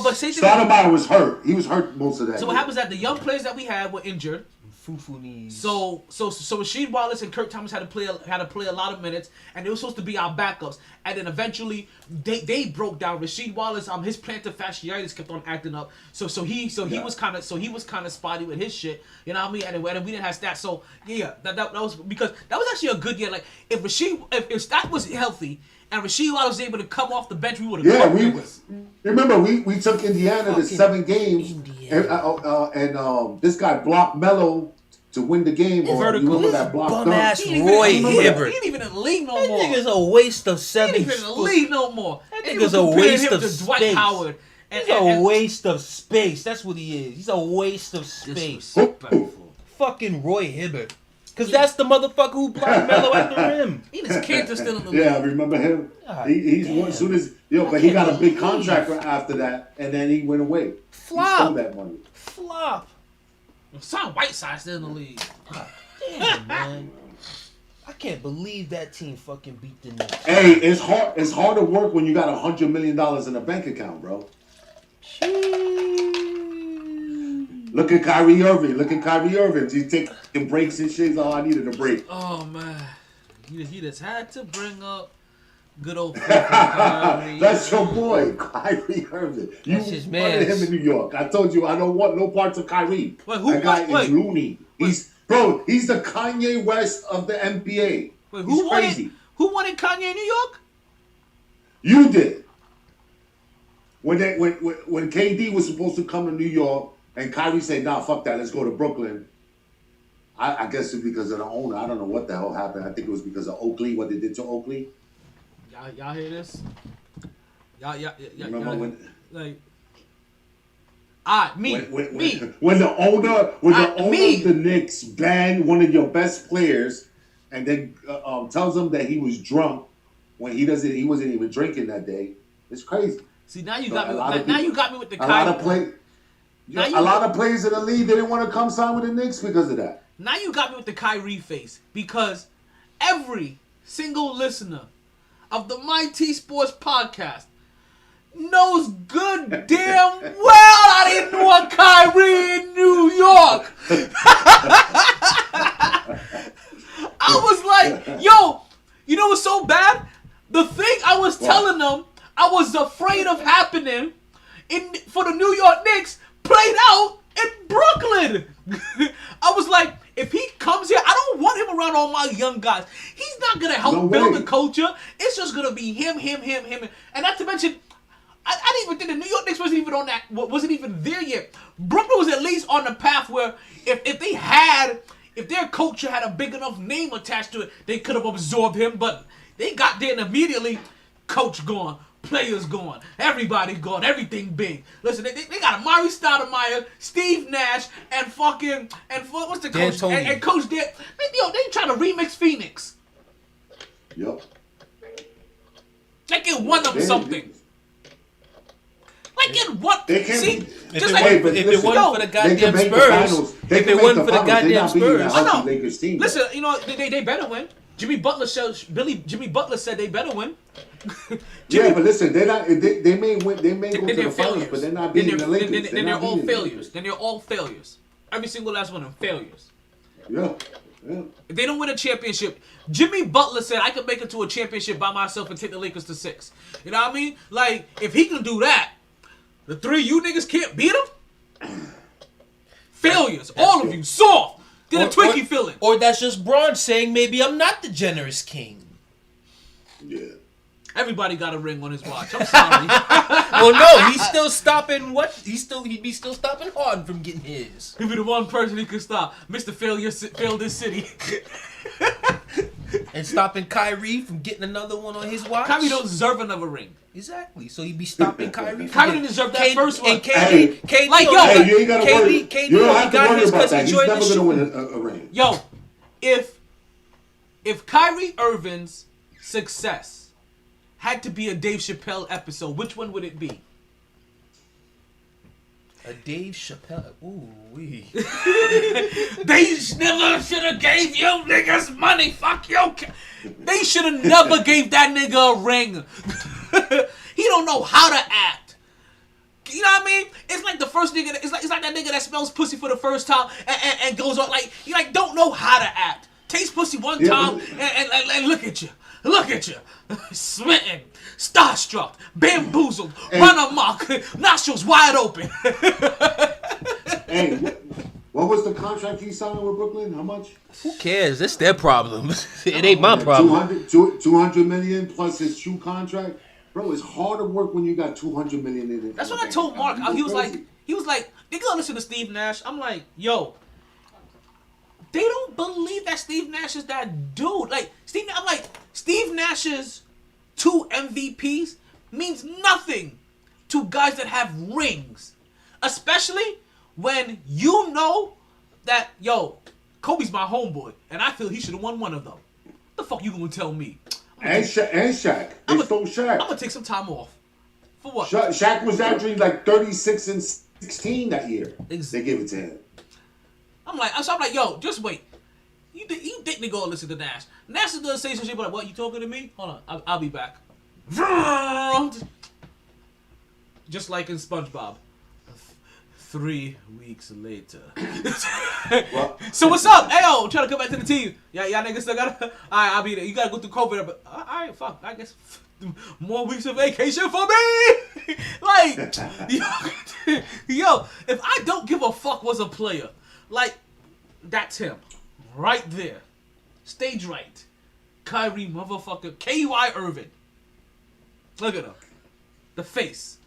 but same thing. Stoudemire was hurt. He was hurt most of that. So what happens is that the young players that we had were injured. Fufu knees. So Rasheed Wallace and Kurt Thomas had to play a lot of minutes, and they were supposed to be our backups. And then eventually they broke down. Rasheed Wallace, his plantar fasciitis kept on acting up. So he was kind of spotty with his shit. You know what I mean? And we didn't have stats. So yeah, that was because that was actually a good year. Like if Stat was healthy and Rasheed Wallace was able to come off the bench, we would have. Yeah, remember we took Indiana to 7 games, and this guy blocked Melo to win the game. Or you remember that block Bum dunk? ass He ain't Roy even- Hibbert. He ain't even in the league no That more. nigga's a waste of He 7. ain't even in the league no more. That And nigga's they a were comparing waste him of to Dwight space. Howard. He's a waste of space. That's what he is. He's a waste of space. Fucking Roy Hibbert. Because that's the motherfucker who blocked Melo at the rim. He just can't still in the league. Yeah, remember him? God He's damn. as soon as but he got a big believe. contract after that, and then he went away. Flop. He stole that money. Flop. Son Whiteside still in the league. Damn, man. I can't believe that team fucking beat the Knicks. Hey, it's hard. It's hard to work when you got $100 million in a bank account, bro. Look at Kyrie Irving. He's taking breaks and shit. Oh, I needed a break. Oh man, he just had to bring up good old Kyrie. That's your boy, Kyrie Irving. You That's his wanted mans. him in New York. I told you I don't want no parts of Kyrie. Wait, who that guy won- is wait. loony. He's the Kanye West of the NBA. Wait, He's crazy. Who wanted Kanye in New York? You did. When KD was supposed to come to New York, And Kyrie said, "Nah, fuck that. Let's go to Brooklyn." I guess it's because of the owner. I don't know what the hell happened. I think it was because of Oakley, what they did to Oakley. Y'all hear this? Y'all Remember when? Like, When the owner of the Knicks banned one of your best players, and then tells him that he was drunk when he wasn't even drinking that day. It's crazy. See, now you got me. Now you got me with the Kyrie. A lot of players in the league, they didn't want to come sign with the Knicks because of that. Now you got me with the Kyrie face, because every single listener of the MyT Sports Podcast knows good damn well I didn't want Kyrie in New York. I was like, yo, you know what's so bad? The thing I was telling them I was afraid of happening for the New York Knicks played out in Brooklyn. I was like, if he comes here, I don't want him around all my young guys. He's not going to help build the culture. It's just going to be him. And not to mention, I didn't even think the New York Knicks wasn't even there yet. Brooklyn was at least on the path where if their culture had a big enough name attached to it, they could have absorbed him. But they got there and immediately, coach gone, players gone, everybody gone, everything big. Listen, they got Amari Stoudemire, Steve Nash, and what's the coach? And Coach Dan. They trying to remix Phoenix. Yep. Like it won them something. Like it won. See, if it wasn't for the goddamn Spurs, if it wasn't for the goddamn Spurs, I know. Listen, you know they better win. Jimmy Butler said they better win. Yeah, but listen, they're not. They may win. They may go to the finals, but they're not beating the Lakers. Then they're all failures. Then they're all failures. Every single last one of them failures. Yeah. If they don't win a championship, Jimmy Butler said I could make it to a championship by myself and take the Lakers to 6. You know what I mean? Like, if he can do that, the 3 of you niggas can't beat him? Failures. All of you. Soft. Get a Twinkie feeling. Or that's just Braun saying maybe I'm not the generous king. Yeah. Everybody got a ring on his watch. I'm sorry. Well, no, he's still stopping he'd be still stopping Harden from getting his. He'd be the one person he could stop. Mr. Failed this city. And stopping Kyrie from getting another one on his watch. Kyrie don't deserve another ring. Exactly. So he'd be stopping Kyrie. Kyrie didn't deserve that first one. And KD, like, yo, you ain't gotta worry. KD You don't have to got worry his about because that. he He's joined never the gonna shoot. win a ring. Yo, if Kyrie Irving's success had to be a Dave Chappelle episode, which one would it be? A Dave Chappelle. Ooh wee. They never should have gave you niggas money. Fuck you. They should have never gave that nigga a ring. He don't know how to act. You know what I mean? It's like the first nigga. It's like that nigga that smells pussy for the first time and goes on like he like don't know how to act. Taste pussy one time and look at you. Look at you. Smitten. Starstruck. Bamboozled. Run amok. Nostrils wide open. Hey, what was the contract he signed with Brooklyn? How much? Who cares? It's their problem. It ain't my problem. 200 million plus his shoe contract. Bro, it's hard to work when you got 200 million in it. That's what I told Mark. He was like, they gonna listen to Steve Nash. I'm like, yo, they don't believe that Steve Nash is that dude. Like, Steve Nash's 2 MVPs means nothing to guys that have rings. Especially when you know that, yo, Kobe's my homeboy, and I feel he should have won one of them. What the fuck you gonna tell me? And Shaq. They stole Shaq. I'm gonna take some time off. For what? Shaq was averaging like 36 and 16 that year. Exactly. They gave it to him. I'm like, yo, just wait. You think they go listen to Nash? Nash is gonna say some shit, but like, what? You talking to me? Hold on, I'll be back. Just like in SpongeBob. 3 weeks later. So what's up? Hey, yo, trying to come back to the team. Yeah, y'all niggas still gotta. Alright, I'll be there. You gotta go through COVID, but alright, fuck. I guess more weeks of vacation for me. Like, yo, if I don't give a fuck was a player, like, that's him, right there, stage right, Kyrie motherfucker, K.Y. Irving. Look at him, the face.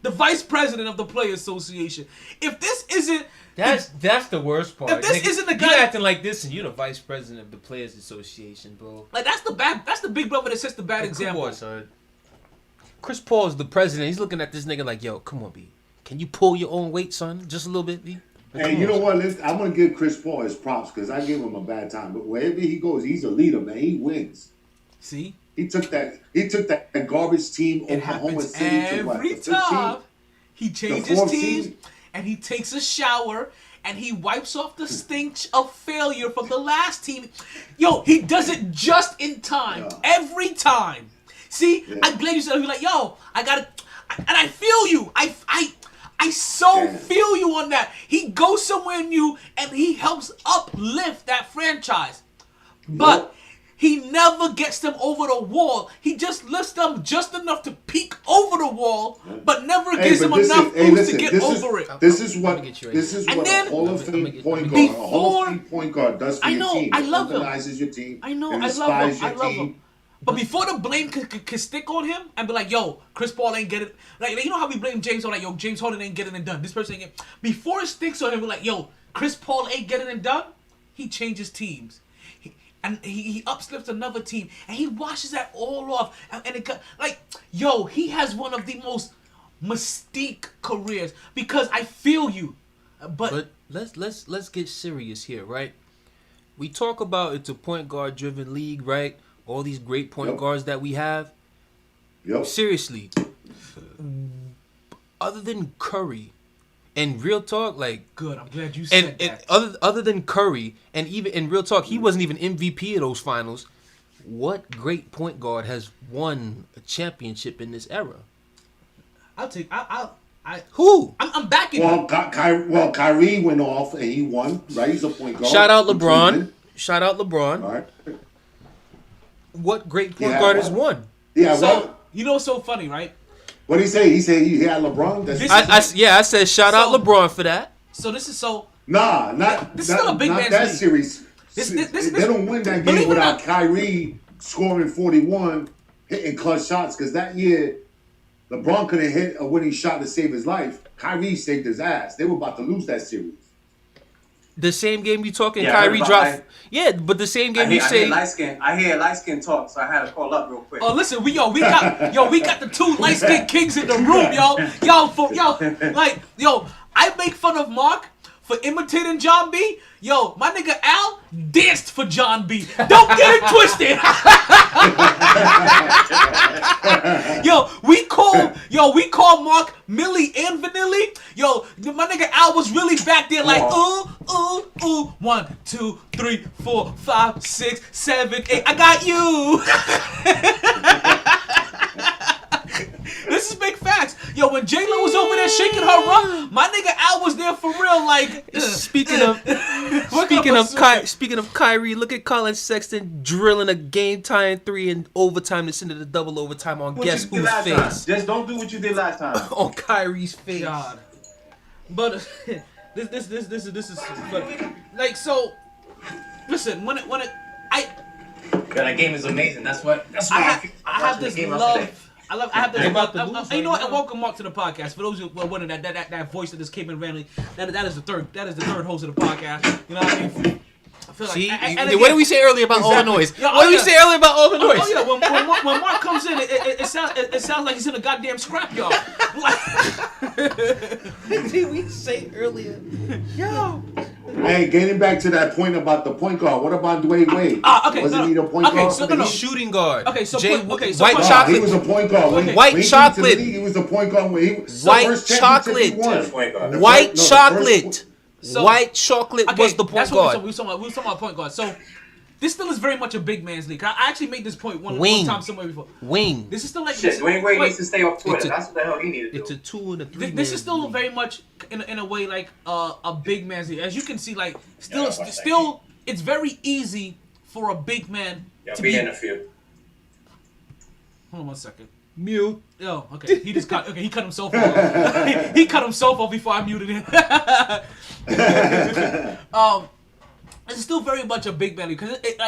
the vice president of the Players Association. If this isn't That's the worst part. If this Nigga, isn't the you guy- acting like this and you're the vice president of the Players Association, bro. like that's the big brother that sets the bad example. Come on, son. Chris Paul's the president. He's looking at this nigga like, yo, come on, B. Can you pull your own weight, son? Just a little bit, B. Hey, you know what? I'm gonna give Chris Paul his props because I gave him a bad time. But wherever he goes, he's a leader, man. He wins. See? He took that garbage team It Oklahoma happens City to what? every The 15th? time. He changes fourth teams seed? and he takes a shower and he wipes off the stench of failure from the last team. Yo, he does it just in time. Yeah. Every time. See, Yeah. I'm glad you said it. You're like, yo, and I feel you. I so Yeah. feel you on that. He goes somewhere new and he helps uplift that franchise. But he never gets them over the wall. He just lifts them just enough to peek over the wall, but never gives them enough boost to get over it. This is what And then- a Hall of Fame point guard, Before- a Hall of Fame point guard does for I your know, team. I It love him. organizes your team. I know, it I love inspires him. I your love team. him. But before the blame could stick on him and be like, yo, Chris Paul ain't getting, like, you know how we blame James Harden, like, yo, James Harden ain't getting it done. This person ain't getting, before it sticks on him, we're like, yo, Chris Paul ain't getting it done, he changes teams. He uplifts another team, and he washes that all off. And it got, like, yo, he has one of the most mystique careers because I feel you. But let's get serious here, right? We talk about it's a point guard driven league, right? All these great point guards that we have. Yep. Seriously, other than Curry, and real talk, like Good, I'm glad you said and that. other than Curry, and even in real talk, he wasn't even MVP of those finals. What great point guard has won a championship in this era? Who? I'm backing Well, him. Kyrie went off and he won, right? He's a point guard. Shout out from LeBron. Cleveland. Shout out LeBron. All right. What great point Yeah, guard what? has won? Yeah, So, what? you know what's so funny, right? What did he say? He said he had LeBron? This- I said shout out So- LeBron for that. So this is so... Nah, This is still a big not man's that league. series. This- They don't win that believe it game or without not- Kyrie scoring 41, hitting clutch shots. Because that year, LeBron couldn't hit a winning shot to save his life. Kyrie saved his ass. They were about to lose that series. The same game you talking, Yeah, Kyrie but dropped. Yeah, but the same game you I say. hear light skin talk, so I had to call up real quick. Oh, listen, we got the two light-skinned kings in the room, I make fun of Mark for imitating John B. Yo, my nigga Al danced for John B. Don't get it twisted. we call Mark Millie and Vanilli. Yo, my nigga Al was really back there like, ooh. 1, 2, 3, 4, 5, 6, 7, 8. I got you. This is big facts. Yo, when J-Lo was over there shaking her rump, my nigga Al was there for real. Like, Speaking of Kyrie, look at Colin Sexton drilling a game-tying 3 in overtime to send it to double overtime on What guess you did whose last face? time. Just don't do what you did last time. On Kyrie's face. God. But this is like so. Listen, when it That game is amazing. That's why I have this love. I have this. They're about to lose And you know right what? And now. welcome Mark to the podcast. For those who were wondering that voice that just came in randomly, that is the third host of the podcast. You know what I mean? I feel like. See, and what again- did we say earlier about all the Exactly. noise? Yeah, What did we yeah. say earlier about all the noise? Oh yeah, when Mark comes in, it sounds like he's in a goddamn scrapyard. What did we say earlier? Yo. Hey, getting back to that point about the point guard, what about Dwayne Wade? Okay, Wasn't no, he the point okay, guard? so for the no. Heat? Shooting guard. Okay, so White point- chocolate. He was a point guard. When, Okay. White when he came to the chocolate. league, he was a point guard. When he was White the first chocolate. championship he won. That's point guard. The White first- no, the chocolate. first- So- White chocolate Okay, was the point that's what guard. we were talking about point guard. So this still is very much a big man's league. I actually made this point one Wing. time somewhere before. Wing. This is still like Shit, Dwayne Wade wait, needs to stay off Twitter. It's a- That's what the hell he needed to It's do. a 2 and a 3. this is still very much in a way like a big man's league. As you can see, like Yeah, watch that still it's very easy for a big man Yeah, to be be. in a few. Hold on 1 second. mute. Oh, okay. He just cut. Okay, he cut himself off. He cut himself off before I muted him. It's still very much a big man because it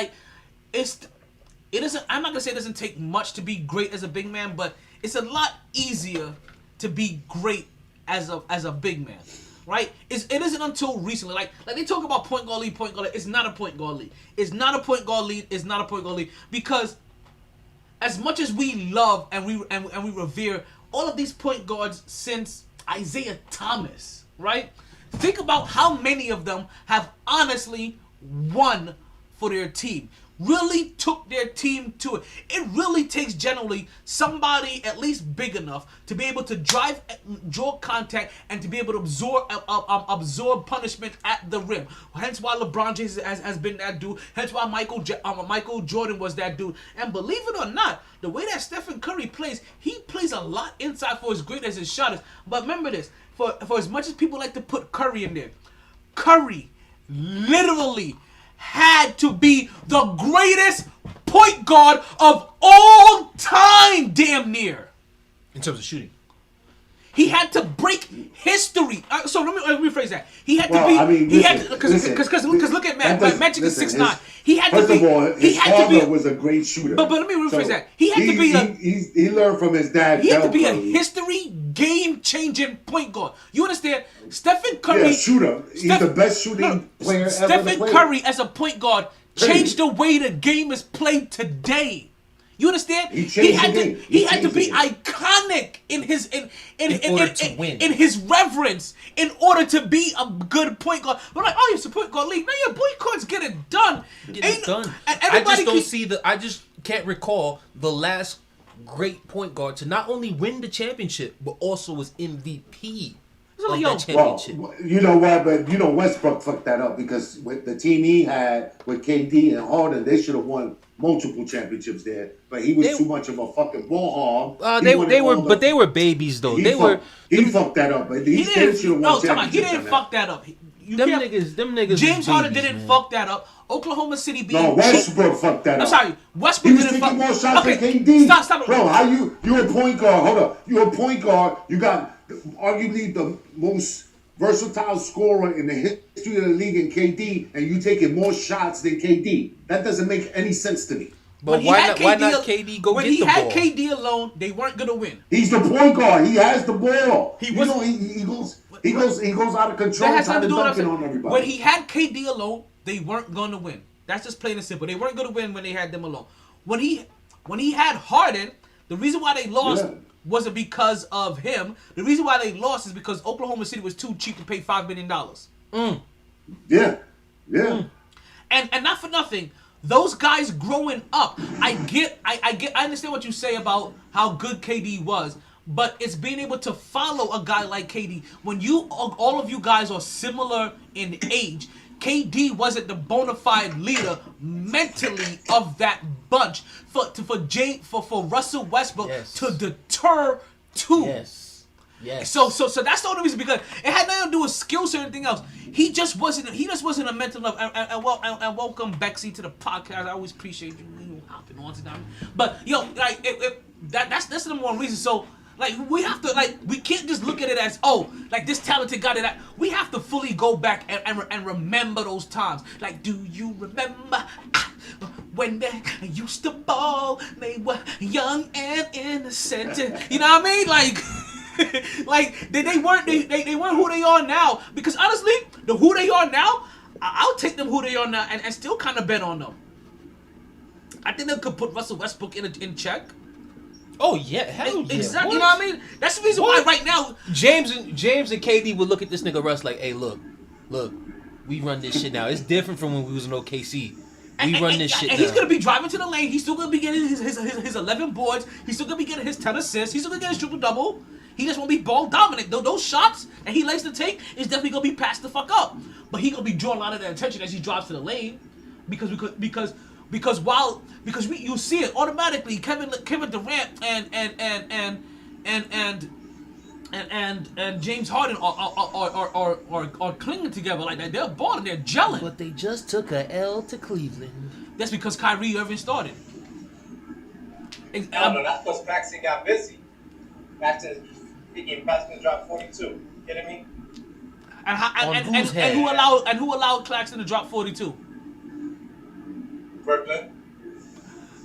doesn't. I'm not gonna say it doesn't take much to be great as a big man, but it's a lot easier to be great as a big man, right? It isn't until recently, like they talk about point guard league. It's not a point guard league. It's not a point guard league because as much as we love and we revere all of these point guards since Isaiah Thomas, right? Think about how many of them have honestly won for their team. Really took their team to it. It really takes generally somebody at least big enough to be able to draw contact and to be able to absorb punishment at the rim. Hence why LeBron James has been that dude. Hence why Michael Jordan was that dude. And believe it or not, the way that Stephen Curry plays, he plays a lot inside for as great as his shot is. But remember this, for as much as people like to put Curry in there, Curry literally had to be the greatest point guard of all time, damn near. In terms of shooting. He had to break history. So let me rephrase that. He had to be. I mean, because look at Magic is 6'9". He had to be. First of all, his father was a great shooter. But let me rephrase that. He had to be he learned from his dad. He had to be a history game-changing point guard. You understand? Stephen Curry. Yeah, shooter. He's the best shooting player ever. Stephen Curry as a point guard changed the way the game is played today. You understand? He had to be iconic in his in his reverence in order to be a good point guard. But like, oh, it's a point guard league. Man, your point guards get it done. I just can't recall the last great point guard to not only win the championship but also was MVP of that championship. Well, you know what? But you know Westbrook fucked that up because with the team he had with KD and Harden, they should have won multiple championships there, but he was too much of a fucking ball hog. They were babies though. He fucked that up, but he should have won championships. He didn't fuck that up. Them niggas. James Harden didn't fuck that up. Oklahoma City beat. No, Westbrook fucked that up. I'm sorry, Westbrook didn't fuck. He was taking more shots than KD. Stop. Bro, how you a point guard? Hold up, you a point guard. You got arguably the most versatile scorer in the history of the league in KD, and you taking more shots than KD. That doesn't make any sense to me. But why not KD go get the ball? When he had KD alone, they weren't gonna win. He's the point guard. He has the ball. He goes out of control. That has nothing to do with on everybody. When he had KD alone, they weren't gonna win. That's just plain and simple. They weren't gonna win when they had them alone. When he had Harden, the reason why they lost wasn't because of him. The reason why they lost is because Oklahoma City was too cheap to pay $5 million. Yeah. And not for nothing, those guys growing up, I understand what you say about how good KD was, but it's being able to follow a guy like KD. When all of you guys are similar in age, KD wasn't the bona fide leader mentally of that bunch for Russell Westbrook to deter two. Yes. So that's the only reason, because it had nothing to do with skills or anything else. He just wasn't a mental enough. And welcome Bexy to the podcast. I always appreciate you hopping on to that. But that's the number one reason. So we have to we can't just look at it as this talented guy that we have to fully go back and remember those times. Like, do you remember when they used to ball? They were young and innocent. You know what I mean? They weren't who they are now. Because honestly, who they are now, I'll take them who they are now and still kind of bet on them. I think they could put Russell Westbrook in check. Oh yeah, hell yeah. Exactly. You know what I mean? That's the reason why right now James and KD would look at this nigga Russ like, hey, look, we run this shit now. It's different from when we was in OKC. We run this shit now. And he's gonna be driving to the lane. He's still gonna be getting his 11 boards. He's still gonna be getting his 10 assists. He's still gonna get his triple double. He just won't be ball dominant. Those shots that he likes to take is definitely gonna be passed the fuck up. But he gonna be drawing a lot of the attention as he drives to the lane, because you see it automatically. Kevin Durant and James Harden are clinging together like that. They're balling. They're gelling. But they just took a L to Cleveland. That's because Kyrie Irving started. No, that's because Paxton got busy. Paxton dropped 42. Kidding me? And who allowed Claxton to drop 42? Brooklyn.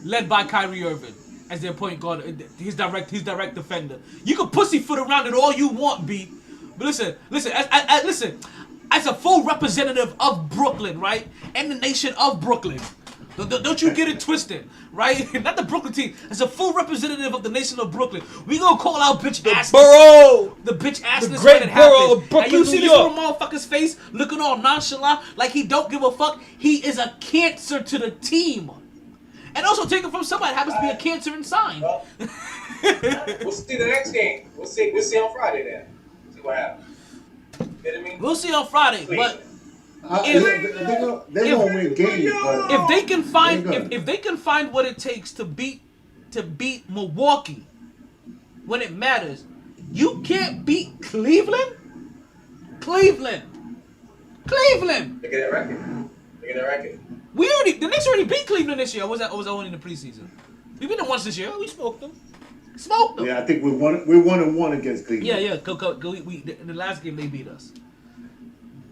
Led by Kyrie Irving. as their point guard. He's direct defender. You can pussyfoot around it all you want, B. But listen. Listen. As a full representative of Brooklyn, right, and the nation of Brooklyn. Don't you get it twisted, right? Not the Brooklyn team. As a full representative of the nation of Brooklyn, we gonna call out bitch assness. The bitch assness the great when it borough happens. of Brooklyn, and you see New this York. little motherfucker's face looking all nonchalant, like he don't give a fuck. He is a cancer to the team. And also take it from somebody that happens to be a cancer inside. Well, we'll see the next game. We'll see on Friday then. See what happens. You know what I mean? We'll see on Friday, but They're gonna win games, but if they can find if they can find what it takes to beat Milwaukee when it matters, you can't beat Cleveland. Look at that record. The Knicks already beat Cleveland this year. Or was that only in the preseason? We beat them once this year. We smoked them. Yeah, I think we're 1-1 against Cleveland. Yeah. In the last game they beat us.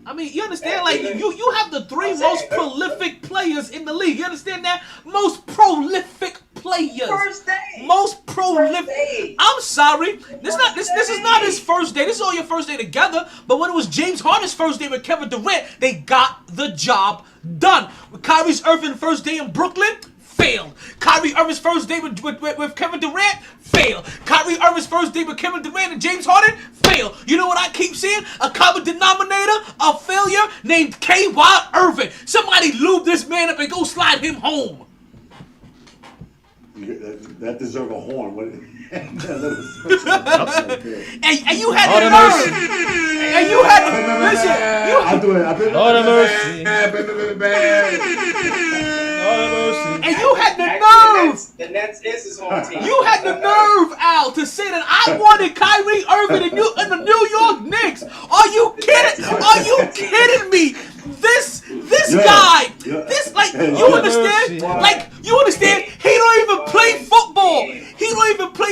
I mean, you understand? Like you have the three most prolific players in the league. You understand that? Most prolific players. First day. Most prolific. First day. I'm sorry. This is not his first day. This is all your first day together. But when it was James Harden's first day with Kevin Durant, they got the job done. With Kyrie Irving's first day in Brooklyn, failed. Kyrie Irving's first day with Kevin Durant, failed. Kyrie Irving's first day with Kevin Durant and James Harden, failed. You know what I keep seeing? A common denominator of failure named K.Y. Irving. Somebody lube this man up and go slide him home. That deserve a horn. And you had the nerve. And you had listen. I'll do it. Lord have mercy. And you had the nerve. The Nets is his home team. You had the nerve, Al, to say that I wanted Kyrie Irving in the New York Knicks. Are you kidding? Are you kidding me? This guy, this you understand? Like you understand? He don't even play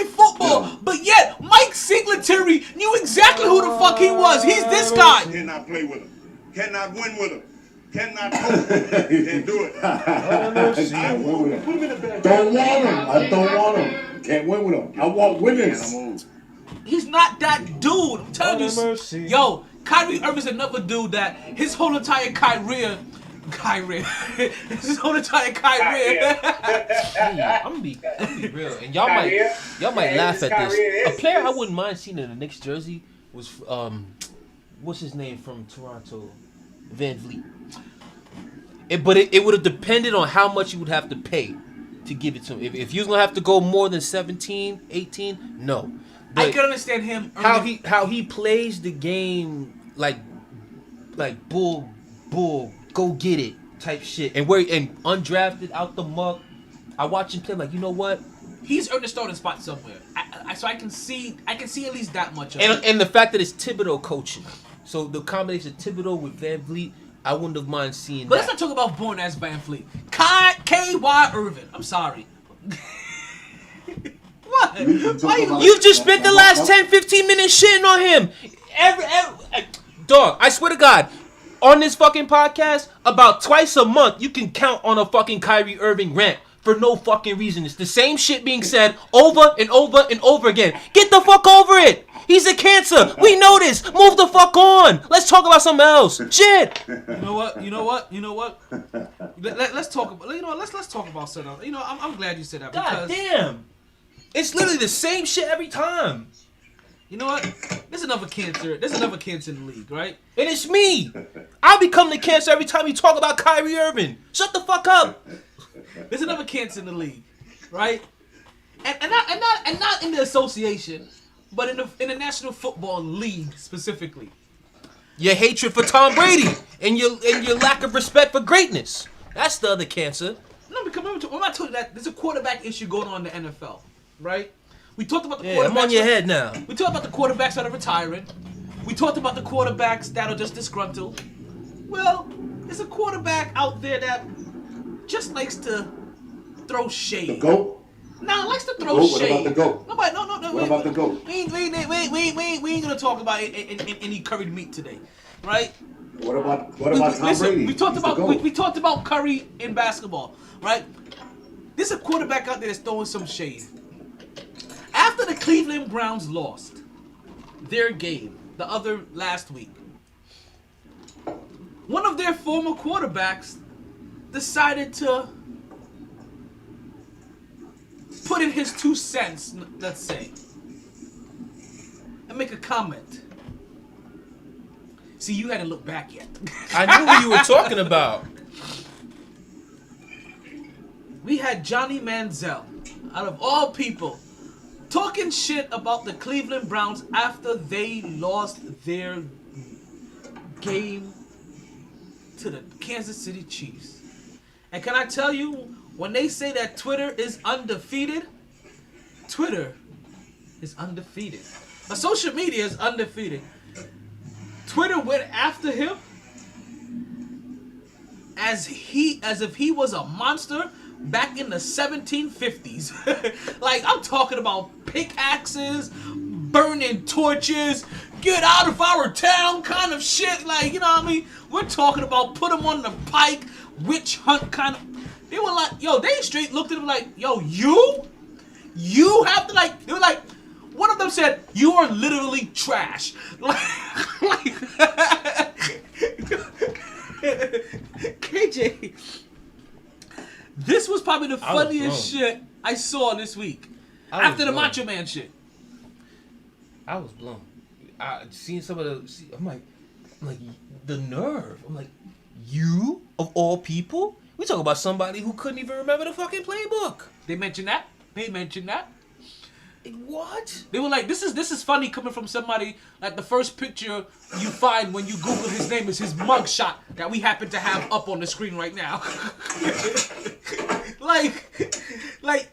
football. But yet Mike Singletary knew exactly who the fuck he was. He's this guy. Cannot play with him. Cannot win with him. Cannot cope with him. Can't do it. Don't want him. I don't want him. Can't win with him. I want winners. He's not that dude. I'm telling you. Yo, Kyrie Irving's another dude that his whole entire career. His whole entire career. I'm gonna be real, and y'all might laugh at this. A player I wouldn't mind seeing in the Knicks jersey was what's his name from Toronto, Van Vliet. But it would have depended on how much you would have to pay to give it to him. If you was gonna have to go more than 17, 18, no. But I can understand him. How he plays the game like bull, go get it type shit, and undrafted out the muck. I watch him play like, you know what? He's earned a starting spot somewhere. So I can see at least that much of it. And the fact that it's Thibodeau coaching, so the combination of Thibodeau with Van Vliet, I wouldn't have mind seeing but that. let's not talk about born ass Van Fleet. K.Y. Irving. I'm sorry. What? You've just spent the last 10-15 minutes shitting on him. Dog, I swear to God, on this fucking podcast, about twice a month, you can count on a fucking Kyrie Irving rant for no fucking reason. It's the same shit being said over and over and over again. Get the fuck over it. He's a cancer. We know this. Move the fuck on. Let's talk about something else. Shit. You know what? Let's talk about. Let's talk about something. You know, I'm glad you said that. God because, damn. It's literally the same shit every time. You know what? There's another cancer. There's another cancer in the league, right? And it's me. I become the cancer every time you talk about Kyrie Irving. Shut the fuck up. There's another cancer in the league, right? And not in the association, but in the National Football League specifically. Your hatred for Tom Brady and your lack of respect for greatness. That's the other cancer. No, because remember I told you that there's a quarterback issue going on in the NFL, right? We talked about the Yeah, quarterbacks. I'm on your head now. We talked about the quarterbacks that are retiring. We talked about the quarterbacks that are just disgruntled. Well, there's a quarterback out there that just likes to throw shade. The GOAT? Nah, likes to The throw GOAT? shade. What about the GOAT? No. What about the GOAT? We ain't gonna talk about any curried meat today, right? What about Tom Listen, Brady? we talked He's the about GOAT. we talked about Curry in basketball, right? There's a quarterback out there that's throwing some shade. After the Cleveland Browns lost their game last week, one of their former quarterbacks decided to put in his 2 cents, let's say, and make a comment. See, you hadn't looked back yet. I knew what you were talking about. We had Johnny Manziel, out of all people, talking shit about the Cleveland Browns after they lost their game to the Kansas City Chiefs. And can I tell you, when they say that Twitter is undefeated, Twitter is undefeated. Social media is undefeated. Twitter went after him as if he was a monster back in the 1750s. Like, I'm talking about pickaxes, burning torches, get out of our town kind of shit. Like, you know what I mean? We're talking about put him on the pike, witch hunt kind of. They were like, yo, they straight looked at him like, yo, you have to, like, they were like, one of them said, you are literally trash. Like KJ, this was probably the funniest shit I saw this week. After the Macho Man shit. I was blown. I seen some of the. I'm like, the nerve. I'm like, you of all people? We talk about somebody who couldn't even remember the fucking playbook. They mentioned that. What? They were like, this is funny coming from somebody, like the first picture you find when you Google his name is his mugshot that we happen to have up on the screen right now. like,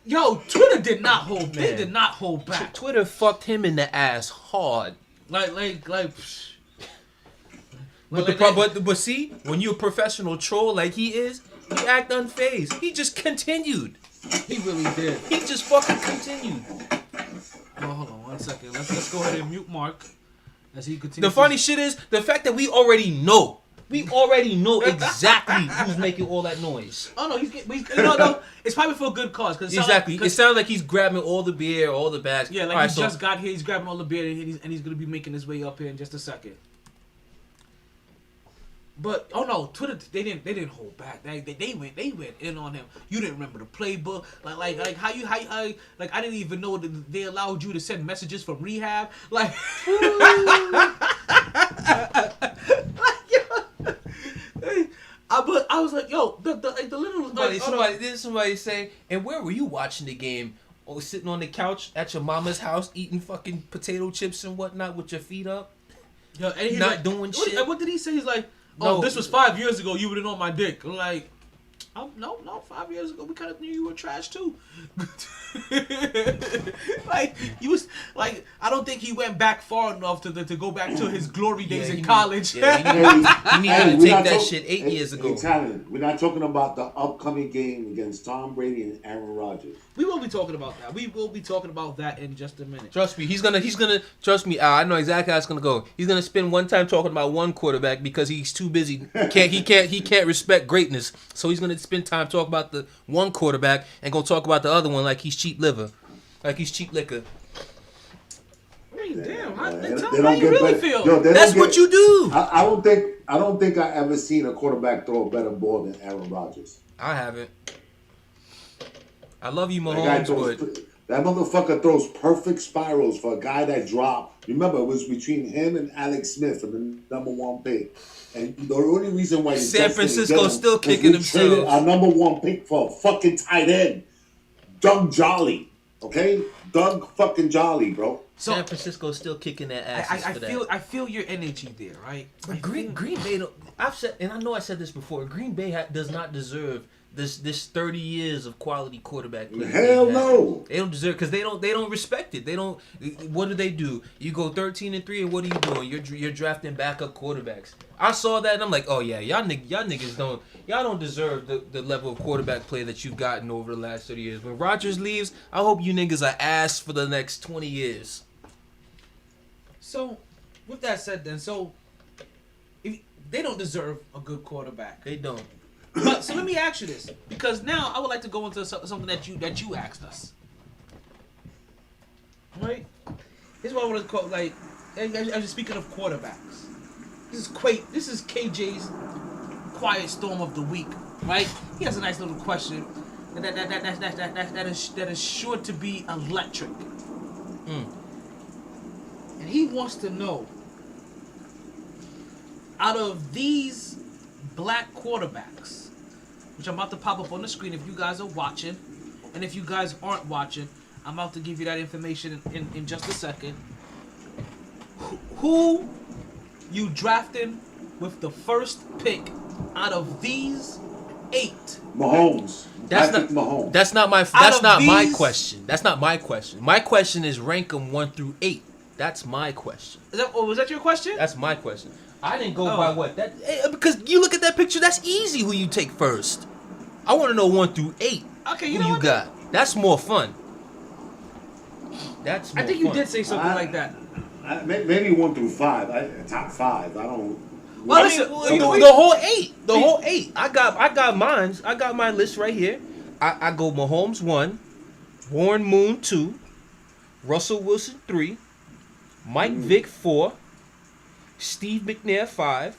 yo, Twitter did not hold. They did not hold back. Twitter fucked him in the ass hard. But see, when you're a professional troll like he is, he act unfazed. He just continued. He really did. He just fucking continued. Oh, hold on 1 second. Let's go ahead and mute Mark as he continues. The funny shit is the fact that we already know exactly who's making all that noise. Oh no, no, it's probably for a good cause. Exactly. It sounds like he's grabbing all the beer, all the bags. Yeah, like just got here. He's grabbing all the beer, and he's gonna be making his way up here in just a second. But oh no, Twitter they didn't hold back. They went in on him. You didn't remember the playbook, like how I didn't even know that they allowed you to send messages from rehab. Like, but I was like, yo, the little somebody saying, and where were you watching the game? Or sitting on the couch at your mama's house eating fucking potato chips and whatnot with your feet up, yo, and he's not like, doing shit. What did he say? He's like, oh, this was 5 years ago. You would have known my dick. I'm like, no, 5 years ago we kind of knew you were trash too. Like you was like, I don't think he went back far enough to go back to his glory days in college. He needed to take that shit 8 years ago. We're not talking about the upcoming game against Tom Brady and Aaron Rodgers. We will be talking about that. We will be talking about that in just a minute. Trust me, he's gonna trust me. I know exactly how it's gonna go. He's gonna spend one time talking about one quarterback because he's too busy. He can't respect greatness. So he's gonna spend time talking about the one quarterback and go talk about the other one like he's cheap liver, like he's cheap liquor. Damn, tell me how you really feel. Yo, that's what you do. I don't think I ever seen a quarterback throw a better ball than Aaron Rodgers. I haven't. I love you, Mahomes, but that motherfucker throws perfect spirals for a guy that dropped. Remember, it was between him and Alex Smith for the #1 pick. And the only reason why San Francisco's still kicking themselves. Traded our #1 pick for a fucking tight end, Doug Jolly. Okay, Doug fucking Jolly, bro. So, San Francisco's still kicking their asses for that. I feel your energy there, right? But Green Bay, I've said, and I know I said this before. Green Bay does not deserve this 30 years of quality quarterback play. Hell no. They don't deserve because they don't respect it. They don't. What do? You go 13-3, and what are you doing? You're drafting backup quarterbacks. I saw that and I'm like, oh yeah, y'all niggas don't deserve the level of quarterback play that you've gotten over the last 30 years. When Rodgers leaves, I hope you niggas are ass for the next 20 years. So, with that said, then, if they don't deserve a good quarterback. They don't. But so let me ask you this, because now I would like to go into something that you asked us. Right? This is what I want to call, like, as speaking of quarterbacks. This is KJ's quiet storm of the week, right? He has a nice little question that is sure to be electric. And he wants to know, out of these black quarterbacks, which I'm about to pop up on the screen if you guys are watching, and if you guys aren't watching, I'm about to give you that information in just a second. Who you drafting with the first pick out of these 8? Mahomes. That's not my question. That's not my question. My question is rank them 1 through 8. That's my question. Was that your question? That's my question. I didn't go by what because you look at that picture. That's easy. Who you take first? I want to know 1 through 8. Okay, who you got? That's more fun. That's more I think fun. you did say something like that. Maybe 1 through 5. Top 5. I don't. Well, listen, the whole 8. The whole 8. I got mine. I got my list right here. I go Mahomes 1, Warren Moon 2, Russell Wilson 3, Mike Vick 4, Steve McNair 5,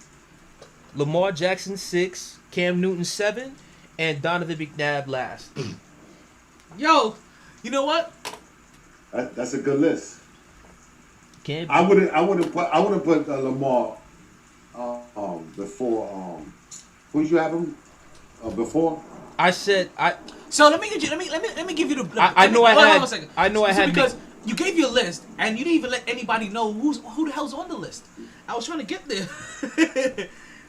Lamar Jackson 6, Cam Newton 7, and Donovan McNabb last. Yo, you know what? That's a good list. I wouldn't put Lamar before. Who did you have him before? I said I. So let me give you the. I know I had because you gave your list and you didn't even let anybody know who the hell's on the list. I was trying to get there.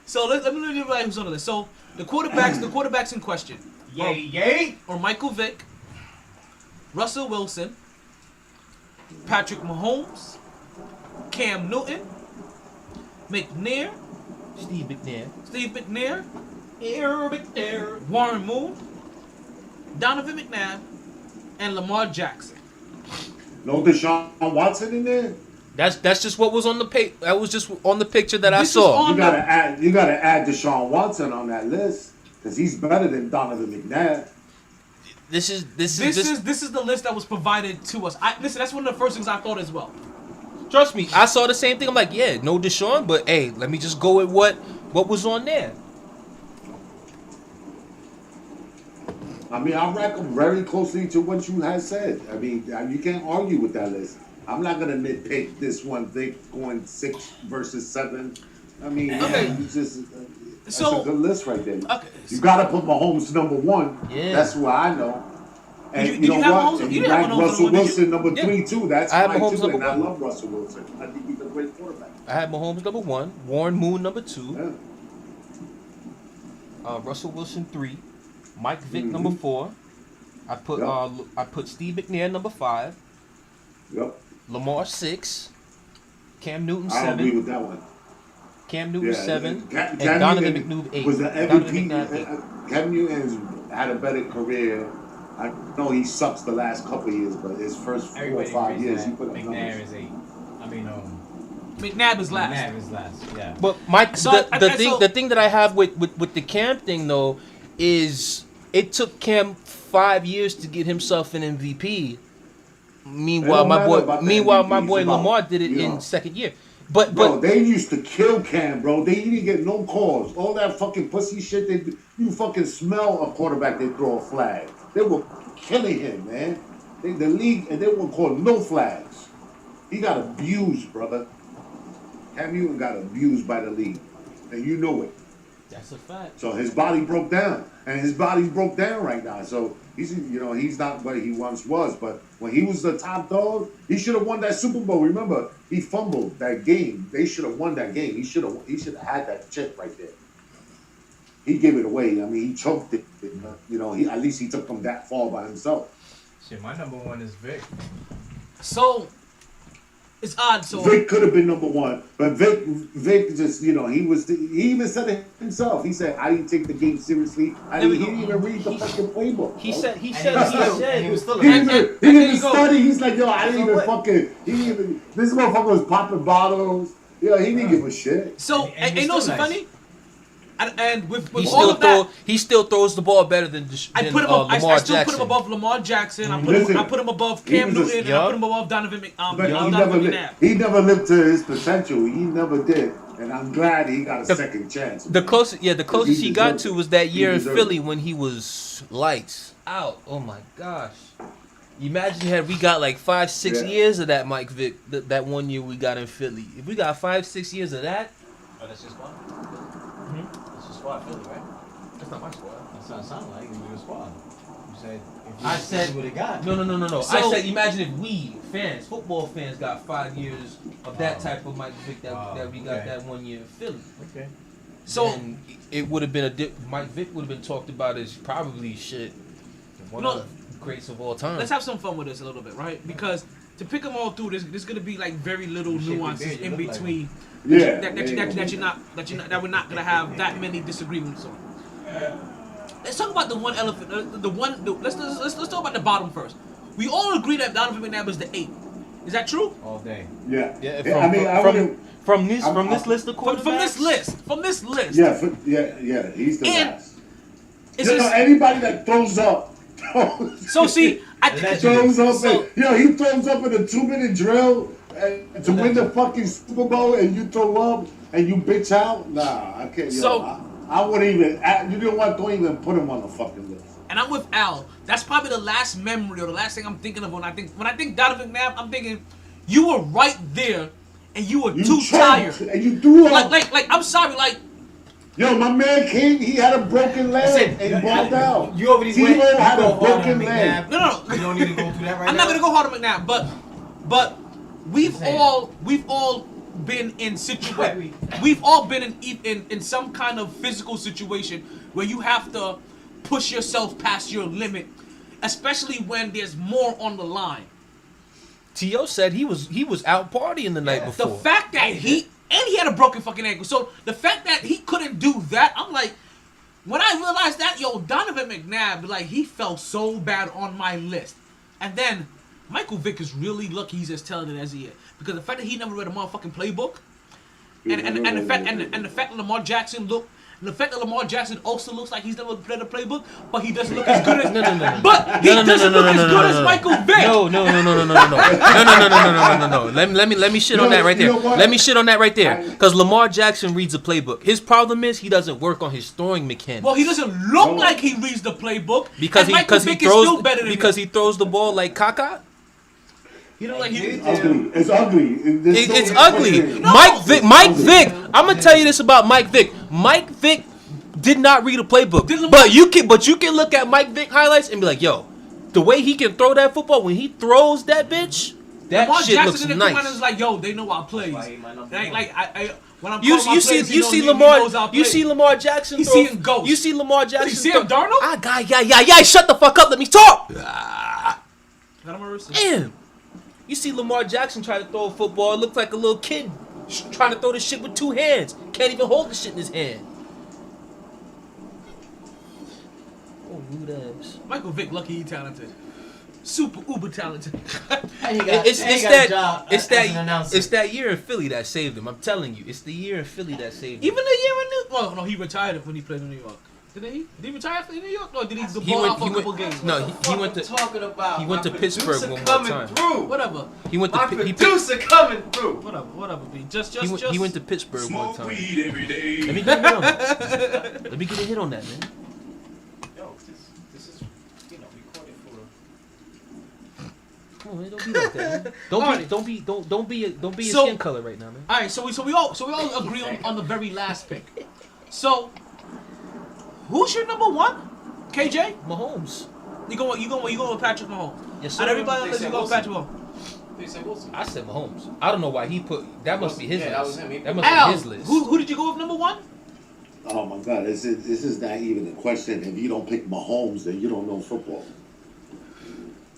So let me know everybody who's on the list. So the quarterbacks in question. Yay! Or Michael Vick, Russell Wilson, Patrick Mahomes, Cam Newton, McNair, Steve McNair, Warren Moon, Donovan McNabb, and Lamar Jackson. No Deshaun Watson in there? That's just what was on the page. That was just on the picture that I saw. You gotta add Deshaun Watson on that list because he's better than Donovan McNabb. This is the list that was provided to us. Listen, that's one of the first things I thought as well. Trust me, I saw the same thing. I'm like, yeah, no Deshaun, but hey, let me just go with what was on there. I mean, I rank them very closely to what you had said. I mean, you can't argue with that list. I'm not gonna nitpick this one thing going 6 versus 7. I mean, it's just that's a good list right there. Okay. You gotta put Mahomes number 1. Yeah. That's what I know. And you know what? And you rank Russell Wilson number 3 too. That's fine too. And I love Russell Wilson. I think he's a great quarterback. I had Mahomes number 1, Warren Moon number 2, Russell Wilson 3, Mike Vick number 4. I put Steve McNair number 5. Yep. Lamar 6, Cam Newton 7. I don't agree with that one. Cam Newton 7, and Cam Donovan Newton McNabb 8. Was the MVP. Cam Newton had a better career. I know he sucks the last couple of years, but his first 4 or 5 years, he put up numbers. McNair is 8. I mean, McNabb is last. McNabb is last. Yeah. But Mike, the thing that I have with the Cam thing though is it took Cam 5 years to get himself an MVP. Meanwhile, my boy Lamar did it in second year. But they used to kill Cam, bro. They didn't get no calls. All that fucking pussy shit. You fucking smell a quarterback. They throw a flag. They were killing him, man. The league, and they were called no flags. He got abused, brother. Cam Newton got abused by the league, and you know it. That's a fact. So his body broke down, and his body's broke down right now. So he's not what he once was. But when he was the top dog, he should have won that Super Bowl. Remember, he fumbled that game. They should have won that game. He should have had that chip right there. He gave it away. I mean, he choked it. At least he took them that far by himself. Shit, my number 1 is Vic. So it's odd. So Vic could have been number 1, but Vic just he even said it himself. He said, "I didn't take the game seriously. He didn't even read the fucking playbook." He said he was still. He didn't even study. He's like, "Yo, I didn't even fucking." This motherfucker was popping bottles. He didn't give a shit. So, ain't no so funny. And with all of that, he still throws the ball better than Lamar I still Jackson. put him above Lamar Jackson. I put him above he Cam was a- Newton, and I put him above Donovan McNabb. He never lived to his potential. He never did. And I'm glad he got a second chance. The closest he got to was that year in deserved Philly it. when he was lights out. Oh my gosh. Imagine had we got like 5-6 years of that Mike Vick, that 1 year we got in Philly. If we got 5-6 years of that. Oh, that's your squad? That's your squad, Philly, right? That's not my squad. That's what it sounded like. It was your squad. You said, I said would have got. No. So- I said, imagine if we fans, football fans, got 5 years of that type of Mike Vick that we got that 1 year in Philly. Okay. So and it would have been Mike Vick would have been talked about as probably one of the greats of all time. let's have some fun with this a little bit, right? Because to pick them all through, there's gonna be like very little nuances in between. That we're not gonna have that many disagreements on. Let's talk about the one elephant. Let's talk about the bottom first. We all agree that Donovan McNabb is the 8. Is that true? All day. Yeah. From this list of quarterbacks. From this list. Yeah. He's the last. Anybody that throws up. So see, he throws up in a 2-minute drill to win the fucking Super Bowl, and you throw up and you bitch out. Nah, I can't. I wouldn't even. You know what? Don't even put him on the fucking list. And I'm with Al. That's probably the last memory or the last thing I'm thinking of when I think Donovan McNabb. I'm thinking you were right there, and you were too tired. And you threw up. Like I'm sorry, like. Yo, my man King, he had a broken leg and balled out. You over these ways? T-Mo had a broken leg. No. You don't need to go through that right now. I'm not gonna go hard on McNabb, but we've all been in we've all been in some kind of physical situation where you have to push yourself past your limit, especially when there's more on the line. T.O. said he was out partying the night before. The fact that he had a broken fucking ankle. So the fact that he couldn't do that, I'm like, when I realized that, Donovan McNabb, like, he felt so bad on my list. And then Michael Vick is really lucky he's as talented as he is. Because the fact that he never read a motherfucking playbook, and the fact that Lamar Jackson also looks like he's never played a playbook, but he doesn't look as good as But he doesn't look as good as Michael Vick. No. Let me shit on that right there. Let me shit on that right there. Because Lamar Jackson reads a playbook. His problem is he doesn't work on his throwing mechanics. Well, he doesn't look like he reads the playbook. Because he throws the ball like Kaka. You know, like It's ugly. It's ugly. No. Mike Vick. I'm gonna tell you this about Mike Vick. Mike Vick did not read a playbook. But you can look at Mike Vick highlights and be like, yo, the way he can throw that football when he throws that bitch, that Lamar shit Jackson looks nice. Is like, yo, they know our plays. When I'm You see Lamar Jackson. He's seeing ghosts. You see Lamar Jackson. You see him, Darnold? Yeah. Shut the fuck up. Let me talk. Damn. You see Lamar Jackson try to throw a football. It looks like a little kid trying to throw this shit with 2 hands. Can't even hold the shit in his hand. Oh, rude ass. Michael Vick, lucky he talented. Super uber talented. It's that year in Philly that saved him. I'm telling you, it's the year in Philly that saved him. Even the year in New York. Well, no, he retired when he played in New York. Did he retire after New York? Or did he ball out for a couple games? No, he went to Pittsburgh one more time. Whatever. He went to producer coming through. Whatever. B. Just. He went to Pittsburgh one time. Weed every day. Let me get a hit on that. Let me get a hit on that, man. Yo, this is recorded for. Come on, man, don't be like that, man. Don't be a skin color right now, man. All right, so we all agree on the very last pick. So, who's your number 1? KJ? Mahomes. You going with Patrick Mahomes? Yes, sir. And everybody else you go with Patrick Mahomes. They said Wilson. I said Mahomes. I don't know why he put that. Must be his list. That was him. That must be his list. Who did you go with number 1? Oh my God, this is not even a question. If you don't pick Mahomes, then you don't know football.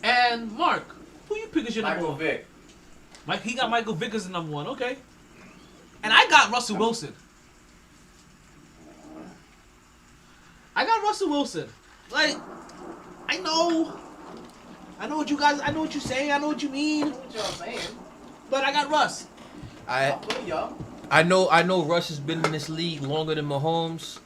And Mark, who you pick as your number 1? Michael Vick. Mike, he got Michael Vick as the number 1. Okay. And I got Russell Wilson. I got Russell Wilson. Like, I know what you guys. I know what you're saying. I know what you mean. What y'all saying? But I got Russ. I I know Russ has been in this league longer than Mahomes.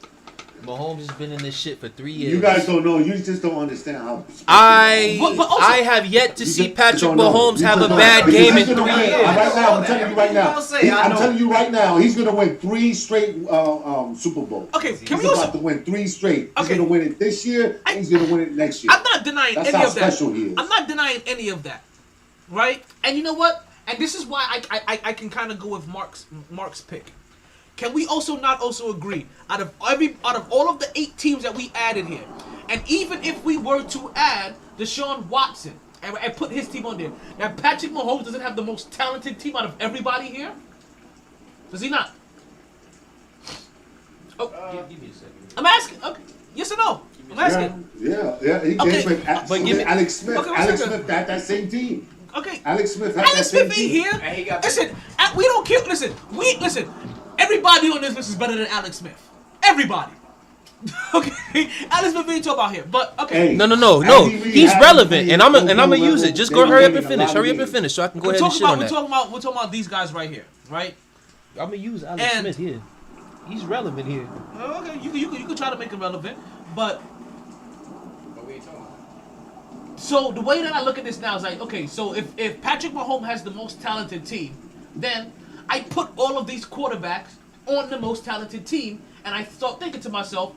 Mahomes has been in this shit for 3 years. You guys don't know. You just don't understand how. I have yet to see Patrick Mahomes have a bad game in 3 years. Right now, I'm telling you right now. I'm telling you right now, he's gonna win 3 straight Super Bowls. Okay, can he's we about to win 3 straight. He's Okay. gonna win it this year. And he's gonna win it next year. I'm not denying That's any how of that. special he is. I'm not denying any of that, right? And you know what? And this is why I can kind of go with Mark's pick. Can we also not also agree out of all of the 8 teams that we added here, and even if we were to add Deshaun Watson and put his team on there, that Patrick Mahomes doesn't have the most talented team out of everybody here? Does he not? Oh, Give me a second. I'm asking. Okay, yes or no? I'm asking. Yeah. He Okay. came with Alex Smith. Okay, Alex Smith got that same team. Okay. Alex Smith had Alex that same Smith ain't team. here. And he got Listen, we don't care. Listen. Everybody on this list is better than Alex Smith. Everybody. Okay, Alex Smith ain't talking about here, but okay. Hey, No. He's relevant, and I'm gonna use it. Just go hurry up and finish. Hurry up and finish, so I can go ahead and shit on that. We're talking about these guys right here, right? I'm gonna use Alex Smith here. He's relevant here. Okay, you can try to make it relevant, but What were you talking about? so the way that I look at this now is like, okay, so if Patrick Mahomes has the most talented team, then I put all of these quarterbacks on the most talented team, and I start thinking to myself,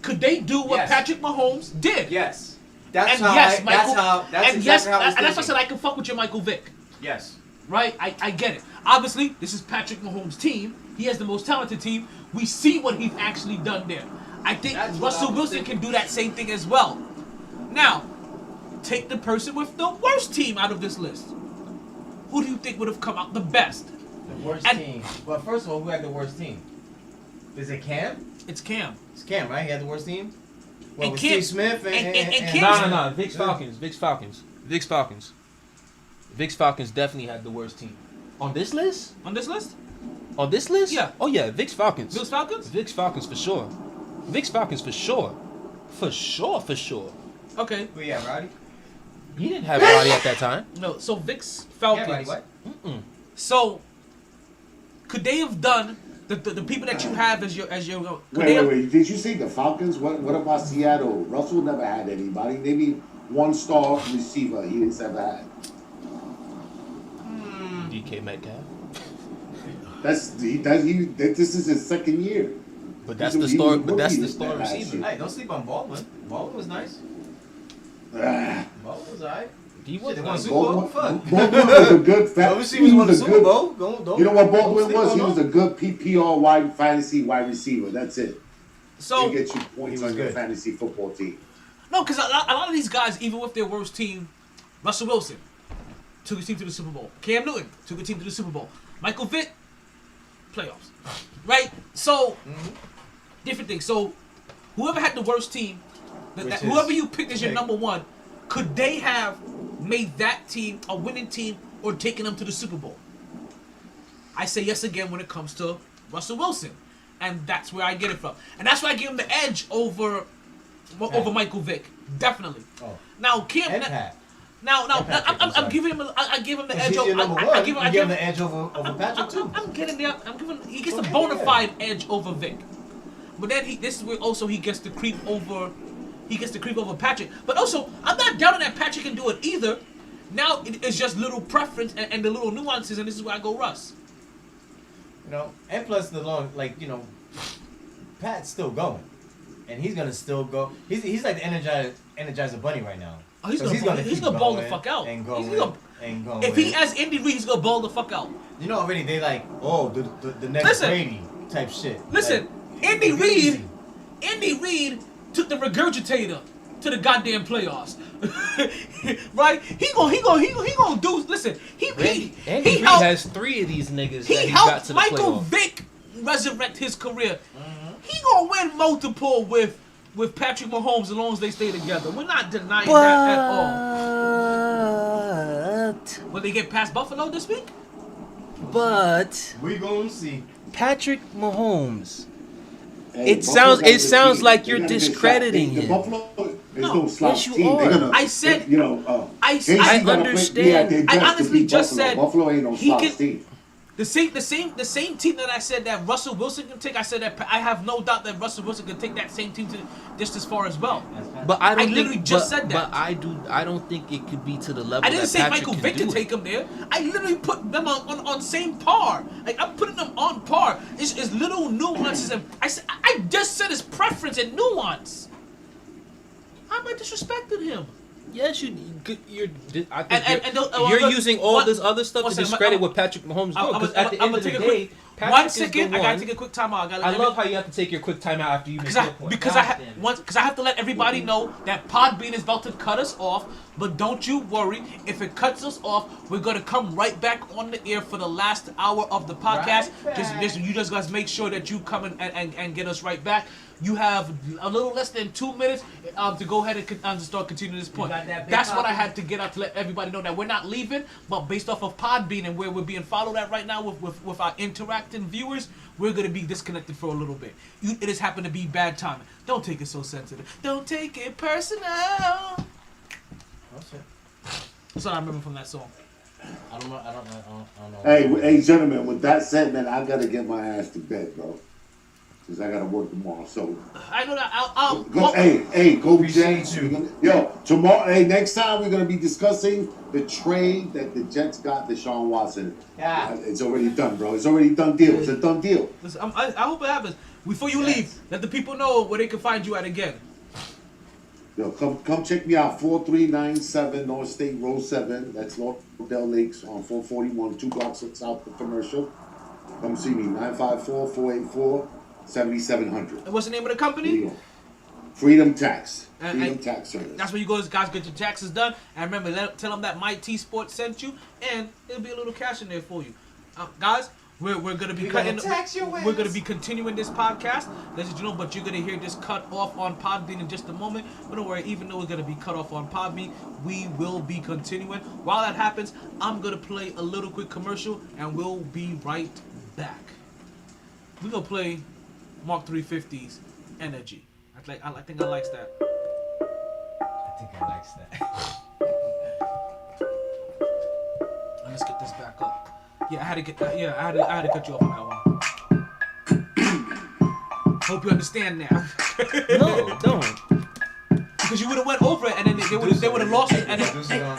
could they do what Yes. Patrick Mahomes did? Yes. That's And how yes, I, Michael, that's how that's and exactly yes, how I was and that's why I thinking. said I can fuck with your Michael Vick. Yes. Right? I get it. Obviously, this is Patrick Mahomes' team. He has the most talented team. We see what he's actually done there. I think That's what Russell I was Wilson thinking. can do that same thing as well. Now, take the person with the worst team out of this list. Who do you think would have come out the best? The worst And- team. Well, first of all, who had the worst team? Is it Cam? It's Cam. It's Cam, right? He had the worst team? Well, And with Cam- Steve Smith and Cam- No. Vic's Falcons. Vic's Falcons definitely had the worst team. On this list? On this list? On this list? Yeah. Oh yeah, Vic's Falcons. Bills Falcons? Vic's Falcons for sure. Vic's Falcons for sure. For sure. Okay. Who you have, Roddy? He didn't have Roddy at that time. No, so Vic's Yeah, Falcons. Roddy, what? So, could they have done the people that you have as your could they have- Wait. Did you say the Falcons? What about Seattle? Russell never had anybody. Maybe 1-star receiver he's ever had. DK Metcalf. This is his second year. But that's He the was story. rookie But that's the last story year. receiver. Hey, don't sleep on Baldwin. Baldwin was nice. Ah. Baldwin was alright. He was Shit, they won nice. Super Bowl. Baldwin Fuck. was a good fat. Obviously, he won the Super Bowl. Don't. You know what Baldwin don't was? sleep He on was a him. good PPR fantasy wide receiver. That's it. So He gets you points He was on your good. fantasy football team. no, because a lot of these guys, even with their worst team, Russell Wilson took his team to the Super Bowl. Cam Newton took his team to the Super Bowl. Michael Vick, playoffs, right? So different things. So whoever had the worst team, whoever you picked as your number one, could they have made that team a winning team or taken them to the Super Bowl? I say yes again when it comes to Russell Wilson, and that's where I get it from, and that's why I give him the edge over Michael Vick, definitely. Oh. Now Cam. And Pat. Now, Patrick, I'm I'm sorry. giving him. I give him the edge He's over. your number one. I give him. You I give him give the edge over Patrick too. I'm getting there. I'm giving. He gets a Okay, bona yeah. fide edge over Vic, but then this is where also he gets to creep over. He gets to creep over Patrick, but also I'm not doubting that Patrick can do it either. Now it's just little preference and the little nuances, and this is where I go Russ. You know, and plus the long, Pat's still going, and he's gonna still go. He's like the Energizer Bunny right now. Oh, he's 'Cause gonna keep ball the going fuck out. and He's going gonna- and going. If he has Indy Reid, he's gonna ball the fuck out. you know already they like the next Listen. Brady type shit. Listen, Like, Andy it's easy. Reid took the regurgitator to the goddamn playoffs. Right? He gonna do. Listen, Andy he Reid helped. has 3 of these niggas He that he got helped to the Michael playoffs. Vick resurrect his career. He gonna win multiple with Patrick Mahomes as long as they stay together. We're not denying that at all. Will they get past Buffalo this week? But We gonna see. Patrick Mahomes. Hey, It Buffalo sounds- gotta it get sounds beat. like They you're gotta get discrediting shot. him. Buffalo is No, no slouch yes, you team. are. They're gonna, I said- Casey's I gotta understand. Be at their I best to honestly beat just Buffalo. said Buffalo ain't no he slouch can- team. The same team that I said that Russell Wilson can take. I said that I have no doubt that Russell Wilson can take that same team to just as far as well. But I don't literally think, just said that. But I don't think it could be to the level. I didn't that say Patrick Michael can Vick do to it. take him there. I literally put them on same par. Like I'm putting them on par. It's little nuances, and I just said his preference and nuance. How am I disrespecting him? Yes, you're. I think And you're using all this other stuff to second, discredit what Patrick Mahomes doing. Because at the end of the day, Patrick one is second. the I gotta one. take a quick timeout. I love how you have to take your quick timeout after you make your point. Because I have to let everybody know that Podbean is about to cut us off. But don't you worry, if it cuts us off, we're gonna come right back on the air for the last hour of the podcast. You just guys make sure that you come and get us right back. You have a little less than 2 minutes to go ahead and start continuing this point. That's what I had to get out to let everybody know that we're not leaving, but based off of Podbean and where we're being followed at right now with our interacting viewers, we're going to be disconnected for a little bit. It has happened to be bad timing. Don't take it so sensitive. Don't take it personal. That's what I remember from that song. I don't know. Hey, gentlemen, with that said, man, I got to get my ass to bed, bro. Because I got to work tomorrow, so... I know that. I'll go Jets. Yo, tomorrow, next time we're going to be discussing the trade that the Jets got Deshaun Watson. Yeah. It's already done, bro. It's already done deal. It's a done deal. Listen, I hope it happens. Before you leave, let the people know where they can find you at again. Yo, come check me out. 4397 North State Road 7. That's Lauderdale Lakes on 441, 2 blocks south of Commercial. Come see me. 954-484-7700. And what's the name of the company? Freedom Tax. Freedom Tax Service. That's where you guys get your taxes done. And remember, tell them that MyT Sports sent you, and there'll be a little cash in there for you. Guys, we're gonna be cutting. We're gonna be continuing this podcast, ladies and but you're gonna hear this cut off on Podbean in just a moment. But don't worry, even though it's gonna be cut off on Podbean, we will be continuing. While that happens, I'm gonna play a little quick commercial, and we'll be right back. We're gonna play Mark 350's Energy. I think I likes that. Let's get this back up. Yeah, I had to get that. Yeah, I had to cut you off on that one. Hope you understand now. No, don't. Because you would have went over it, and then they would have lost it, and then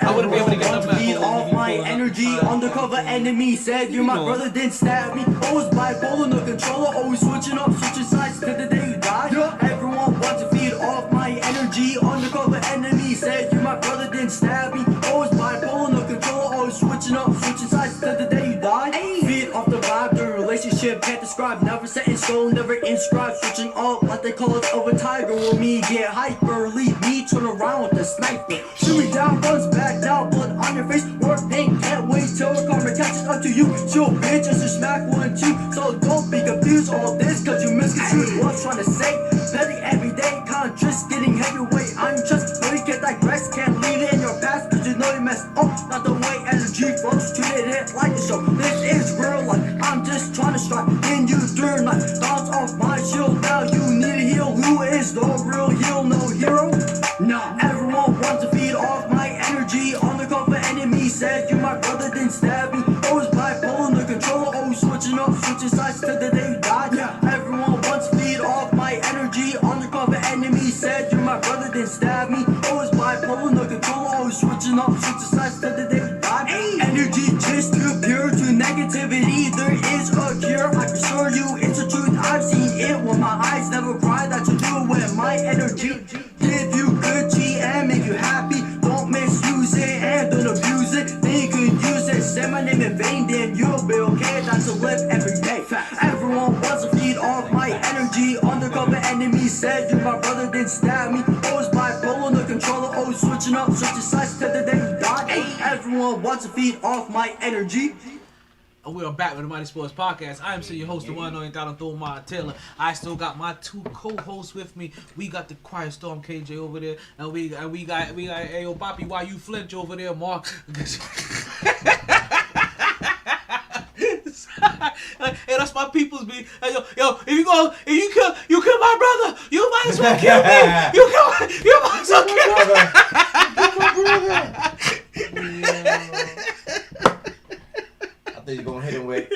I wouldn't be able to get them back. Feed off my energy, undercover enemy said you're my brother, then stab me. Always bipolar, no controller, always switching up, switching sides to the day you die. Everyone wants to feed off my energy, undercover enemy said you're my brother, then stab me. Always bipolar, no controller, always switching up, switching sides to the day you die. Feed off the vibe, the relationship can't describe, never set in stone, never inscribed, switching up like they call us of a tiger. Will me get hyper, leave me turn around with the sniper. Shoot me down, runs back down, blood on your face, work pain, can't wait till the karma catches up to you. Chill bitch, just to smack 1 2. So don't be confused all this, cause you misconstrued what I'm trying to say. Petty everyday, conscious, getting heavyweight. I'm just really can't digress, can't leave it in your past, cause you know you messed up. Not the way energy flows, treat it like a show. This is real life, I'm just trying to strike in you during my thoughts off my shield. Now you need a heal, who is the real heel, no hero? Nah, everyone wants to feed off my energy. Undercover enemy said you're my brother, then stab me. Always bipolar, the controller, always switching up, switching sides to the day you die. Yeah, everyone wants to feed off my energy. Undercover enemy said you're my brother, then stab me. Always bipolar, the controller, always switching up, switching sides to the day you die. Energy just too pure to negativity. There is a cure, I assure you it's a truth. I've seen it with my eyes, never cry that you do it with my energy. Give you good GM, make you happy. Don't misuse it and don't abuse it. Then you can use it. Say my name in vain, then you'll be okay. That's to live every day. Everyone wants to feed off my energy. Undercover enemy said you're my brother, then stab me. Always bipolar, no controller, always switching up, switching sides to the day you die. Everyone wants to feed off my energy. We are back with the MyT Sports Podcast. I am still your host, the one and only Donald Thomar Taylor. I still got my 2 co-hosts with me. We got the Quiet Storm KJ over there, and we got Ayo Boppy, why you flinch over there, Mark? Hey, that's my people's be. Hey, yo, if you kill my brother, you might as well kill me. You might as well kill me. I thought you were gonna hit him with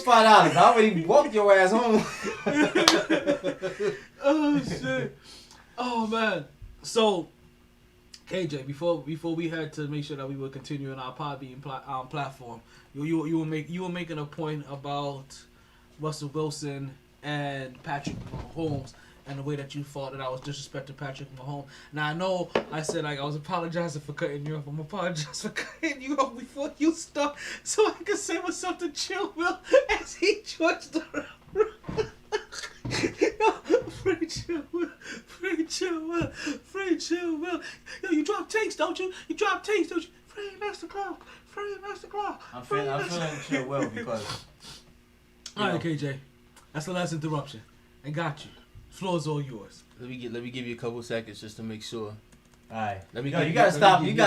$5. I already walked your ass home. Oh shit. Oh man. So, KJ, before we had to make sure that we were continuing our Podbean platform, you were making a point about Russell Wilson and Patrick Mahomes and the way that you thought that I was disrespecting Patrick Mahomes. Now I know I said like I was apologizing for cutting you off. I'm apologizing for cutting you off before you start, so I can say what's up to Chill Will as he joins the room. Free Chill Will. Yo, you drop takes, don't you? You drop takes, don't you? Free Master Clark. I'm feeling Chill Will because. All right, KJ. That's the last interruption. I got you. Floor's all yours. Let me give you a couple seconds just to make sure. Alright. You gotta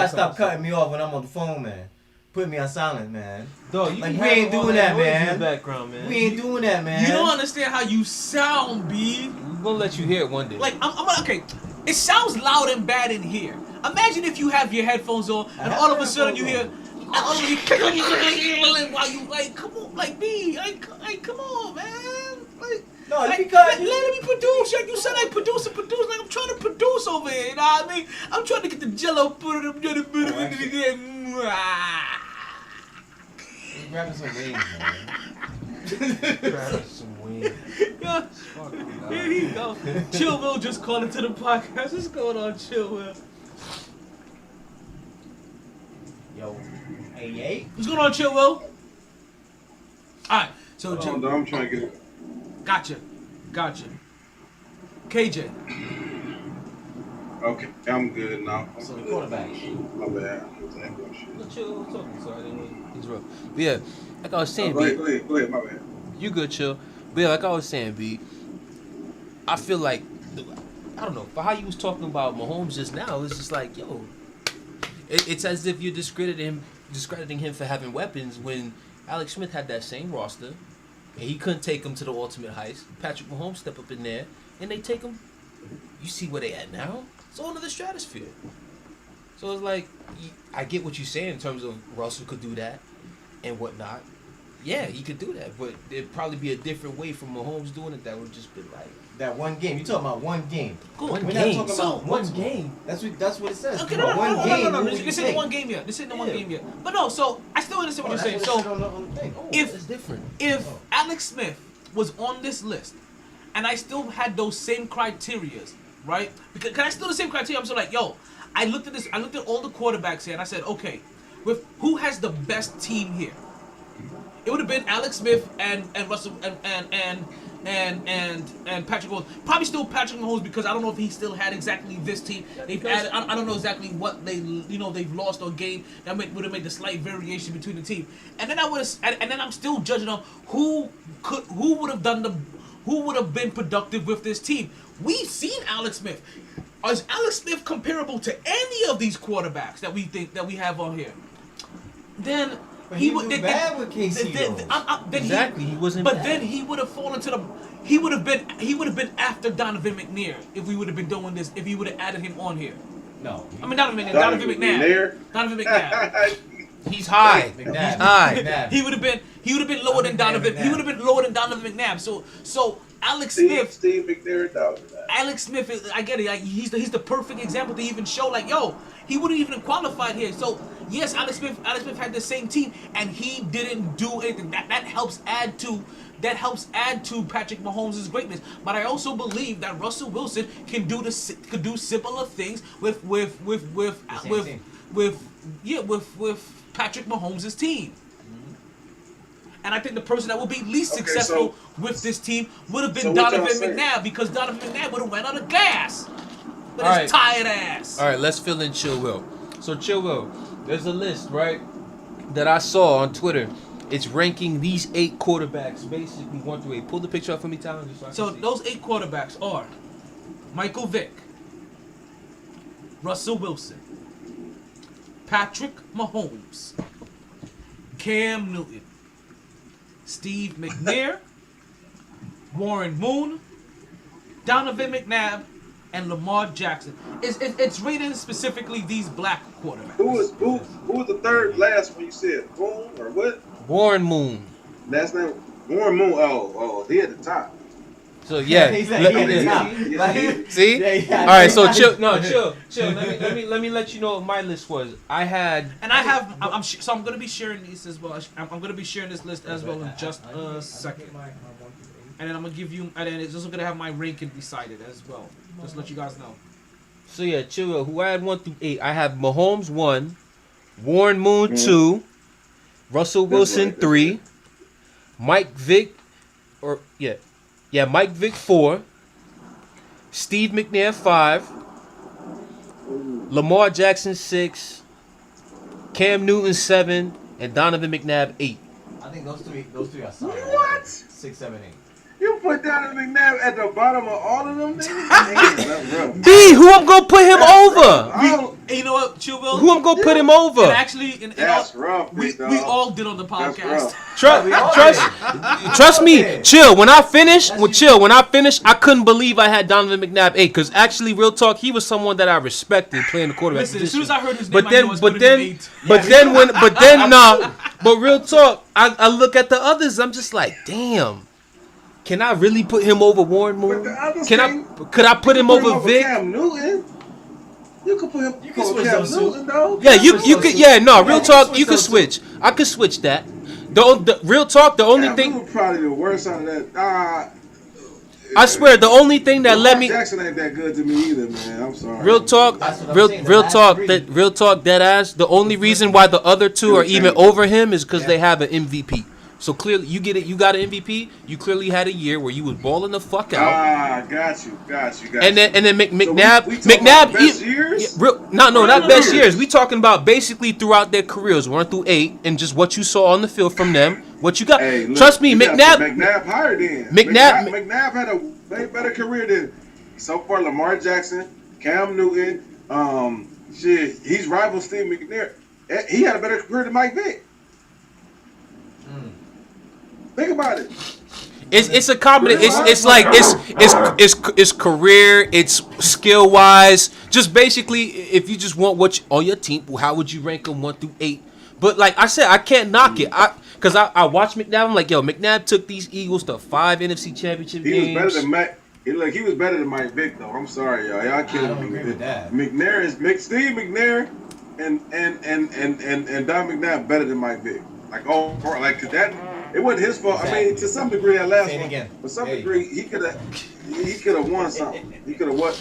stop cutting me off when I'm on the phone, man. Put me on silent, man. Dog, we ain't doing that, man. Background, man. We ain't doing that, man. You don't understand how you sound, B. We're gonna let you hear it one day. Like I'm okay. It sounds loud and bad in here. Imagine if you have your headphones on and all of a sudden you hear. While you like, come on, like B, like come on, man. Like, no, like, because let me produce. Like you said, I produce. Like I'm trying to produce over here. You know what I mean? I'm trying to get the jello put it in. Grabbing some wings, man. Grabbing some wings. Yeah. Here he go. Chill Will just called into the podcast. What's going on, Chill Will? Yo, hey. What's going on, Chill Will? Alright, so I'm trying to get it. Gotcha. KJ. Okay, I'm good now. So the quarterback. My bad. Chill, talking, so I didn't want to interrupt. But yeah, like I was saying, Go ahead, my bad. You good, Chill. But yeah, like I was saying, B, I feel like, I don't know, for how you was talking about Mahomes just now, it's just like, yo, it's as if you're discrediting him for having weapons when Alex Smith had that same roster and he couldn't take him to the ultimate heights. Patrick Mahomes step up in there and they take him. You see where they at now? It's all another stratosphere. So it's like, I get what you're saying in terms of Russell could do that and whatnot. Yeah, he could do that, but it'd probably be a different way from Mahomes doing it that would just be like that one game. You talking about one game? One We're game. not talking about one game. That's what it says. Okay, no. This isn't one game yet. But no, so I still understand what you're saying. So it's different. If Alex Smith was on this list, and I still had those same criterias, right? Because I still the same criteria. I'm still like, yo, I looked at this. I looked at all the quarterbacks here, and I said, okay, with who has the best team here? It would have been Alex Smith and Russell and Patrick Mahomes. Probably still Patrick Mahomes because I don't know if he still had exactly this team. They've added. I don't know exactly what they've lost or gained. That would have made the slight variation between the team. And then I'm still judging on who would have been productive with this team. We've seen Alex Smith. Is Alex Smith comparable to any of these quarterbacks that we think that we have on here? Then. He was bad with KC. He wasn't. But bad. then he would have fallen to the. He would have been after Donovan McNair if we would have been doing this. If he would have added him on here. No. I mean Donovan McNair. Donovan McNair. He's high. He would have been lower than Donovan. He would have been lower than Donovan McNabb. So Alex Smith. Steve McNair, Alex Smith, I get it. Like, he's the perfect example to even show. Like, yo, he wouldn't even have qualified here. So yes, Alex Smith had the same team, and he didn't do anything. That helps add to Patrick Mahomes' greatness. But I also believe that Russell Wilson could do similar things with Patrick Mahomes' team. And I think the person that would be least successful with this team would have been Donovan McNabb, because Donovan McNabb would have ran out of gas with his tired ass. All right, let's fill in Chill Will. So Chill Will, there's a list, right, that I saw on Twitter. It's ranking these 8 quarterbacks, basically 1 through 8. Pull the picture up for me, Tyler. So those 8 quarterbacks are Michael Vick, Russell Wilson, Patrick Mahomes, Cam Newton, Steve McNair, Warren Moon, Donovan McNabb, and Lamar Jackson. It's rated specifically these black quarterbacks. Who was the third last one you said? Moon or what? Warren Moon. Last name Warren Moon. Oh, he at the top. So yeah, see. All right, so chill. No, chill. Let me let you know what my list was. I'm gonna be sharing these as well. I'm gonna be sharing this list as well in just a second. And then I'm gonna give you, and then it's also gonna have my ranking decided as well. Just to let you guys know. So yeah, chill. Who I had 1 through 8. I have Mahomes 1, Warren Moon 2, Russell Wilson 3, Mike Vick, Mike Vick 4, Steve McNair 5, Lamar Jackson 6, Cam Newton 7, and Donovan McNabb 8. I think those three are solid. What? 6, 7, 8. You put Donovan McNabb at the bottom of all of them niggas? B, who I'm gonna put him over? You know what, Chill Will? Who I'm gonna put him over? And actually, that's rough. We all did on the podcast. Trust me, Chill. When I finished, I couldn't believe I had Donovan McNabb 8. Because actually, real talk, he was someone that I respected playing the quarterback Listen, position. as soon as I heard his name, but I knew I was putting him 8. But real talk, I look at the others. I'm just like, damn. Can I really put him over Warren Moon? Could I put him over Vic? Cam Newton. You could put him over Cam Newton though. Yeah, you could. Yeah, no, real talk. You could switch. I could switch that. The real talk. The only thing. Newton probably the worst out of that. I swear, the only thing that let me. Jackson ain't that good to me either, man. I'm sorry. Real talk. Real talk. Dead ass. The only reason why the other two are even over him is because they have an MVP. So clearly, you get it. You got an MVP. You clearly had a year where you was balling the fuck out. Got you. And then McNabb, so McNabb. Best years? Not best years. We talking about basically throughout their careers, 1 through 8, and just what you saw on the field from them. What you got? Hey, look, trust me, McNabb. McNabb higher than McNabb had a way better career than so far. Lamar Jackson, Cam Newton. He's rival Steve McNair. He had a better career than Mike Vick. Think about it. It's a combination. It's career. It's skill wise. Just basically, if you just want on your team, how would you rank them 1 through 8? But like I said, I can't knock it. Because I watched McNabb. I'm like, yo, McNabb took these Eagles to 5 NFC Championship games. He was better than Mike. He was better than Mike Vick though. I'm sorry, y'all. Y'all killing me. McNair is Steve McNair and Don McNabb better than Mike Vick. Cause that. It wasn't his fault. I mean, to some degree, that last one. But some degree, he could have won something. He could have won.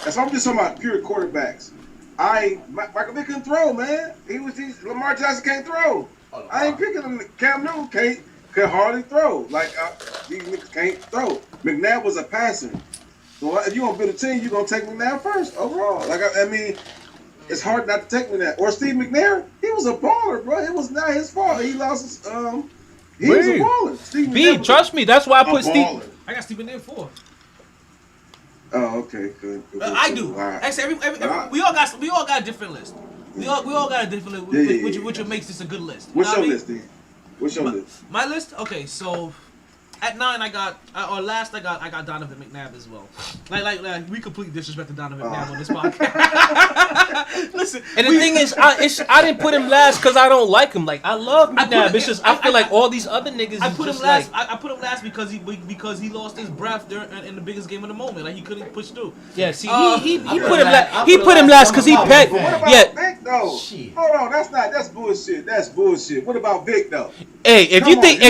That's why I'm just talking about pure quarterbacks. Michael Vick couldn't throw, man. Lamar Jackson can't throw. I ain't picking him. Cam Newton can hardly throw. These niggas can't throw. McNabb was a passer. So if you want to build a team, you're gonna take McNabb first overall. I mean. It's hard not to take McNabb. Or Steve McNair, he was a baller, bro. It was not his fault. He lost his he was a baller. B, trust me, that's why I put Steve. I got Steve McNair 4. Oh, okay, good. I do. Right. Actually, we all got a different list. We all got a different list, which makes this a good list. What's your list, D? What's your list? My list? Okay, so at 9 I got Donovan McNabb as well. Like we completely disrespected Donovan McNabb on this podcast. Listen, and the thing is, I didn't put him last because I don't like him. Like I love McNabb. I feel like all these other niggas. I put him last. I put him last because he lost his breath in the biggest game of the moment. Like he couldn't push through. Yeah, see, he put him last. He put him last because he pegged. What about Vic though? Hold on, that's bullshit. That's bullshit. What about Vic though? Hey, if you think,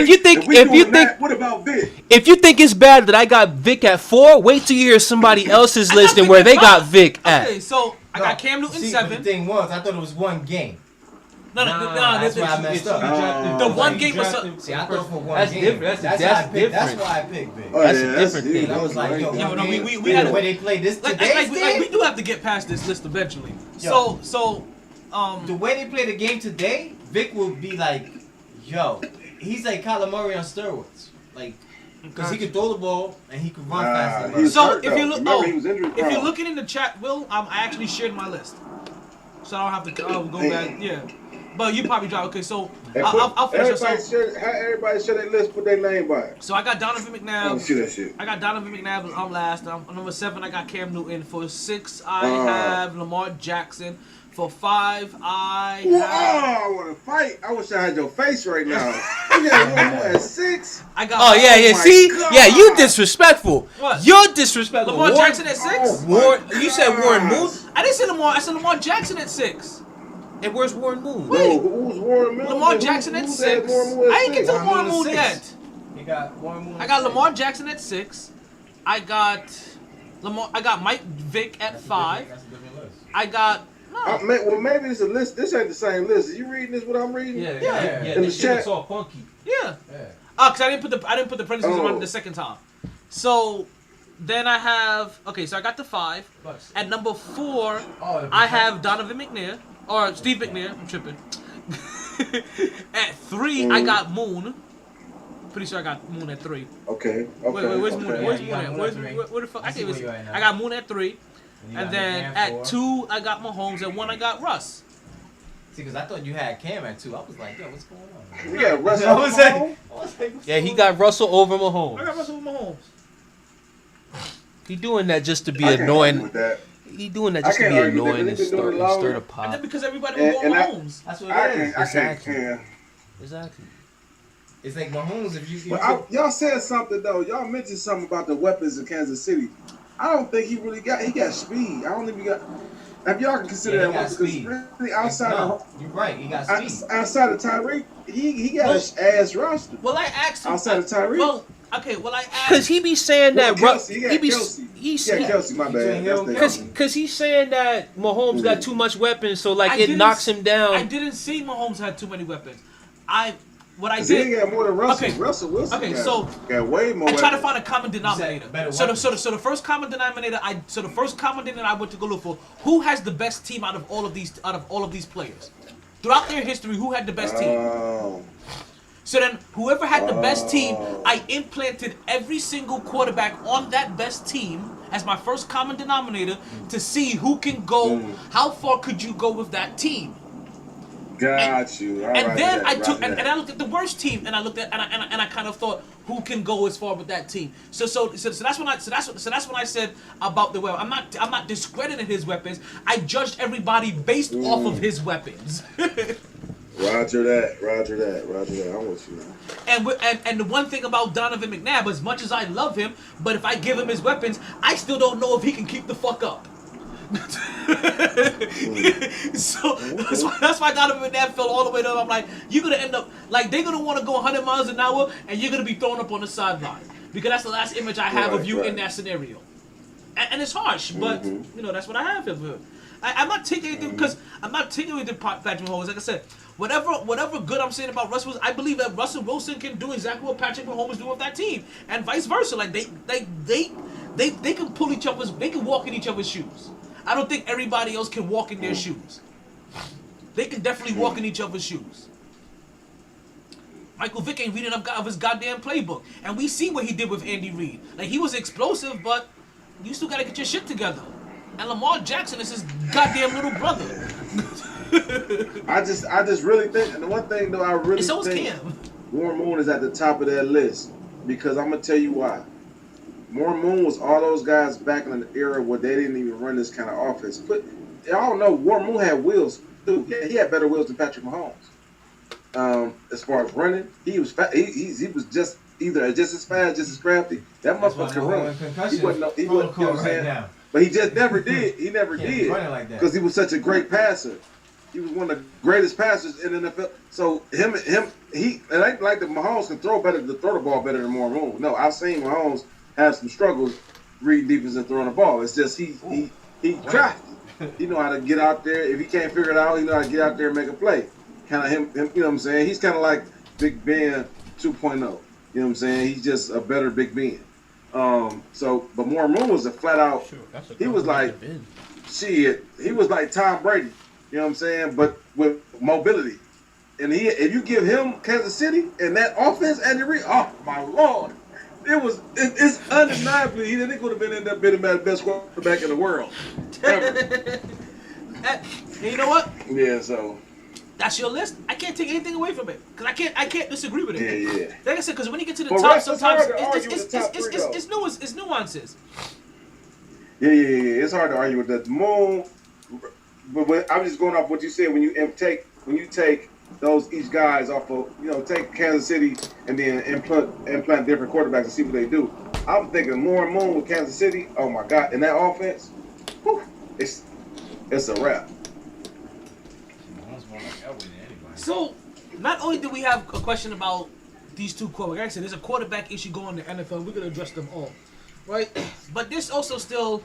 what about Vic? If you think it's bad that I got Vic at 4, wait till you hear somebody else's list and where they got Vic at. Okay, so I got Cam Newton 7. The thing was, I thought it was one game. No, that's why I messed up. The one game was. See, I thought for one game. That's different. That's why I picked Vic. That's a different thing. I was like, yo, we had the way they played this today. We do have to get past this list eventually. So the way they play the game today, Vic will be like, yo, he's like Kyler Murray on steroids, like. Because he could throw the ball and he could run faster. So if you're looking in the chat, Will, I actually shared my list, so I don't have to go back. Yeah, but you probably drive. Okay, so I'll finish. Everybody share their list, put their name by it. So I got Donovan McNabb. Oh, see that shit. I got Donovan McNabb. I'm last. Number 7, I got Cam Newton. For 6, I have Lamar Jackson. For 5, I Ooh, have... I want to fight. I wish I had your face right now. You got one more at 6. I got... Oh yeah. my See, God. yeah, you disrespectful. What? You're disrespectful. Lamar Jackson at 6? You said Warren Moon. I didn't say Lamar. I said Lamar Jackson at 6. And where's Warren Moon? No, who's Warren Moon? Lamar Jackson at 6. I ain't get to Lamar Moon yet. You got Warren Moon. I got Lamar Jackson at 6. I got Mike Vick at 5. That's a different list. I got no. Well, maybe it's a list. This ain't the same list. Are you reading this? What I'm reading? Yeah. In the This shit chat. looks all funky. Yeah. Cause I didn't put the parentheses on the second time. So then I have so I got the 5. At number 4, I have Donovan McNair or Steve McNair. I'm tripping. At 3, I got Moon. Pretty sure I got Moon at 3. Okay. Wait, where's Moon? Yeah, Where's you Moon got at? Moon Where's at 3. where the fuck? I I see can't even where see. you at now. I got Moon at 3, You and got then McNair at 4. 2 I got Mahomes. At 1 I got Russ. See, because I thought you had Cam at 2. I was like, yo, what's going on? Yeah, Russell. I was like, what's Yeah, he got Russell over I Mahomes. got Russell with Mahomes. He doing that just to be I can't argue annoying. with that. He doing that I just to can't be argue with annoying that. and They've been doing it stir the long. And pot. then because everybody was And going I- Mahomes. That's what it is. I can't. Exactly. It's like Mahomes, if you... Y'all said something, though. Y'all mentioned something about the weapons in Kansas City. I don't think he really got... He got speed. I don't think he got... If y'all can consider Yeah, he that got one, because speed. really outside No, you're right. He got speed. outside of Tyreek, he got an ass roster. Well, I asked him. Outside of Tyreek. Well, I asked. Cause he be saying that Kelsey, he got he be Kelsey. Kelsey, my bad. That's the Cause he's saying that Mahomes got too much weapons, so like I it didn't knocks him down. I didn't see Mahomes had too many weapons. He did. Got more than Russell. Okay. Russell Wilson. Okay, got way more. I tried to weapons. find a common denominator. So the first common denominator I went to go look for, who has the best team out of all of these players? Throughout their history, who had the best team? So then whoever had the best team, I implanted every single quarterback on that best team as my first common denominator to see who can go, how far could you go with that team? Got you. And then I took and I looked at the worst team and I looked at and I kind of thought who can go as far with that team. So that's when I said about the weapon. I'm not discrediting his weapons. I judged everybody based off of his weapons. Roger that. I'm with you now. And the one thing about Donovan McNabb, as much as I love him, but if I give him his weapons, I still don't know if he can keep the fuck up. So that's why Donovan McNabb fell all the way down. I'm like, you're gonna end up like they're gonna want to go 100 miles an hour, and you're gonna be thrown up on the sideline because that's the last image I have of you in that scenario. And it's harsh, but that's what I have of him. I'm not taking anything because I'm not taking anything Patrick Mahomes. Like I said, whatever good I'm saying about Russell, I believe that Russell Wilson can do exactly what Patrick Mahomes do with that team, and vice versa. Like they can pull each other's, they can walk in each other's shoes. I don't think everybody else can walk in their shoes. They can definitely walk in each other's shoes. Michael Vick ain't reading up of his goddamn playbook, and we see what he did with Andy Reid. Like he was explosive, but you still gotta get your shit together. And Lamar Jackson is his goddamn little brother. I just really think, and the one thing though, I really so think Cam. Warren Moon is at the top of that list because I'm gonna tell you why. Warren Moon was all those guys back in an era where they didn't even run this kind of offense. But y'all know Warren Moon had wheels too. Yeah, he had better wheels than Patrick Mahomes. As far as running, he was he was just either just as fast, just as crafty. That motherfucker could run. He wasn't. You know what I'm saying? But he just never did. He never did because he was such a great passer. He was one of the greatest passers in the NFL. So it ain't like the Mahomes can throw the ball better than Warren Moon. No, I've seen Mahomes have some struggles reading defense and throwing the ball. It's just he crafty. He know how to get out there. If he can't figure it out, he know how to get out there and make a play. Kind of him, you know what I'm saying? He's kind of like Big Ben 2.0. You know what I'm saying? He's just a better Big Ben. But Warren Moon was a flat out. He was like shit. He was like Tom Brady. You know what I'm saying? But with mobility. And if you give him Kansas City and that offense, Andy Reid, oh my Lord. It's undeniably he would have ended up being the best quarterback in the world. And you know what? Yeah, so that's your list. I can't take anything away from it because I can't disagree with it. Yeah. Like I said, because when you get to the But top, sometimes it's nuances. Yeah. It's hard to argue with that. Moon, but I'm just going off what you said when you take those each guys off of take Kansas City and then implant different quarterbacks and see what they do. I'm thinking more and more with Kansas City. Oh my God, in that offense, whew, it's a wrap. So, not only do we have a question about these two quarterbacks, like I said, there's a quarterback issue going in the NFL. We're gonna address them all, right? But there's also still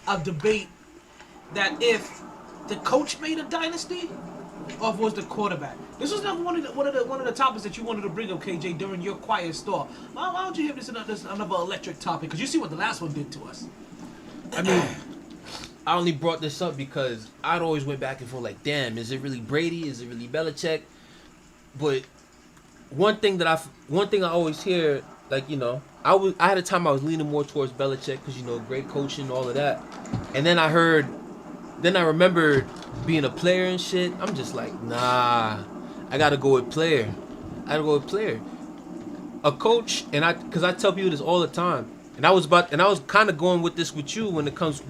a debate that if the coach made a dynasty, or if it was the quarterback. This was not one of the topics that you wanted to bring up, KJ, during your quiet store. Why don't you have this another electric topic? Because you see what the last one did to us. I mean, I only brought this up because I'd always went back and forth like, damn, is it really Brady? Is it really Belichick? But one thing I always hear, like, I had a time I was leaning more towards Belichick because, great coaching, all of that. And then I remembered being a player and shit. I'm just like, nah, I gotta go with player. A coach, because I tell people this all the time. And I was kind of going with this with you because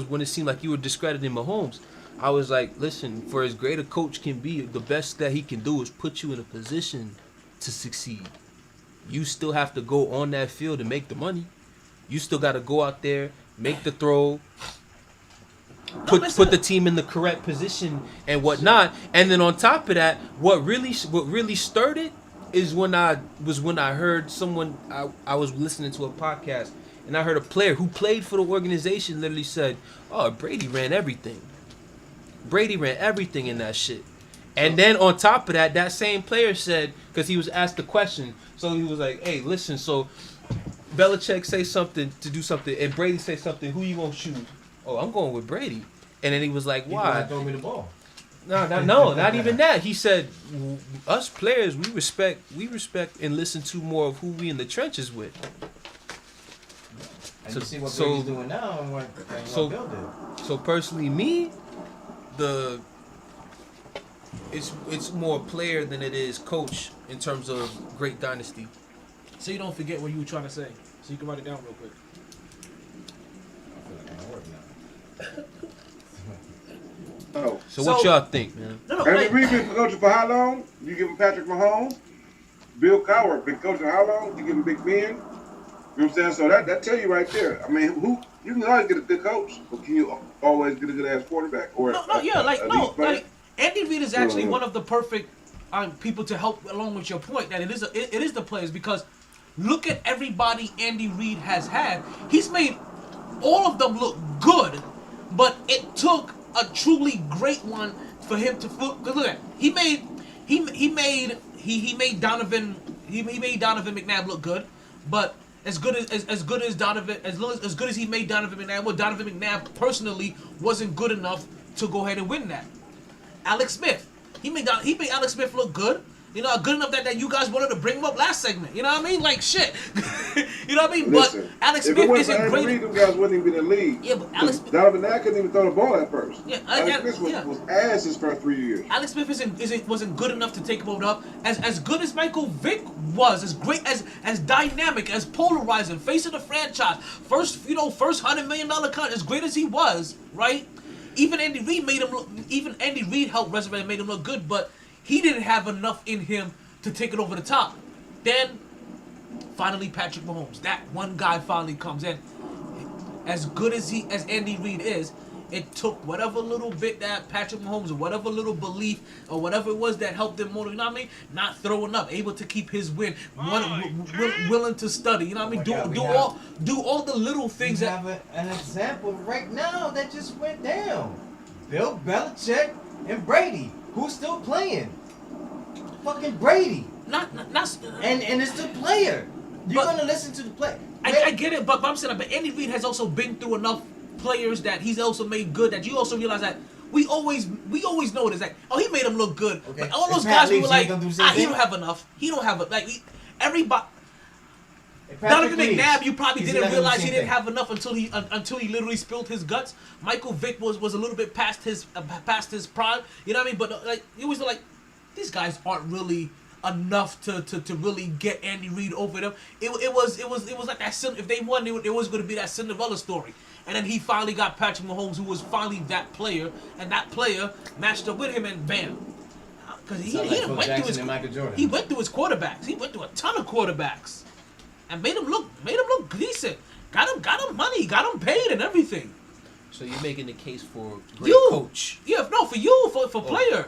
when it seemed like you were discrediting Mahomes, I was like, listen, for as great a coach can be, the best that he can do is put you in a position to succeed. You still have to go on that field and make the money. You still got to go out there, make the throw, put the team in the correct position and whatnot. And then on top of that, what really stirred it is when I heard someone, I was listening to a podcast and I heard a player who played for the organization literally said, oh, Brady ran everything. Brady ran everything in that shit. And then on top of that, that same player said, because he was asked the question, so he was like, hey, listen, so Belichick say something to do something and Brady say something, who you gonna choose? Oh, I'm going with Brady. And then he was like, why? Throw me the ball. No, not even that. He said, us players, we respect and listen to more of who we in the trenches with. And you see what Brady's doing now and what Bill did. So personally, me, it's more player than it is coach in terms of great dynasty. So you don't forget what you were trying to say. So you can write it down real quick. So what y'all think, man? Andy Reid been coaching for how long? You give him Patrick Mahomes? Bill Cowher been coaching how long? You give him Big Ben? You know what I'm saying? So that tell you right there. I mean, you can always get a good coach, but can you always get a good ass quarterback? Or Andy Reid is actually one of the perfect people to help along with your point that it is the players, because look at everybody Andy Reid has had. He's made all of them look good, but it took a truly great one for him to look at. He made Donovan McNabb look good, but as good as he made Donovan McNabb, well, Donovan McNabb personally wasn't good enough to go ahead and win that. Alex Smith, he made Alex Smith look good. Good enough that you guys wanted to bring him up last segment. You know what I mean? Like shit. You know what I mean? Listen, but Alex Smith isn't great. Reid, them guys wouldn't even be in the league. Yeah, but Alex Donovan McNabb couldn't even throw the ball at first. Yeah, Alex Smith was ass his first 3 years. Alex Smith wasn't good enough to take him over up. As good as Michael Vick was, as great as dynamic, as polarizing, face of the franchise, first $100 million cut, as great as he was, right? Even Andy Reid helped resurrect and made him look good, but he didn't have enough in him to take it over the top. Then, finally, Patrick Mahomes. That one guy finally comes in. As good as Andy Reid is, it took whatever little bit that Patrick Mahomes, or whatever little belief, or whatever it was that helped him more. You know what I mean? Not throwing up, able to keep his win, willing to study. You know what I mean? Do all the little things. We have an example right now that just went down. Bill Belichick and Brady, who's still playing. Fucking Brady. Not and it's the player. You're gonna listen to the player. I get it, but I'm saying, but Andy Reid has also been through enough players that he's also made good, that you also realize that we always know it is like, oh, he made him look good. Okay. But all those guys we were like, he don't have enough. He don't have it. Like everybody. Donovan McNabb, you probably didn't realize he didn't have enough until he literally spilled his guts. Michael Vick was a little bit past his prime. You know what I mean? But like you always like, these guys aren't really enough to really get Andy Reid over them. It was like that. If they won, it was going to be that Cinderella story. And then he finally got Patrick Mahomes, who was finally that player, and that player matched up with him, and bam. Because he went through his quarterbacks. He went through a ton of quarterbacks, and made him look decent. Got him money, got him paid, and everything. So you're making the case for great coach? Yeah, no, for you, for player.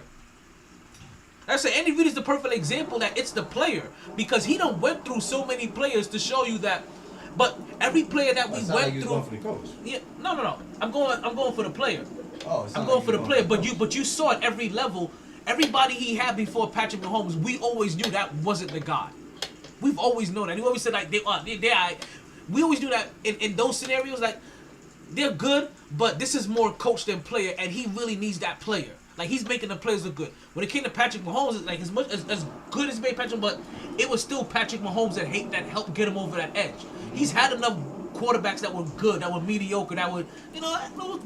That's Andy Reid is the perfect example that it's the player, because he done went through so many players to show you that. But every player that we went through, going for the coach. Yeah, no. I'm going for the player. Oh, I'm going for the player. But you saw at every level, everybody he had before Patrick Mahomes, we always knew that wasn't the guy. We've always known that. We always said like they we always knew that in those scenarios, like they're good, but this is more coach than player, and he really needs that player. Like, he's making the players look good. When it came to Patrick Mahomes, like, as good as made Patrick, but it was still Patrick Mahomes that helped get him over that edge. He's had enough quarterbacks that were good, that were mediocre, that were,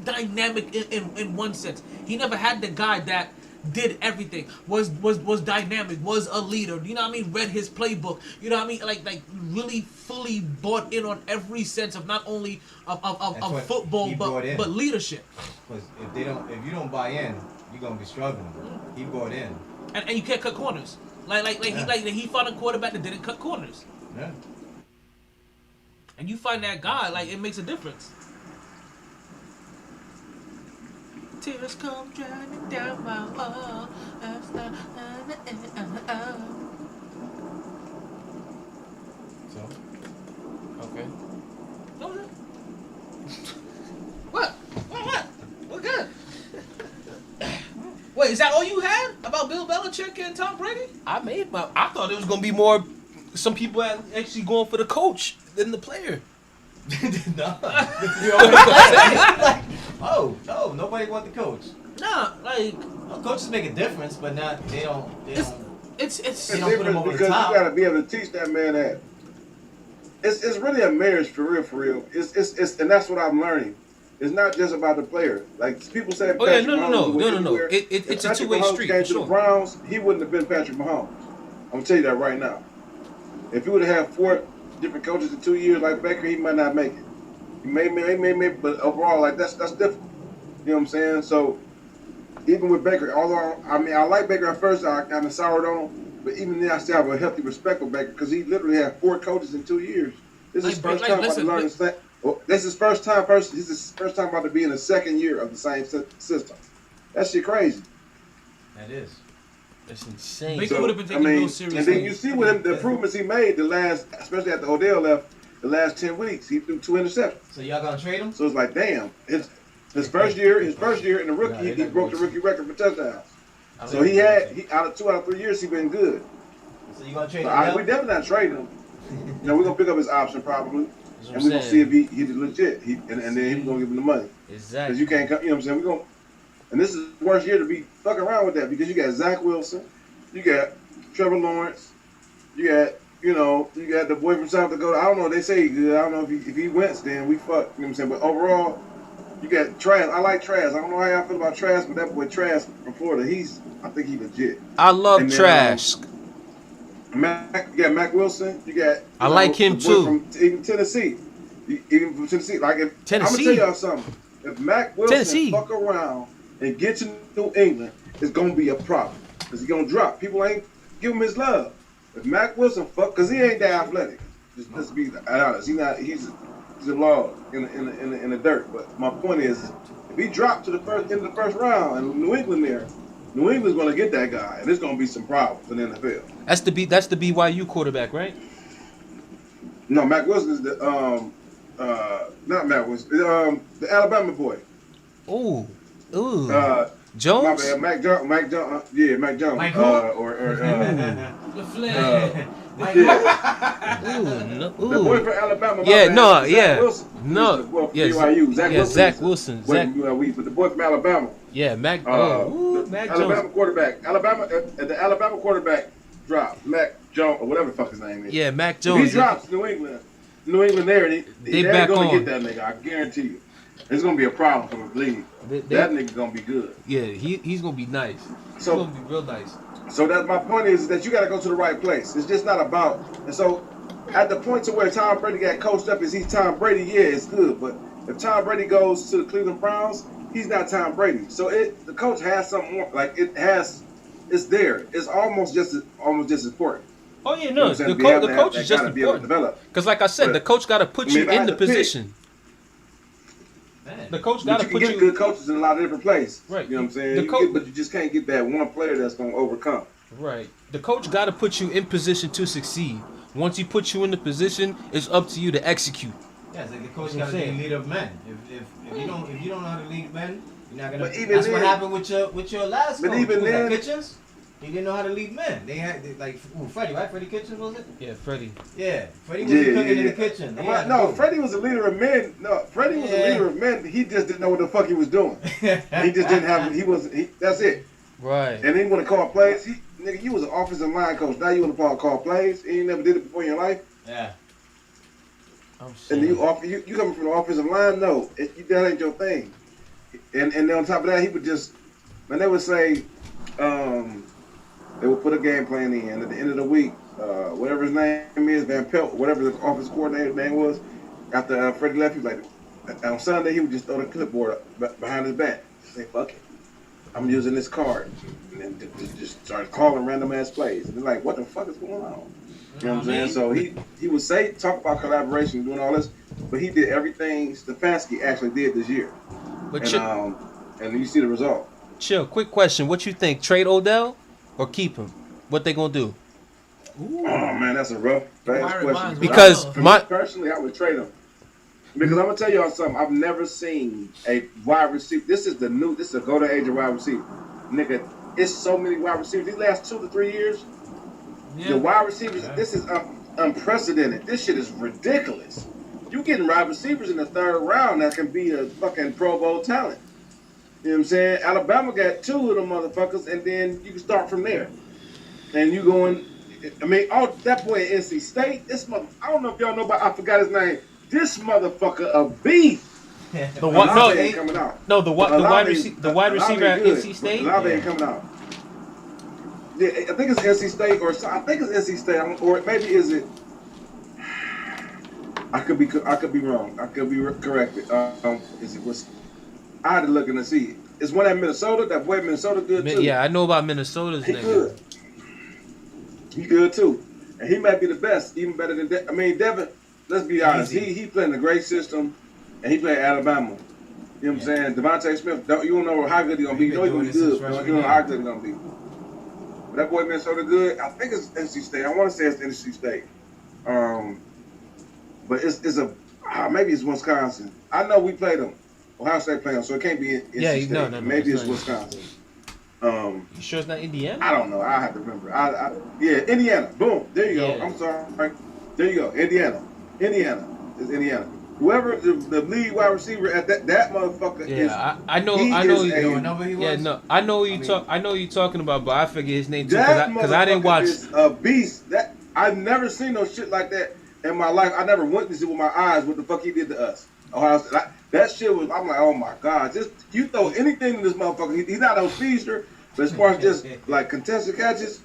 dynamic in one sense. He never had the guy that did everything, was dynamic, was a leader, you know what I mean, read his playbook, you know what I mean, like really fully bought in on every sense of not only of football, but leadership. Because if you don't buy in, you're gonna be struggling. He bought in, and you can't cut corners. He found a quarterback that didn't cut corners. Yeah. And you find that guy, like, it makes a difference. Tears come driving down my wall. So? Okay. What? What good? Wait, is that all you had about Bill Belichick and Tom Brady? I thought it was gonna be more. Some people actually going for the coach than the player. No. No, nobody want the coach. Nah, like, coaches make a difference, but not they don't. It's they don't put him over the top. You gotta be able to teach that man that. It's really a marriage for real. It's and that's what I'm learning. It's not just about the player. Like people say, no. It's a two-way street. Came to the Browns, he wouldn't have been Patrick Mahomes. I'm gonna tell you that right now. If he would have had 4 different coaches in 2 years like Baker, he might not make it. He may, but overall, like that's difficult. You know what I'm saying? So even with Baker, although I like Baker at first, I kind of soured on him, but even then I still have a healthy respect for Baker because he literally had 4 coaches in 2 years. This is his first time about to learn this thing. This is his first time about to be in the second year of the same system. That shit crazy. That is. That's insane. Baker would have been taking those seriously. And then you see with him the improvements he made especially after Odell left, the last 10 weeks, he threw 2 interceptions. So y'all gonna trade him? So it's like, damn, his first year in the rookie, he broke the rookie record for touchdowns. So he out of 2 out of 3 years, he been good. So you gonna trade him? We definitely not trading him. We're gonna pick up his option probably, and we're gonna see if he's legit. And then he's gonna give him the money. Exactly. Because you can't, you know what I'm saying? And this is the worst year to be fucking around with that because you got Zach Wilson, you got Trevor Lawrence, you got the boy from South Dakota. I don't know. They say he's good. I don't know if he wins, then we fuck. You know what I'm saying? But overall, you got Trask. I like Trask. I don't know how y'all feel about Trask, but that boy Trask from Florida, I think he's legit. I love Trask. You got Mac Wilson. You got. I like him too. From even Tennessee. Even from Tennessee. Like if Tennessee. I'm gonna tell y'all something. If Mac Wilson fuck around and get to New England, it's gonna be a problem. Because he's gonna drop. People ain't give him his love. If Mac Wilson because he ain't that athletic. Just be honest. He's a log in the dirt. But my point is, if he dropped to into the first round and New England's gonna get that guy, and there's gonna be some problems in the NFL. That's the BYU quarterback, right? No, Mac Wilson is the not Mac Wilson, the Alabama boy. Ooh. Jones? My bad, Mac Jones. Mac Jones. The boy from Alabama. Zach Wilson. But the boy from Alabama. Yeah, Mac. Mac Alabama Jones. quarterback. The Alabama quarterback dropped. Mac Jones or whatever the fuck his name is. Yeah, Mac Jones. If he drops New England there, they're back gonna on. get that nigga. I guarantee you. It's gonna be a problem for the league. That nigga gonna be good. Yeah, he's gonna be nice. He's gonna be real nice. So that my point is that you gotta go to the right place. It's just not about. And so at the point to where Tom Brady got coached up, is he Tom Brady? Yeah, it's good, but If Tom Brady goes to the Cleveland Browns, he's not Tom Brady. So the coach has something more, like it's there. It's almost just as important. Oh yeah, You know no, what I'm saying? the coach is just important. Because like I said, the coach got to put you in the position. The coach got to put you. You can get good coaches in a lot of different places. Right. You know what I'm saying? But you just can't get that one player that's going to overcome. Right. The coach got to put you in position to succeed. Once he puts you in the position, it's up to you to execute. Yeah, it's like the coach got to be a leader of men. If you don't know how to lead men, you're not gonna. But even that's then, what happened with your last but coach. even then, Kitchens, he didn't know how to lead men. They had Freddie, right? Freddie Kitchens was it? Yeah, Freddie. Yeah, Freddie was cooking in the kitchen. No, Freddie was a leader of men. No, Freddie was a leader of men. He just didn't know what the fuck he was doing. He just didn't have. That's it. Right. And then he want to call plays. Nigga, you was an offensive line coach. Now you want to call plays, and you never did it before in your life. Yeah. And you coming from the offensive line? No, that ain't your thing. And then on top of that, he would just, man, they would say, they would put a game plan in. And at the end of the week, whatever his name is, Van Pelt, whatever the offensive coordinator's name was, after Freddie left, he was like, on Sunday, he would just throw the clipboard behind his back. Say, fuck it. I'm using this card. And then just started calling random ass plays. And they're like, what the fuck is going on? You know what I'm saying? So he would talk about collaboration, doing all this, but he did everything Stefanski actually did this year. But and you see the result. Chill. Quick question: what you think? Trade Odell or keep him? What they gonna do? Ooh. Oh man, that's a rough, fast question. Because personally, I would trade him. Because I'm gonna tell y'all something. I've never seen a wide receiver. This is a golden age of wide receiver, nigga. It's so many wide receivers. These last 2 to 3 years. Yeah. The wide receivers, this is unprecedented. This shit is ridiculous. You getting wide receivers in the 3rd round that can be a fucking Pro Bowl talent. You know what I'm saying? Alabama got 2 of them motherfuckers, and then you can start from there. And you going, that boy at NC State, I don't know if y'all know about, I forgot his name. This motherfucker a beast. The wide receiver at NC State. Olave ain't coming out. Yeah, I think it's NC State NC State, or maybe is it? I could be wrong. I could be corrected. Is it? I had to look and see. It's one at Minnesota. That boy at Minnesota good too. Yeah, I know about Minnesota's nigga. Good. He good too, and he might be the best, even better than. Devin. Let's be honest. He playing a great system, and he played Alabama. You know what I'm saying? Devontae Smith. You don't know how good he gonna be. You know he's gonna be good. You don't know how good he's gonna be. That boy Minnesota good. I think it's NC State. I want to say it's NC State. But maybe it's Wisconsin. I know we played them. Ohio State played them, so it can't be NC State. No, maybe it's Wisconsin. You sure it's not Indiana? I don't know. I have to remember. Yeah, Indiana. Boom. There you go. I'm sorry. There you go. Indiana. It's Indiana. Whoever the lead wide receiver at that motherfucker is. I know. I know who you talking about, but I forget his name too because I didn't watch. Is a beast. That I've never seen no shit like that in my life. I never witnessed it with my eyes. What the fuck he did to us? That shit was. I'm like, oh my god! Just you throw anything in this motherfucker. He's not no speedster, but as far as just like contested catches,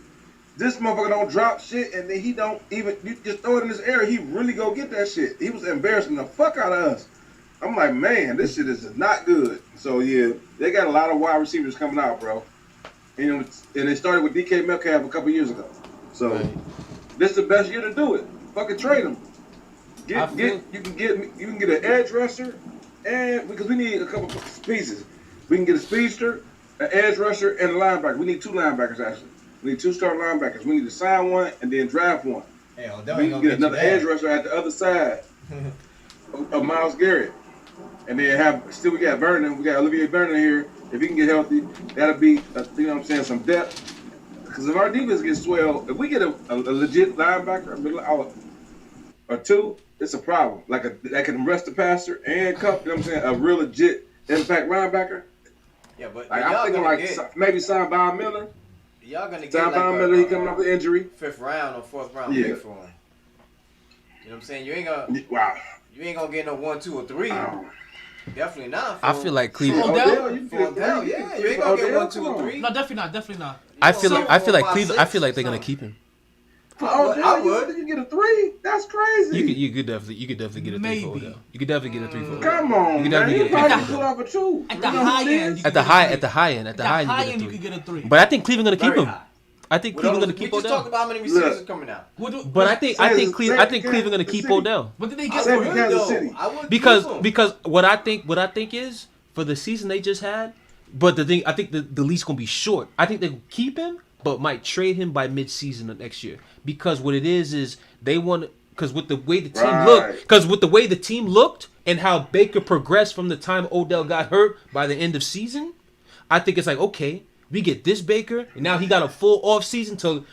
this motherfucker don't drop shit, and then he don't even. You just throw it in this air, he really go get that shit. He was embarrassing the fuck out of us. I'm like, man, this shit is not good. So yeah, they got a lot of wide receivers coming out, bro. And they started with DK Metcalf a couple years ago. So this is the best year to do it. Fucking trade him. You can get an edge rusher, and because we need a couple pieces, we can get a speedster, an edge rusher, and a linebacker. We need 2 linebackers actually. We need 2 starting linebackers. We need to sign one and then draft one. We can get another edge rusher at the other side of Myles Garrett. And then we got Vernon. We got Olivier Vernon here. If he can get healthy, that'll be, you know what I'm saying, some depth. Because if our defense gets swell, if we get a legit linebacker or 2, it's a problem. That can arrest the passer and cup, you know what I'm saying, a real legit impact linebacker. Yeah, but I'm thinking maybe sign Von Miller. Y'all gonna get Von Miller, he coming off the injury. 5th round or 4th round pick for him. You know what I'm saying? You ain't gonna get no 1, 2, or 3. Definitely not. I feel like Cleveland. Odell, yeah, you ain't gonna get 1, 2, or 3. No, definitely not. I feel like they're gonna keep him. Oh, I damn, would. You think you get a 3? That's crazy. You could definitely get a 3 for Odell. You could definitely get a 3 for Odell. Come on, you could man. definitely You get a 3 probably for pull Odell. off a 2. At the high end, At the high end, you could get a 3. But I think Cleveland gonna keep Very him. high. I think Cleveland gonna keep We just Odell. talked about how many receivers are coming out. But I think Cleveland gonna keep Odell. What did they get Same for with him? Kansas City. I would Because keep him. because what I think is for the season they just had, but the thing I think the lease gonna be short. I think they'll keep him, but might trade him by mid-season of next year. Because what it is they want, because with the way the team looked, and how Baker progressed from the time Odell got hurt by the end of season, I think it's like, okay, we get this Baker, and now he got a full off season to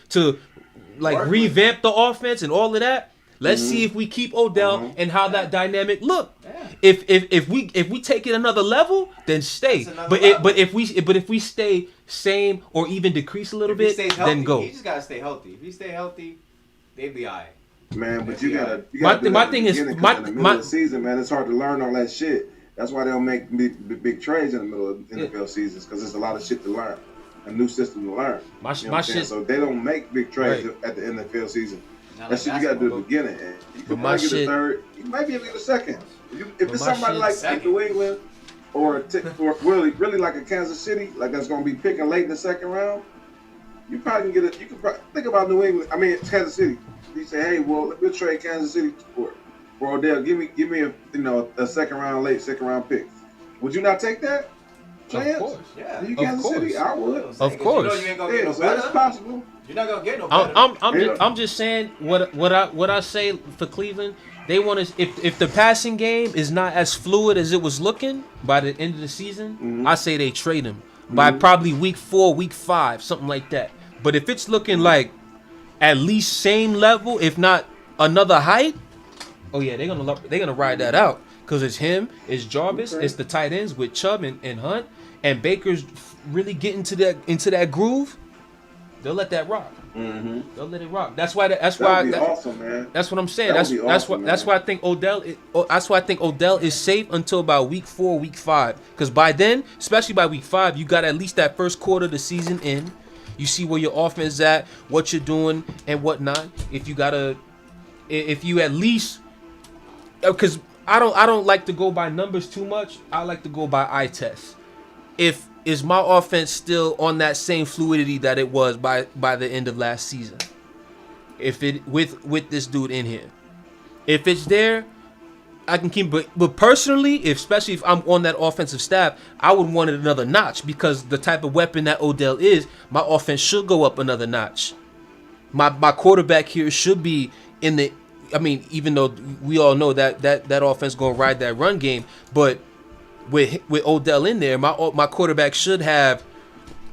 like revamp the offense and all of that. Let's see if we keep Odell and how that dynamic look. Yeah. If we take it another level, then stay. But if we stay same or even decrease a little bit, then go. He just gotta stay healthy. If he stay healthy, they'd be alright. Man, but you gotta my thing is in the middle of the season, man, it's hard to learn all that shit. That's why they don't make big trades in the middle of NFL seasons, because there's a lot of shit to learn, a new system to learn. So they don't make big trades at the NFL season. That's shit you gotta do at the beginning. And you can probably get a third. You might be able to get a second. If it's somebody like New England or really like a Kansas City, like that's gonna be picking late in the second round, you probably can get it. You can think about New England. I mean, it's Kansas City. You say, hey, well, we'll trade Kansas City for Odell. Give me a second round pick. Would you not take that? Of course, yeah. You Kansas City, I would. Of course, you know you ain't gonna get no so better. that's possible. You're not gonna get no better. I'm just saying what I say for Cleveland. They want to, if the passing game is not as fluid as it was looking by the end of the season, I say they trade him by probably week 4, week 5, something like that. But if it's looking like at least same level, if not another height, oh yeah, they're gonna ride that out, because it's him, it's Jarvis, it's the tight ends with Chubb and Hunt, and Baker's really getting into that groove. They'll let that rock. They'll let it rock. That's why. Awesome, man. That's what I'm saying. That's why I think Odell. That's why I think Odell is safe until about week 4, week 5. Because by then, especially by week 5, you got at least that first quarter of the season in. You see where your offense is at, what you're doing, and whatnot. If you at least, because I don't like to go by numbers too much. I like to go by eye test. Is my offense still on that same fluidity that it was by the end of last season? If it with this dude in here, if it's there, I can keep. But personally, especially if I'm on that offensive staff, I would want it another notch, because the type of weapon that Odell is, my offense should go up another notch. My quarterback here should be in the. I mean, even though we all know that offense gonna ride that run game, but with Odell in there, my quarterback should have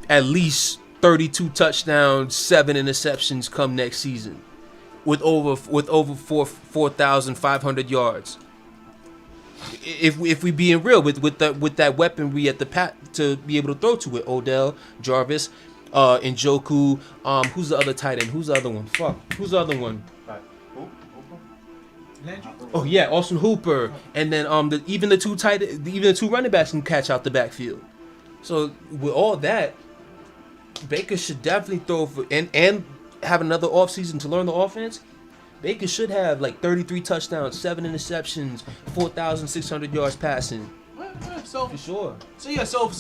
at least 32 touchdowns, 7 interceptions come next season, with over 4,500 yards. If we being real with that weaponry at the pat to be able to throw to it, Odell, Jarvis, Njoku, who's the other tight end? Who's the other one? Who's the other one? Oh yeah, Austin Hooper, and then even the two running backs can catch out the backfield. So with all that, Baker should definitely throw for and have another offseason to learn the offense. Baker should have like 33 touchdowns, 7 interceptions, 4,600 yards passing. So for sure. So yeah, so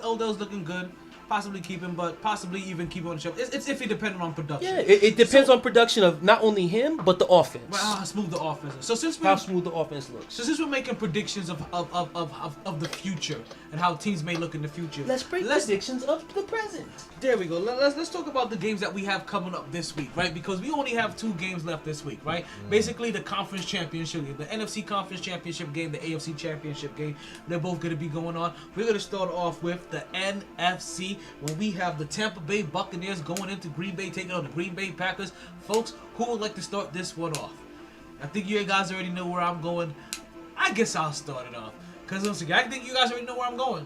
Odell's looking good. Possibly keep him, but possibly even keep him on the show. It's iffy depending on production. Yeah, it depends on production of not only him but the offense. Well, how smooth the offense is. How smooth the offense looks. So since we're making predictions of the future and how teams may look in the future, let's break predictions of the present. There we go. Let's talk about the games that we have coming up this week, right? Because we only have 2 games left this week, right? Basically, the conference championship game, the NFC conference championship game, the AFC championship game. They're both going to be going on. We're going to start off with the NFC, when we have the Tampa Bay Buccaneers going into Green Bay, taking on the Green Bay Packers. Folks, who would like to start this one off? I think you guys already know where I'm going. I guess I'll start it off, because I think you guys already know where I'm going.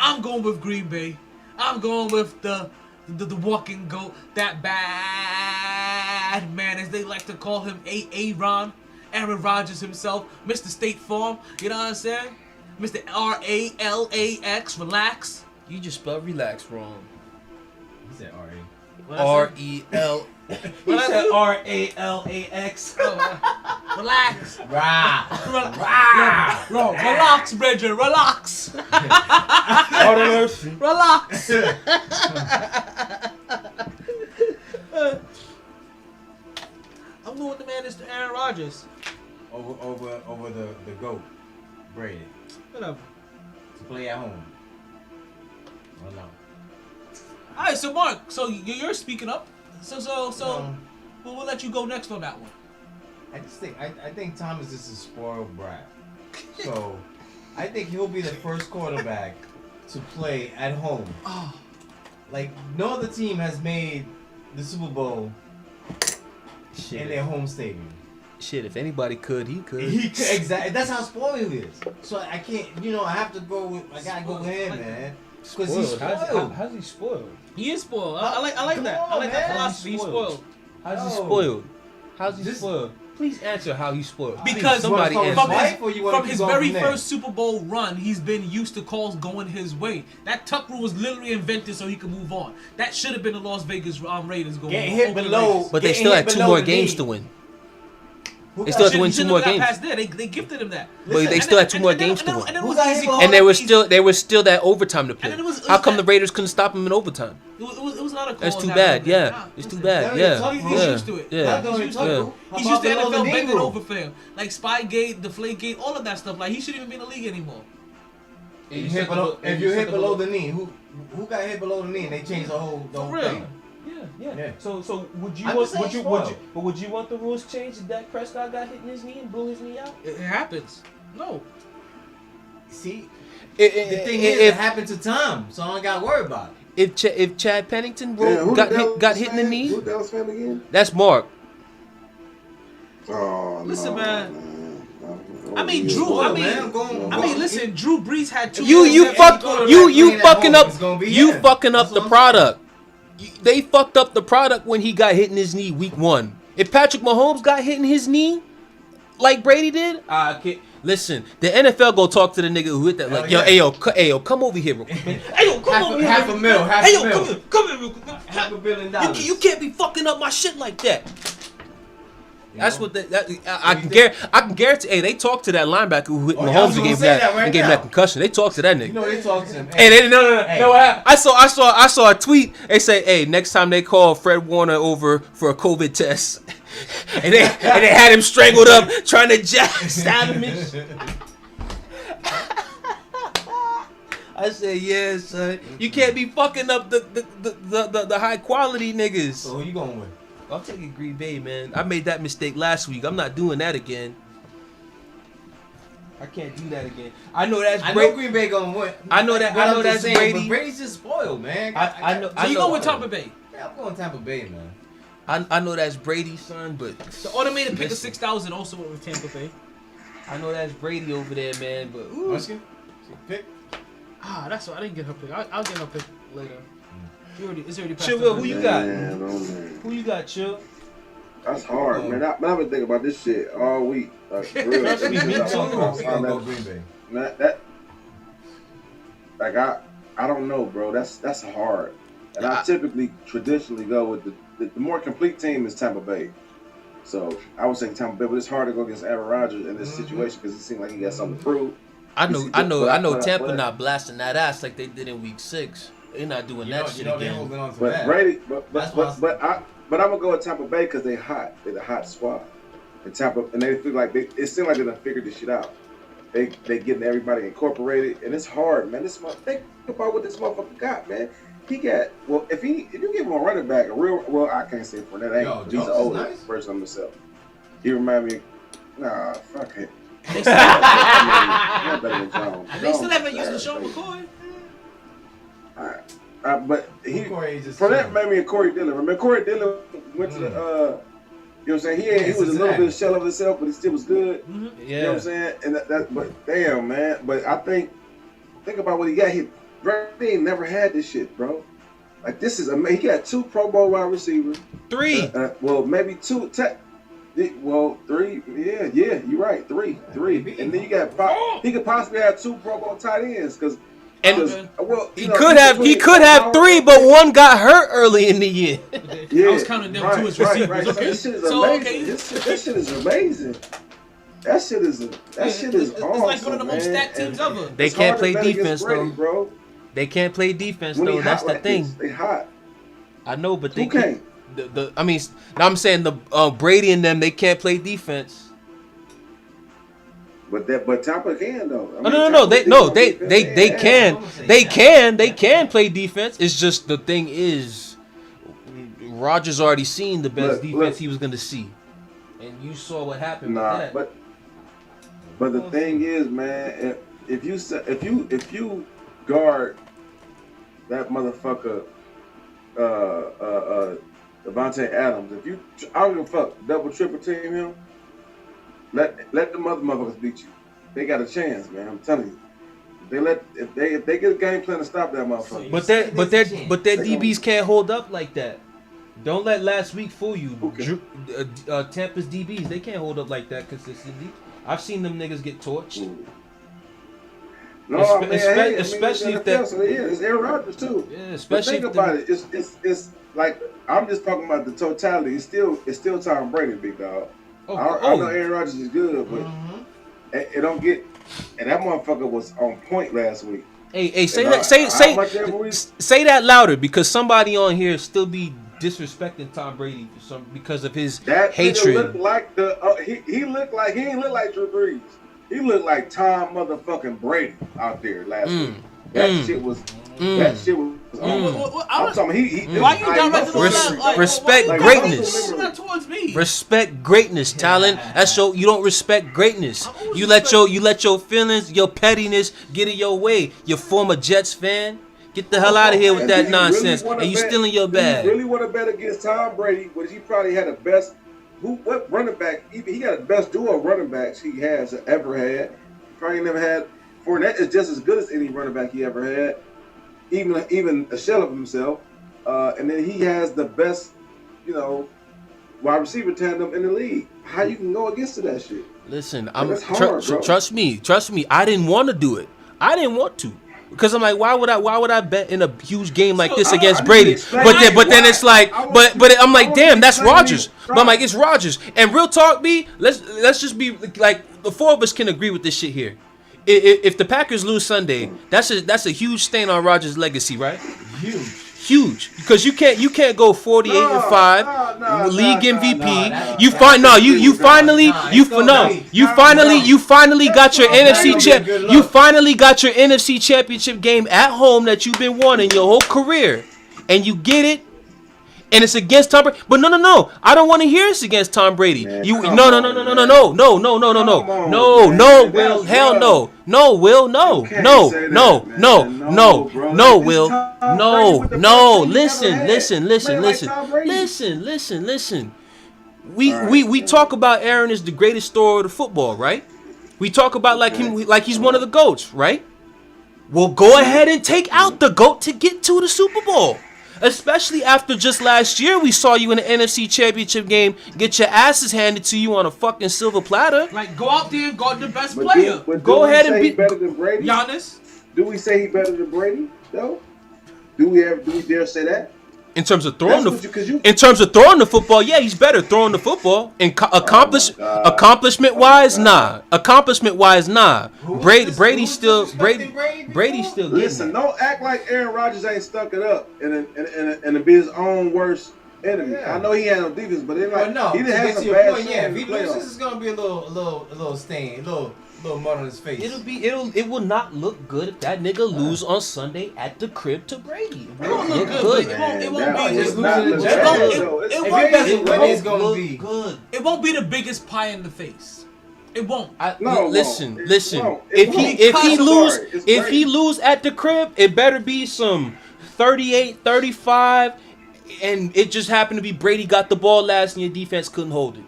I'm going with Green Bay. I'm going with the walking goat, that bad man, as they like to call him, Aaron Rodgers himself, Mr. State Farm. You know what I'm saying? Mr. RALAX, relax. You just spelled relax wrong. He said R.A. R-E-L. He said R-A-L-A-X. Relax. Rah. Relax, Bridget. Relax. Relax. I'm going with the man is Aaron Rodgers. Over the GOAT, Brady. Whatever. To play at home. Oh no. All right, so Mark, so you're speaking up. So we'll let you go next on that one. I think Thomas is a spoiled brat. So I think he'll be the first quarterback to play at home. Oh. Like no other team has made the Super Bowl in their home stadium. Shit, if anybody could, he could. Exactly. That's how spoiled he is. So I can't. I have to go with. I gotta go with him, man. Because he's spoiled. How's he spoiled? He is spoiled. I like that. I like that philosophy. He's spoiled. How's he spoiled? How's he spoiled? Please answer how he's spoiled. Because somebody from his very first Super Bowl run, he's been used to calls going his way. That tuck rule was literally invented so he could move on. That should have been the Las Vegas Raiders going. Getting hit below, but they still had 2 more games to win. They still had to win 2 more games. Past there. They gifted him that. But they still had 2 more games to win. And it was easy. And there was still that overtime to play. How come the Raiders couldn't stop him in overtime? It was not a call. That's too bad. Yeah, it's too bad. Yeah, he's used to it. Yeah, he's used to NFL bending over for him, like Spygate, Deflategate, all of that stuff. Like he shouldn't even be in the league anymore. If you hit below the knee, who got hit below the knee? And they changed the whole thing. Yeah. So would you want the rules changed if Dak Prescott got hit in his knee and blew his knee out? It happens. No. See, the thing is, it happened to Tom, so I don't got to worry about it. If Chad Pennington got hit in the knee, who Dallas fan again? That's Mark. Oh, listen, no, man. I mean, Drew. Listen. Drew Brees had 2. You fucking up the product. They fucked up the product when he got hit in his knee week 1. If Patrick Mahomes got hit in his knee, like Brady did, listen. The NFL go talk to the nigga who hit that. Like, yo, come over here, real quick. Hey, yo, come over here. Half a mil. Come here, real quick. $500 million. You can't be fucking up my shit like that. That's what I can guarantee. Hey, they talked to that linebacker who hit Mahomes and gave him that concussion. They talked to that nigga. They talked to him. Hey, no. I saw a tweet. They say, hey, next time they call Fred Warner over for a COVID test, and they had him strangled up trying to stab him. I said, yeah, son. You can't be fucking up the high quality niggas. So who you going with? I'm taking Green Bay, man. I made that mistake last week. I'm not doing that again. I can't do that again. I know that's Brady. I know Green Bay gonna win. I know that's Brady. But Brady's just spoiled, man. I know. So you going with Tampa Bay? Yeah, I'm going Tampa Bay, man. I know that's Brady, son, but the automated pick of 6,000 also went with Tampa Bay. I know that's Brady over there, man. But pick. That's what I didn't get her pick. I'll get her pick later. It's already passed. Chill, Will, who you got? Man. Who you got, Chill? That's hard, man. I've been thinking about this shit all week. Like, for real. Trust me, me too. Go Green Bay. I don't know, bro. That's hard. And I typically, traditionally go with the more complete team is Tampa Bay. So I would say Tampa Bay, but it's hard to go against Aaron Rodgers in this situation because it seems like he got something to prove. I know. Tampa not blasting that ass like they did in Week 6. They're not doing that shit again. But Brady, but I'm gonna go with Tampa Bay because they hot. They're the hot squad. And Tampa, and they feel like it seems like they done figured this shit out. They getting everybody incorporated, and it's hard, man. Think about what this motherfucker got, man. He got if you give him a running back, I can't say for that. He's an older version of himself. He remind me, fuck him. They still haven't used LaShawn McCoy. But for that made me a Corey Dillon. Remember Corey Dillon went to the you know what I'm saying? He was a little bit of shell of himself, but he still was good. Mm-hmm. Yeah. You know what I'm saying? And but damn, man. But I think about what he got. He ain't never had this shit, bro. Like this is amazing. He got 2 Pro Bowl wide receivers. 3. Well, maybe 2. 3. Yeah, you're right. 3. And then you got he could possibly have 2 Pro Bowl tight ends because And well, he could have 3, but one got hurt early in the year. I was counting them two as receivers. Right. Okay, This shit is so amazing. okay, This shit is amazing. That shit is awesome. it's like one of the most stacked teams ever. They can't play defense though, bro. They can't play defense When though. he That's hot the like thing. this, they hot. I know, but they Who can't? I mean, I'm saying the Brady and them, they can't play defense. But Tampa can though. They can play defense. It's just the thing is, Rodgers already seen the best defense he was gonna see, and you saw what happened with that. But the thing is, man, if you guard that motherfucker, Devontae Adams, I don't give a fuck, double triple team him. Let the motherfuckers beat you. They got a chance, man. I'm telling you. If they get a game plan to stop that motherfucker. But their DBs can't hold up like that. Don't let last week fool you. Tampa's DBs, they can't hold up like that consistently. I've seen them niggas get torched. No, especially if that. It's Aaron Rodgers too. Yeah, especially. But think about it. It's like I'm just talking about the totality. It's still Tom Brady, big dog. I know Aaron Rodgers is good, but it don't get. And that motherfucker was on point last week. Hey, say that louder, because somebody on here still be disrespecting Tom Brady because of his hatred. Looked like he looked like he ain't look like Drew Brees. He looked like Tom motherfucking Brady out there last week. That shit was. That shit was. I'm talking. Why you directing respect greatness? Towards me. Respect greatness, talent. That's you don't respect greatness. You let your feelings, your pettiness get in your way. You former Jets fan. Get the hell out of here with that nonsense. And you still in your bag. You really want to bet against Tom Brady, but he probably had the best. What running back? He got the best duo of running backs he has ever had. Probably never had. Fournette is just as good as any running back he ever had, even a shell of himself. And then he has the best, wide receiver tandem in the league. How you can go against that shit? Listen, trust me. I didn't want to do it. I didn't want to. Because I'm like, why would I bet in a huge game like this against Brady? But then it's like, but I'm like, damn, that's Rodgers. But I'm like, it's Rodgers. And real talk, let's just be like, the four of us can agree with this shit here. If the Packers lose Sunday, that's a huge stain on Rodgers' legacy, right? Huge. Because you can't go 48-5, league MVP. You finally got your NFC You finally got your NFC Championship game at home that you've been wanting your whole career, and you get it. And it's against Tom Brady. But no. I don't want to hear it's against Tom Brady. Man, No, Will. Hell no. No, Will. No, Will. No. Listen. We talk about Aaron as the greatest story of the football, right? We talk about like he's one of the GOATs, right? Well, go ahead and take out the GOAT to get to the Super Bowl. Especially after just last year, we saw you in the NFC Championship game get your asses handed to you on a fucking silver platter. Like, go out there and guard the best player. Go ahead and beat better than Brady. Giannis. Do we say he better than Brady though? Do we dare say that? In terms of throwing the football, yeah, he's better throwing the football. And accomplishment wise, nah. Brady's still getting Listen, don't act like Aaron Rodgers ain't stuck it up and be his own worst enemy. Yeah. I know he had no defense, but he didn't have some bad shit. Yeah, if he loses, it's gonna be a little stain, a little mud on his face. It will not look good if that nigga lose on Sunday at the crib to Brady. It won't look good. It won't be the biggest pie in the face. It won't. Listen. If he lose at the crib, it better be some 38-35, and it just happened to be Brady got the ball last and your defense couldn't hold it.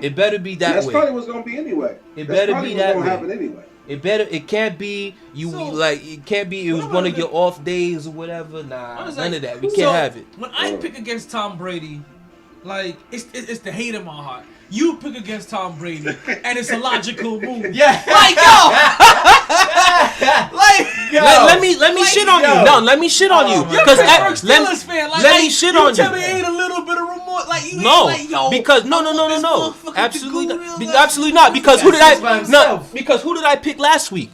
It better be that way. That's probably what's gonna be anyway. It better be that way. Happen anyway. It can't be it was one of your off days or whatever. Nah, none of that. We can't have it. When I pick against Tom Brady, like it's the hate in my heart. You pick against Tom Brady, and it's a logical move. Yeah. Like, yo! Let me shit on you. No, let me shit on you. Because let me shit on you. Tell me ain't a little bit of remorse. Like you no, ain't like, yo, because no. Absolutely not. Because who did I pick last week?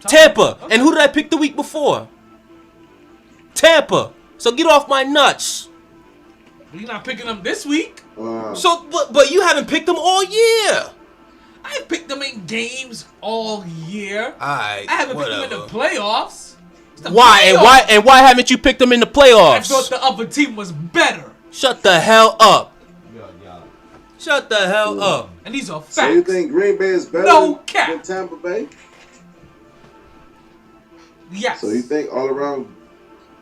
Tampa. Okay. And who did I pick the week before? Tampa. So get off my nuts. You're not picking them this week. So, but you haven't picked them all year. I picked them in games all year. I haven't picked them in the playoffs. Why? And why haven't you picked them in the playoffs? I thought the other team was better. Shut the hell up. Shut the hell up. And these are facts. So you think Green Bay is better than Tampa Bay? Yes. So you think all around?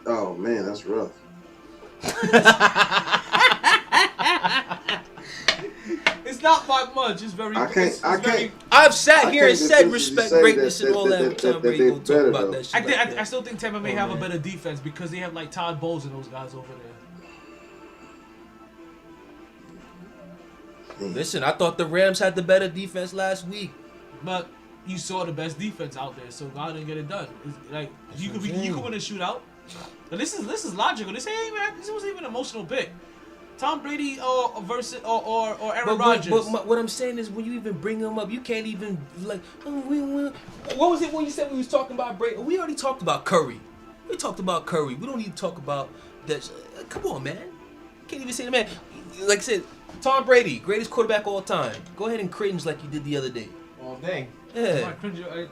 Oh man, that's rough. It's not by much. It's very. I've sat here and said respect greatness and all that. Tom Brady will talk about that shit. I still think Tampa may have a better defense because they have like Todd Bowles and those guys over there. Listen, I thought the Rams had the better defense last week, but you saw the best defense out there, so God didn't get it done. It's like you could win a shootout. But this is logical. This wasn't even an emotional pick. Tom Brady or Aaron Rodgers. But what I'm saying is when you even bring him up, you can't even like. What was it when you said we was talking about Brady? We already talked about Curry. We talked about Curry. We don't need to talk about that. Come on, man. Can't even say the man. Like I said, Tom Brady, greatest quarterback of all time. Go ahead and cringe like you did the other day. All day. Yeah. I'm not cringing right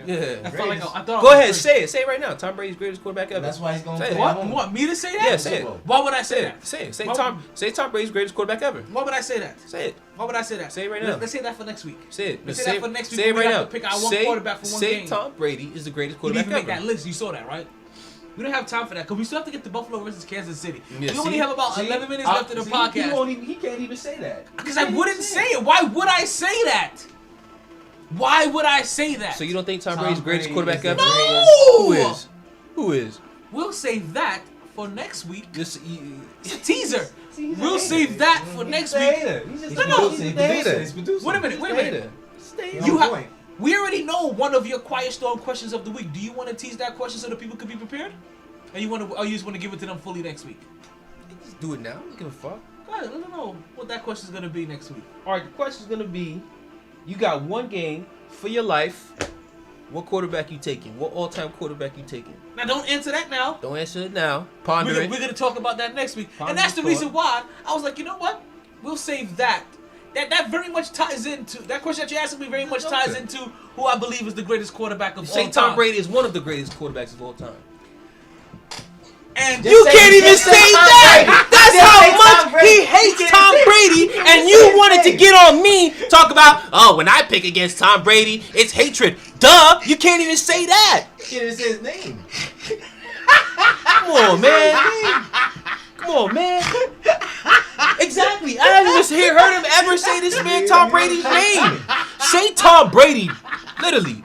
now. Yeah. I felt like I thought. Go ahead, say it. Say it right now. Tom Brady's greatest quarterback ever. That's why he's going to say it. What? You want me to say that? Yeah, say it. Why would I say that? Say it. Say Tom Brady's greatest quarterback ever. Why would I say that? Say it. Why would I say that? Say it right now. Let's say that for next week. Say it. Let's say that for next week. Say it right now. Pick our one quarterback for one game. Say Tom Brady is the greatest quarterback ever. You didn't even make that list. You saw that, right? We don't have time for that because we still have to get to Buffalo versus Kansas City. Yeah, we only have about 11 minutes left in the podcast. He can't even say that. Because I wouldn't say it. Why would I say that? Why would I say that? So you don't think Tom Brady's greatest quarterback ever? No! Who is? We'll save that for next week. It's a teaser. We'll save that for next week. No. Wait a minute. We already know one of your quiet storm questions of the week. Do you want to tease that question so that people could be prepared? Or you just want to give it to them fully next week? Just do it now. Don't give a fuck. Go ahead, let them know what that question's gonna be next week. Alright, the question's gonna be, you got one game for your life. What quarterback you taking? What all-time quarterback you taking? Now don't answer that now. Don't answer it now. Ponder it. We're gonna talk about that next week. Ponder and that's the thought. reason why I was like, you know what? We'll save that. That very much ties into that question that you asked me. Very much ties into who I believe is the greatest quarterback of all time. Say Tom Brady is one of the greatest quarterbacks of all time. And you can't even say that. That's how much he hates Tom Brady, and you wanted to get on me talk about when I pick against Tom Brady, it's hatred. Duh, you can't even say that. You can't even say his name. Come on, man. Come on, man. Exactly. I haven't even heard him ever say this man Tom Brady's name. Say Tom Brady, literally.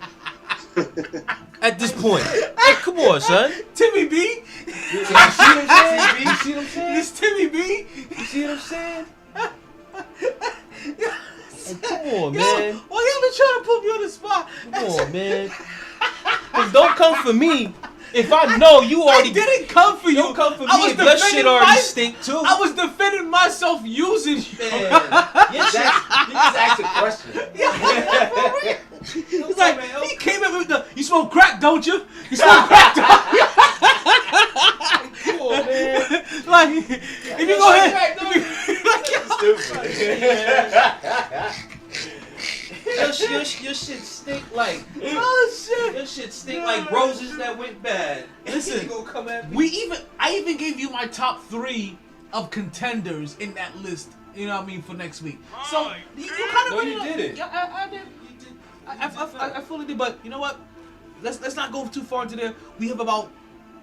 At this point, hey, come on, son. Timmy B. You see what I'm saying? This Timmy B. You see what I'm saying? Hey, come on, man. Why y'all been trying to put me on the spot? Come on, man. Don't come for me. If I know you already didn't come for you. Don't come for me if your shit already stink too. I was defending myself using you. You just asked a question. He's like, he came in with the, you smoke crack, don't you? You smoke crack, don't you? Come on, man. Like, if you go ahead. Your shit stink like. Oh shit. Your shit stink like roses that went bad. Listen, you gonna come at me? I even gave you my top 3 of contenders in that list. You know what I mean, for next week. So you kind of you did it. Yeah, I did. You did. I fully did. But you know what? Let's not go too far into there. We have about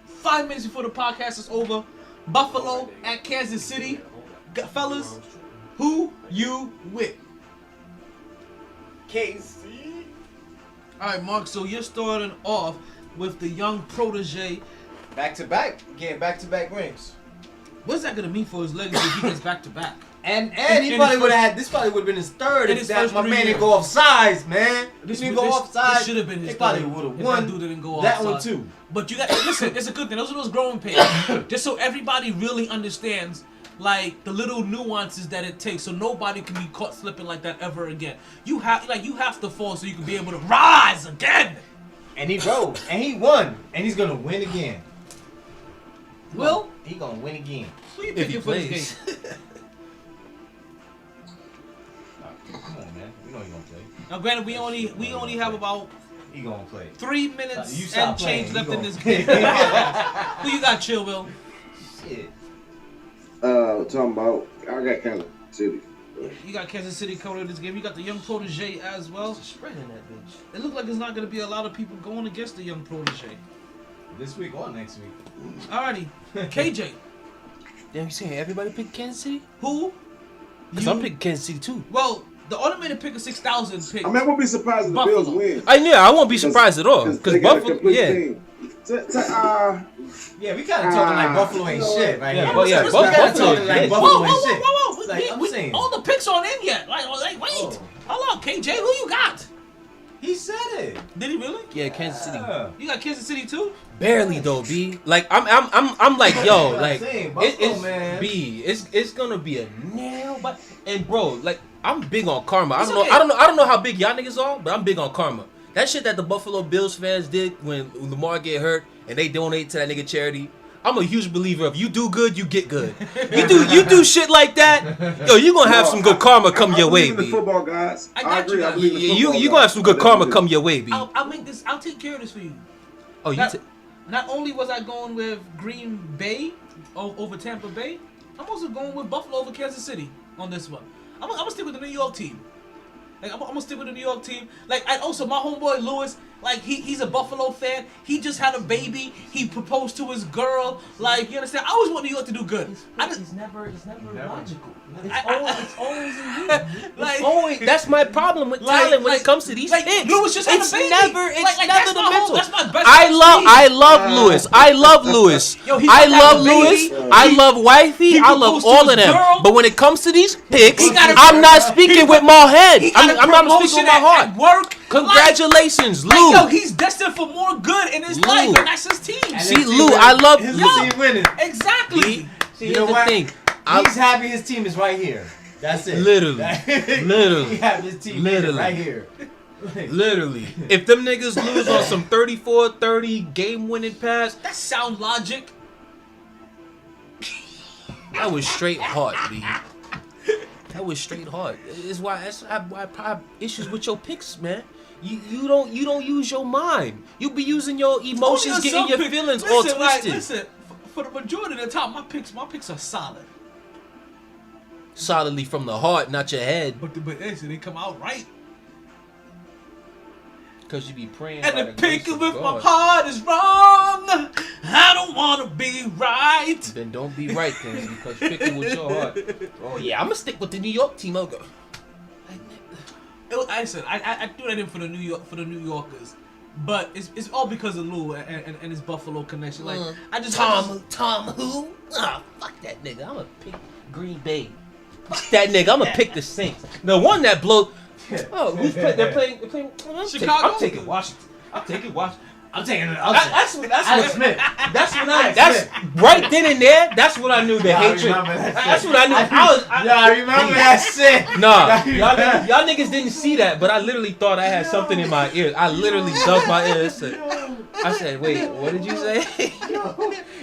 5 minutes before the podcast is over. Buffalo at Kansas City, fellas. Who you with? KC. All right, Mark. So you're starting off with the young protege. Back to back, getting back-to-back rings. What's that gonna mean for his legacy if he gets back to back? And he probably would have had. This probably would have been his third if that my man didn't go off sides, man. This didn't go off sides. This should have been his They probably third would have if won. that dude didn't go off That one sides. too. But you got listen. It's a good thing. Those are those growing pains, just so everybody really understands like the little nuances that it takes, so nobody can be caught slipping like that ever again. You have to fall so you can be able to rise again. And he rose, and he won, and he's gonna win again. Will he gonna win again? Who you picking for this game? Come on, man. You know he gonna play. Now, granted, we only have about he gonna play 3 minutes you and stop change playing, left he in this gonna- game. Who you got, Chill Will? Shit. Talking about I got Kansas City. You got Kansas City coming in this game. You got the young protege as well. Spreading that bitch. It looks like there's not going to be a lot of people going against the young protege. This week or next week. Alrighty, KJ. Damn, you saying everybody pick Kansas City? Who? Because I'm picking Kansas City too. Well, the automated pick of 6,000 pick. I mean, I won't be surprised if the Buffalo. Bills win. I won't be surprised at all. Because they got a Buffalo, complete yeah. team. Yeah, we kind of talking like Buffalo ain't shit right Yeah, here. but yeah, We Buffalo kinda talking ain't like shit. Buffalo Whoa, ain't whoa, shit. whoa, whoa, whoa. Like, I'm saying. All the picks aren't in yet. Like wait. Oh. Hold on, KJ. Who you got? He said it. Did he really? Yeah, Kansas City. You got Kansas City too? Barely though, B. Like I'm like, yo, I'm like saying, Buffalo, it's man. B. It's gonna be a nail, but and bro, like I'm big on karma. I It's don't okay. know. I don't know how big y'all niggas are, but I'm big on karma. That shit that the Buffalo Bills fans did when Lamar get hurt and they donate to that nigga charity. I'm a huge believer of you do good, you get good. You do shit like that, yo, you gonna have some good karma come your way, I believe in B. the football guys. I got agree. you I guys. believe in You football gonna have some good guys. karma come your way, B. I'll make this. I'll take care of this for you. Oh, you Not, not only was I going with Green Bay over Tampa Bay, I'm also going with Buffalo over Kansas City on this one. I'm gonna stick with the New York team. Like I'm gonna stick with the New York team. Like and also my homeboy Lewis, like he's a Buffalo fan. He just had a baby. He proposed to his girl. Like you understand? I always want New York to do good. It's never logical. It's always in you. Like- always. That's my problem with Like- talent when like- it comes to these like, picks. Lewis just had a It's baby. never. Like, It's that's never my the mental. that's my best I friend, love Steve. Lewis. I love Lewis. Yo, he I about to have love a Lewis. baby. I love Wifey. he I love proposed to all his of them. girl. But when it comes to these picks, He got a- I'm not speaking with my head. He got a I'm not promotion speaking with my heart. at work. Congratulations, Like, Lou. yo, he's destined for more good in his Lou. life, and that's his team. And See, his team Lou, winning. I love his Lou. team winning. Exactly. Here's know the what? thing. He's happy his team is right here. That's it. Literally. He have his team Literally. right here. Literally. If them niggas lose on some 34-30 game-winning pass, That sound logic. that was straight heart, B. That was straight heart. It's why I have issues with your picks, man. You don't use your mind. You be using your emotions, Only getting on your some picks. feelings all Listen, like, twisted. listen, for the majority of the time, my picks are solid. Solidly from the heart, not your head. But listen, they come out right. Because you be praying. And by the grace picking of with my God. heart is wrong. I don't wanna be right. Then don't be right then, because picking with your heart. Oh yeah, I'm gonna stick with the New York team. I'll go. I said I threw that in for the New Yorkers, but it's all because of Lou and his Buffalo connection. Like I just Tom who? Ah, fuck that nigga. I'm gonna pick Green Bay. Fuck that nigga. I'm gonna pick the Saints. The one that blows. Oh, who's playing? They're playing. Chicago? I'm taking Washington. I'm taking Washington. I'm taking it. That's when Alex right then and there. That's when I knew the Yeah, I hatred. remember that That's shit. when I knew. I remember that shit. Nah, y'all niggas didn't see that, but I literally thought I had something in my ear. I literally ducked my ear. I said, wait, what did you say?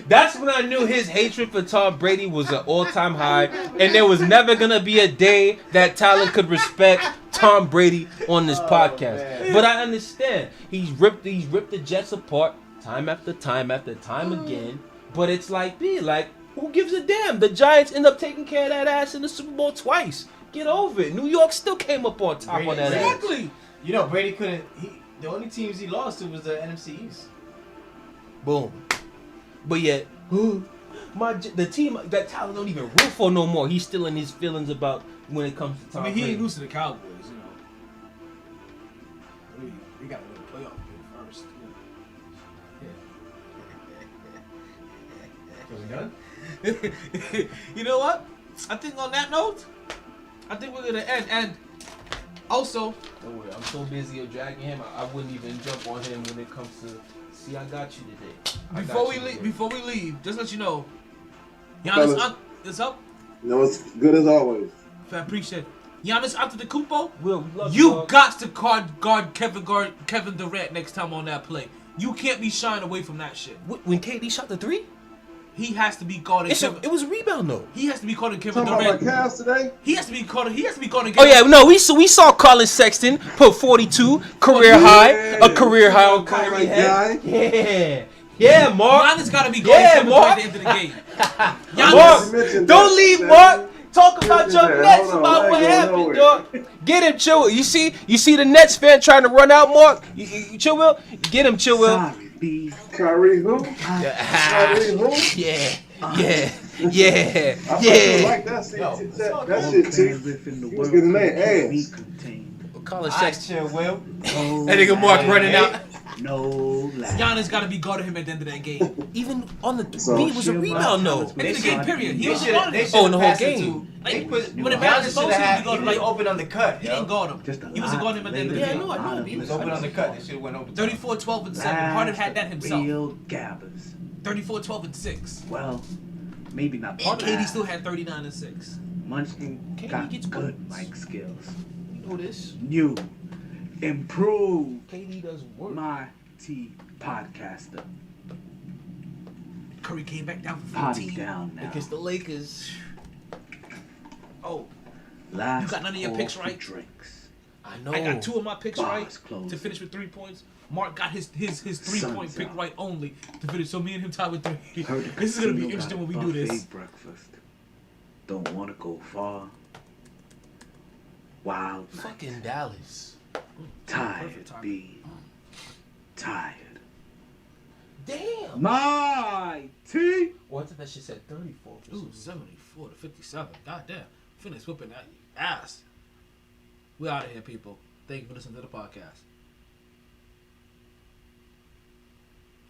That's when I knew his hatred for Tom Brady was an all-time high, and there was never gonna be a day that Tyler could respect Tom Brady on this podcast. Man. But I understand. He's ripped the Jets apart time after time after time again. But it's like, who gives a damn? The Giants end up taking care of that ass in the Super Bowl twice. Get over it. New York still came up on top on that ass. exactly. You know, Brady couldn't. The only teams he lost to was the NFC East. Boom. But yet, the team that Tyler don't even root for no more. He's still in his feelings about when it comes to Tom I mean, he Brady. ain't lose to the Cowboys, you know. We got to win the playoff game first. we done? You know what? I think on that note, I think we're gonna end. And also, don't worry, I'm so busy of dragging him, I wouldn't even jump on him when it comes to. See, I got you today. Before we leave, just let you know, Giannis, it's up. No, it's good as always. I appreciate it. Giannis Antetokounmpo, Will, we love you dog. got to guard Kevin Durant next time on that play. You can't be shying away from that shit. When KD shot the three, he has to be guarding. It was a rebound though. He has to be guarding Kevin Talking Durant. about my Cavs today. He has to be guarding. Oh yeah, no, we saw Colin Sexton put 42 career high on Kyrie head. Yeah, Mark. Giannis gotta be guarding Kevin Durant at the end of the game. Mark, don't leave, Mark. Talk about your Nets, about what happened, dog. Get him, Chill. You see the Nets fan trying to run out, Mark. You Chill Will. Get him, Chill Will. Kyrie who? Kyrie who? Yeah. I like that shit, T. He was getting their ass. Colin Sexton. Will. That nigga Mark running out. No lie. Giannis gotta be guarding him at the end of that game. Even on the beat, it was a rebound, though. At the end of the game, period. He was in guarding him. the whole game. When the Giannis should have had, he was open on the cut. He didn't guard him. He wasn't guarding him at the end of the game. I know. He was open on the cut. That shit went open. 34, 12, and 7. Harden had that himself. Real gabbers. 34, 12, and 6. Well, maybe not And part of KD that. still had 39 and 6. Munchkin got good mic skills. You know this? New, improved. KD does work. MyT Podcaster. Curry came back down for Party 14 down now. Against the Lakers. Oh, Last you got none of your picks call for right? Drinks. I know. I got 2 of my picks Bars right closed. to finish with 3 points. Mark got his 3-point Sun's pick out. right only to finish. So me and him tied with 3. Heard the This is gonna be casino interesting got when we do this. buffet breakfast. Don't want to go far. Wild. Fucking Dallas. Tired, B. Tired. Damn. MyT. Oh, I thought that shit said 34. Ooh, 74 to 57. Goddamn. Finish whipping that ass. We out of here, people. Thank you for listening to the podcast.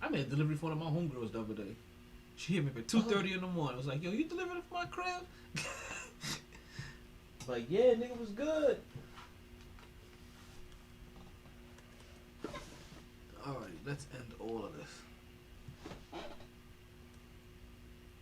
I made a delivery for one of my homegirls the other day. She hit me at 2:30 in the morning. I was like, yo, you delivering for my crib? Like, yeah, nigga was good. Alright, let's end all of this.